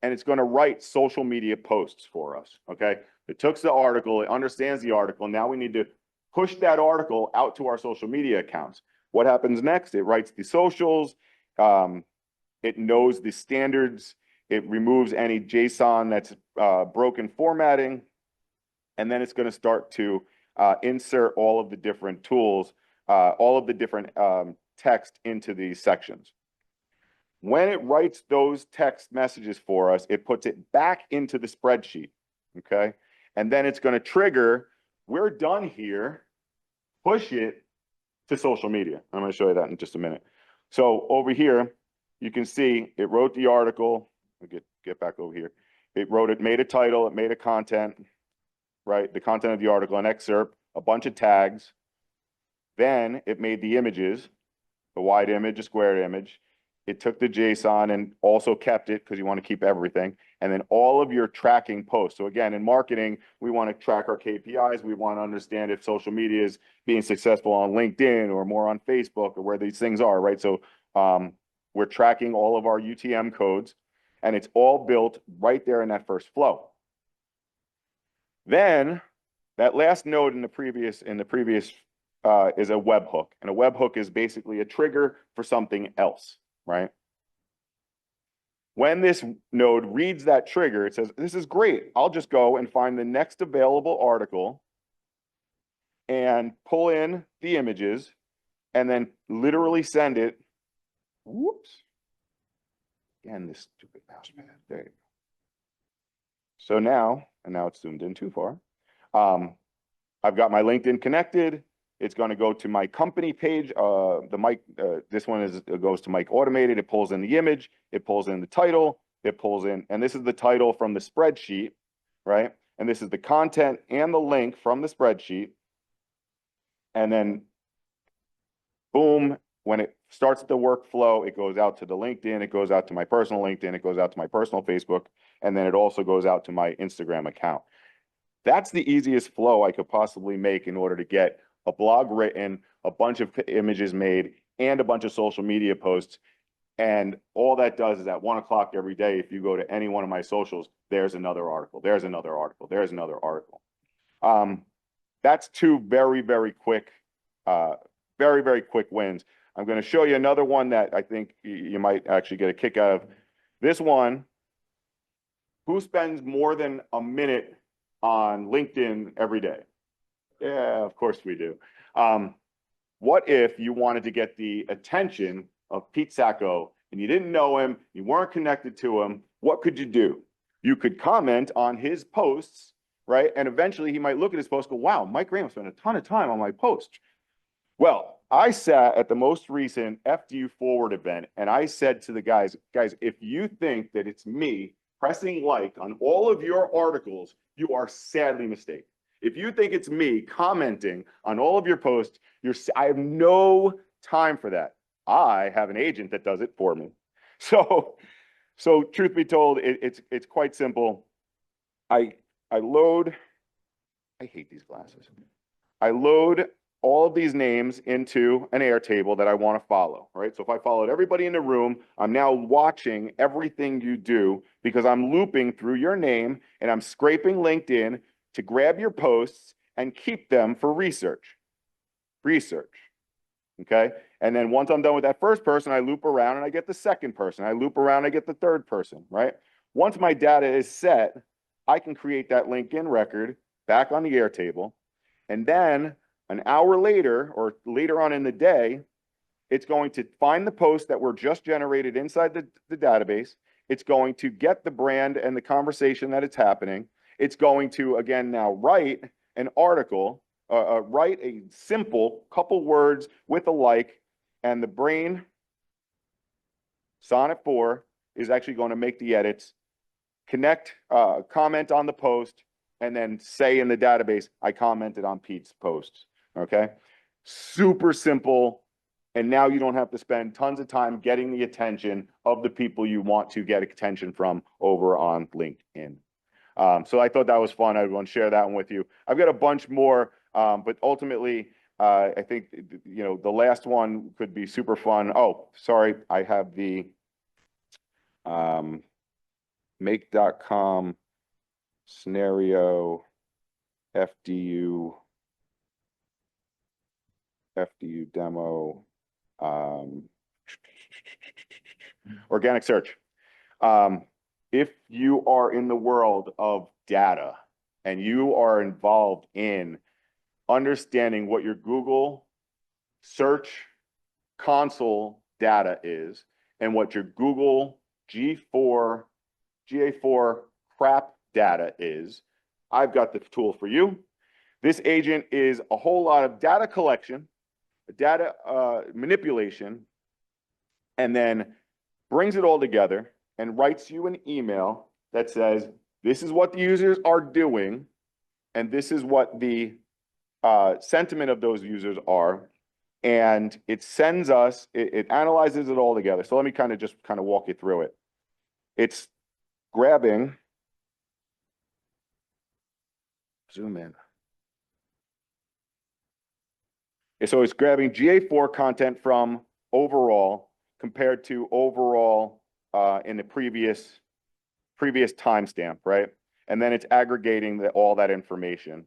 and it's going to write social media posts for us, okay? It took the article, it understands the article. Now we need to push that article out to our social media accounts. What happens next? It writes the socials. It knows the standards. It removes any JSON that's broken formatting. And then it's going to start to insert all of the different tools, all of the different text into these sections. When it writes those text messages for us, it puts it back into the spreadsheet, okay? And then it's going to trigger, we're done here, push it to social media. I'm going to show you that in just a minute. So over here, you can see it wrote the article. I'll get back over here. It wrote it, made a title, it made a content, right? The content of the article, an excerpt, a bunch of tags. Then it made the images, a wide image, a square image. It took the JSON and also kept it because you want to keep everything. And then all of your tracking posts. So again, in marketing, we want to track our KPIs. We want to understand if social media is being successful on LinkedIn or more on Facebook or where these things are, right? So we're tracking all of our UTM codes and it's all built right there in that first flow. Then that last node in the previous is a webhook. And a webhook is basically a trigger for something else. Right? When this node reads that trigger, it says, this is great. I'll just go and find the next available article and pull in the images and then literally send it. Whoops. Again, this stupid mouse pad. There you go. So now, and now it's zoomed in too far. I've got my LinkedIn connected. It's going to go to my company page. This one goes to Mike Automated. It pulls in the image. It pulls in the title. It pulls in, and this is the title from the spreadsheet, right? And this is the content and the link from the spreadsheet. And then, boom, when it starts the workflow, it goes out to the LinkedIn. It goes out to my personal LinkedIn. It goes out to my personal Facebook. And then it also goes out to my Instagram account. That's the easiest flow I could possibly make in order to get a blog written, a bunch of images made, and a bunch of social media posts. And all that does is at 1 o'clock every day, if you go to any one of my socials, there's another article, there's another article, there's another article. That's two very, very quick wins. I'm going to show you another one that I think you might actually get a kick out of. This one, who spends more than a minute on LinkedIn every day? Yeah, of course we do. What if you wanted to get the attention of Pete Sacco and you didn't know him, you weren't connected to him? What could you do? You could comment on his posts, right? And eventually he might look at his post and go, wow, Mike Graham spent a ton of time on my post. Well, I sat at the most recent FDU Forward event and I said to the guys, if you think that it's me pressing like on all of your articles, you are sadly mistaken. If you think it's me commenting on all of your posts, I have no time for that. I have an agent that does it for me. So truth be told, it's quite simple. I hate these glasses. I load all of these names into an Airtable that I want to follow, right? So if I followed everybody in the room, I'm now watching everything you do because I'm looping through your name and I'm scraping LinkedIn to grab your posts and keep them for research, okay? And then once I'm done with that first person, I loop around and I get the second person. I loop around, I get the third person, right? Once my data is set, I can create that LinkedIn record back on the Airtable. And then an hour later or later on in the day, it's going to find the posts that were just generated inside the database. It's going to get the brand and the conversation that it's happening. It's going to, again, now write an article, write a simple couple words with a like, and the brain, Sonnet 4, is actually going to make the edits, connect, comment on the post, and then say in the database, I commented on Pete's posts, okay? Super simple, and now you don't have to spend tons of time getting the attention of the people you want to get attention from over on LinkedIn. So I thought that was fun. I want to share that one with you. I've got a bunch more, but ultimately, I think, you know, the last one could be super fun. Oh, sorry, I have the make.com scenario FDU demo, organic search. If you are in the world of data and you are involved in understanding what your Google search console data is and what your Google GA4 crap data is, I've got the tool for you. This agent is a whole lot of data collection, data manipulation, and then brings it all together and writes you an email that says, this is what the users are doing, and this is what the sentiment of those users are. And it sends us, it analyzes it all together. So let me kind of walk you through it. It's grabbing, zoom in. So it's grabbing GA4 content from overall compared to overall in the previous timestamp, right? And then it's aggregating all that information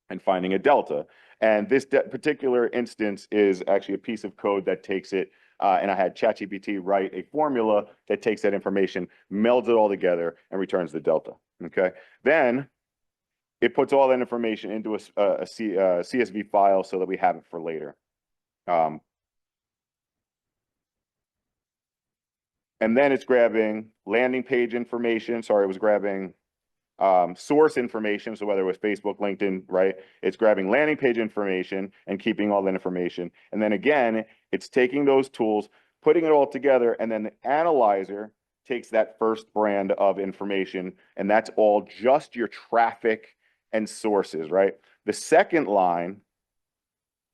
and finding a delta. And this particular instance is actually a piece of code that takes it, and I had ChatGPT write a formula that takes that information, melds it all together, and returns the delta, okay? Then it puts all that information into a CSV file so that we have it for later. And then it's grabbing landing page information. Sorry, it was grabbing source information. So whether it was Facebook, LinkedIn, right? It's grabbing landing page information and keeping all that information. And then again, it's taking those tools, putting it all together, and then the analyzer takes that first brand of information, and that's all just your traffic and sources, right? The second line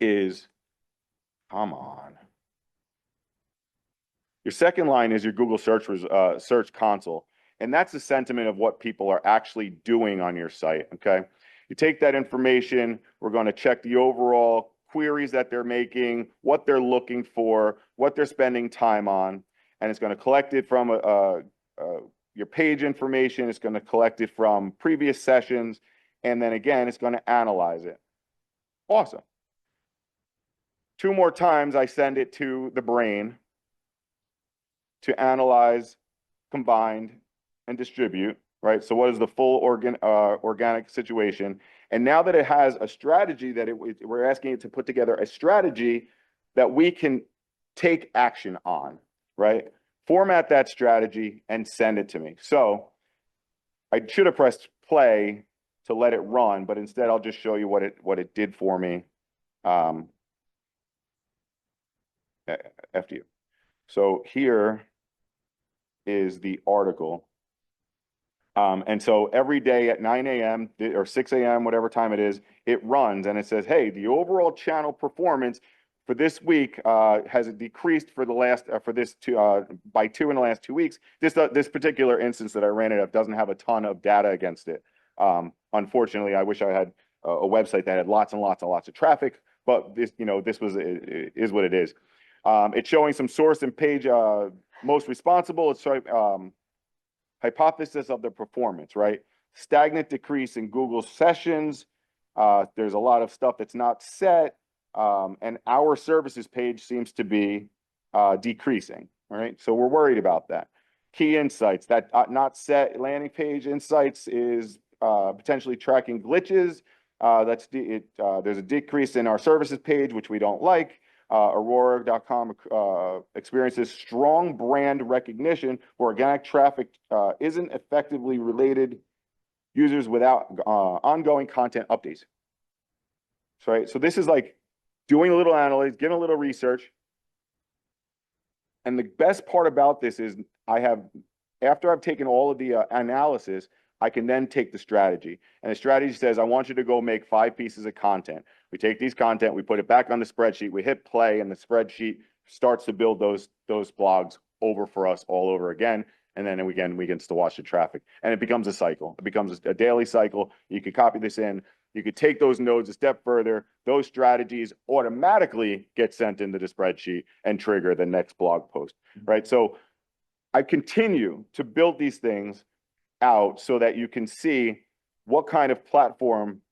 is, come on. Your second line is your Google search console. And that's the sentiment of what people are actually doing on your site, okay? You take that information, we're going to check the overall queries that they're making, what they're looking for, what they're spending time on, and it's going to collect it from your page information, it's going to collect it from previous sessions, and then again, it's going to analyze it. Awesome. 2 more times, I send it to the brain to analyze, combine, and distribute, right? So what is the full organic situation? And now that it has a strategy that we're asking it to put together a strategy that we can take action on, right? Format that strategy and send it to me. So I should have pressed play to let it run, but instead I'll just show you what it did for me. FDU. So here is the article. And so every day at 9 a.m. or 6 a.m., whatever time it is, it runs and it says, hey, the overall channel performance for this week has decreased for the last by 2 in the last 2 weeks. This particular instance that I ran it up doesn't have a ton of data against it. Unfortunately, I wish I had a website that had lots and lots and lots of traffic, but this, this is what it is. It's showing some source and page most responsible. It's showing hypothesis of the performance, right? Stagnant decrease in Google sessions. There's a lot of stuff that's not set. And our services page seems to be decreasing, right? So we're worried about that. Key insights, that not set landing page insights is potentially tracking glitches. There's a decrease in our services page, which we don't like. Aurora.com experiences strong brand recognition where organic traffic isn't effectively related users without ongoing content updates. So, right? So this is like doing a little analysis, getting a little research. And the best part about this is after I've taken all of the analysis, I can then take the strategy. And the strategy says, I want you to go make 5 pieces of content. We take these content, we put it back on the spreadsheet, we hit play, and the spreadsheet starts to build those blogs over for us all over again. And then again, we get to watch the traffic, and it becomes a cycle. It becomes a daily cycle. You could copy this in. You could take those nodes a step further. Those strategies automatically get sent into the spreadsheet and trigger the next blog post, right? So I continue to build these things out so that you can see what kind of platform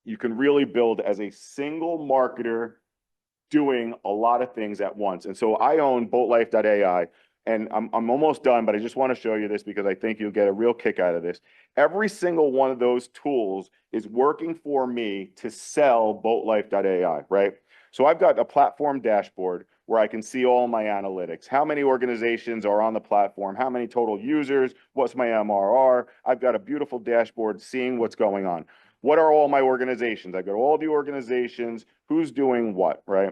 you can really build as a single marketer doing a lot of things at once. And so I own boatlife.ai, and I'm almost done, but I just want to show you this because I think you'll get a real kick out of this. Every single one of those tools is working for me to sell boatlife.ai, right? So I've got a platform dashboard where I can see all my analytics. How many organizations are on the platform? How many total users? What's my MRR? I've got a beautiful dashboard seeing what's going on. What are all my organizations? I've got all the organizations, who's doing what, right?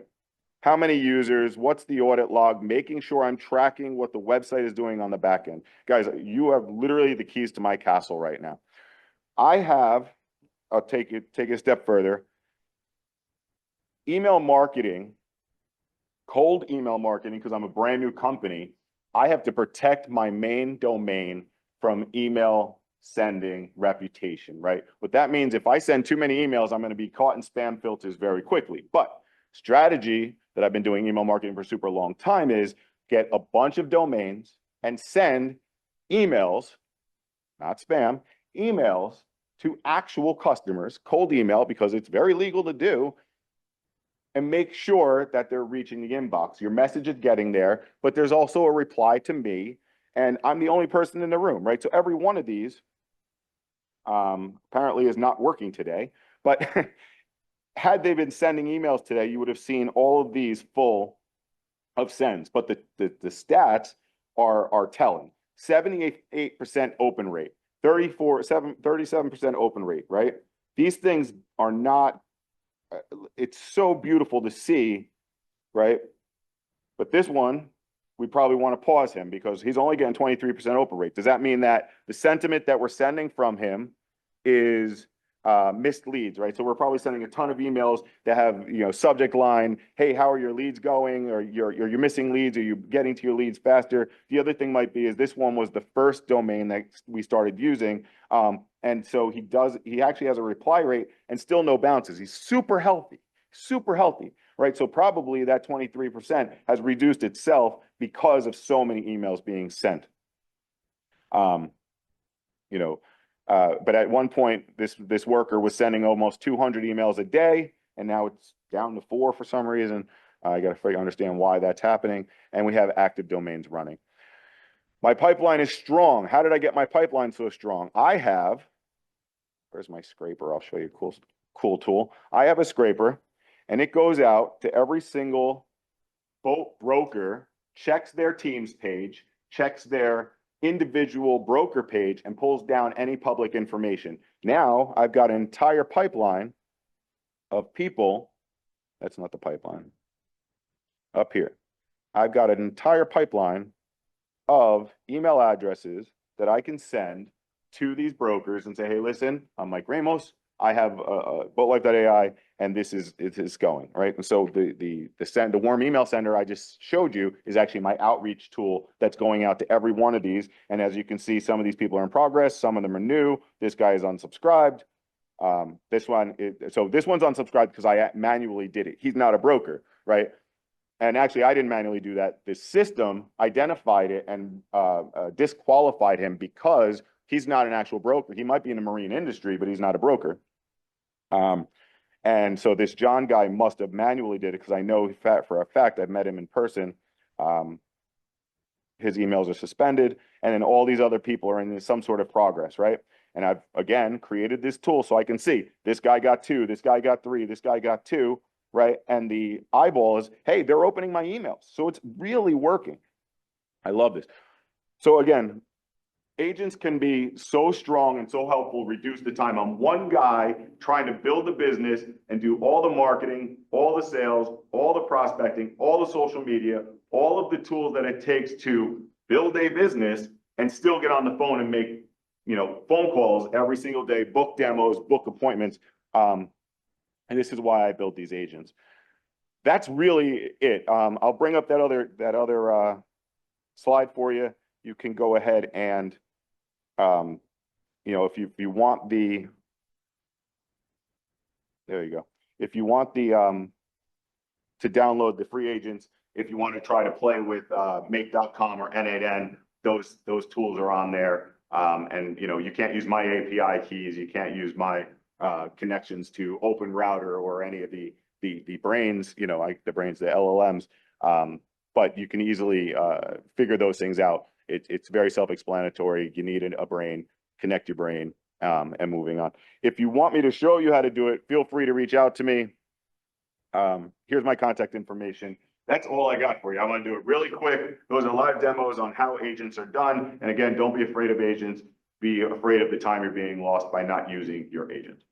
How many users? What's the audit log? Making sure I'm tracking what the website is doing on the back end. Guys, you have literally the keys to my castle right now. I have, I'll take it a step further. Email marketing, cold email marketing, because I'm a brand new company, I have to protect my main domain from email sending reputation, right? What that means, if I send too many emails, I'm going to be caught in spam filters very quickly. But strategy that I've been doing email marketing for a super long time is get a bunch of domains and send emails, not spam, emails to actual customers, cold email, because it's very legal to do, and make sure that they're reaching the inbox. Your message is getting there, but there's also a reply to me, and I'm the only person in the room, right? So every one of these apparently is not working today, but had they been sending emails today, you would have seen all of these full of sends, but the stats are telling. 78% open rate, 37% open rate, right? These things are not, it's so beautiful to see, right? But this one, we probably want to pause him because he's only getting 23% open rate. Does that mean that the sentiment that we're sending from him is missed leads, right? So we're probably sending a ton of emails that have, you know, subject line, hey, how are your leads going? Or you're missing leads, or you getting to your leads faster? The other thing might be is this one was the first domain that we started using. And so he actually has a reply rate and still no bounces. He's super healthy, right? So probably that 23% has reduced itself because of so many emails being sent. You know, but at one point, this worker was sending almost 200 emails a day, and now it's down to 4 for some reason. I got to understand why that's happening, and we have active domains running. My pipeline is strong. How did I get my pipeline so strong? I have, where's my scraper? I'll show you a cool tool. I have a scraper, and it goes out to every single boat broker, checks their Teams page, checks their individual broker page, and pulls down any public information. Now I've got an entire pipeline of people. That's not the pipeline. Up here, I've got an entire pipeline of email addresses that I can send to these brokers and say, hey, listen, I'm Mike Ramos. I have boatlife.ai, and it is going, right? And so the warm email sender I just showed you is actually my outreach tool that's going out to every one of these. And as you can see, some of these people are in progress, some of them are new. This guy is unsubscribed. This one's unsubscribed because I manually did it. He's not a broker, right? And actually, I didn't manually do that. The system identified it and disqualified him because he's not an actual broker. He might be in the marine industry, but he's not a broker. And so this John guy must have manually did it because I know for a fact I've met him in person. His emails are suspended, and then all these other people are in some sort of progress, right? And I've, again, created this tool so I can see this guy got 2, this guy got 3, this guy got 2, right? And the eyeball is, hey, they're opening my emails. So it's really working. I love this. So again, agents can be so strong and so helpful, reduce the time. I'm one guy trying to build a business and do all the marketing, all the sales, all the prospecting, all the social media, all of the tools that it takes to build a business and still get on the phone and make, you know, phone calls every single day, book demos, book appointments. And this is why I built these agents. That's really it. I'll bring up that other slide for you. you can go ahead and, you know, if you want the, there you go. If you want the, to download the free agents, if you want to try to play with make.com or N8N, those tools are on there. And you know, you can't use my API keys, you can't use my connections to Open Router or any of the brains, you know, like the brains, the LLMs. But you can easily figure those things out. It's very self-explanatory. You need a brain, connect your brain, and moving on. If you want me to show you how to do it, feel free to reach out to me. Here's my contact information. That's all I got for you. I want to do it really quick. Those are live demos on how agents are done. And again, don't be afraid of agents. Be afraid of the time you're being lost by not using your agent.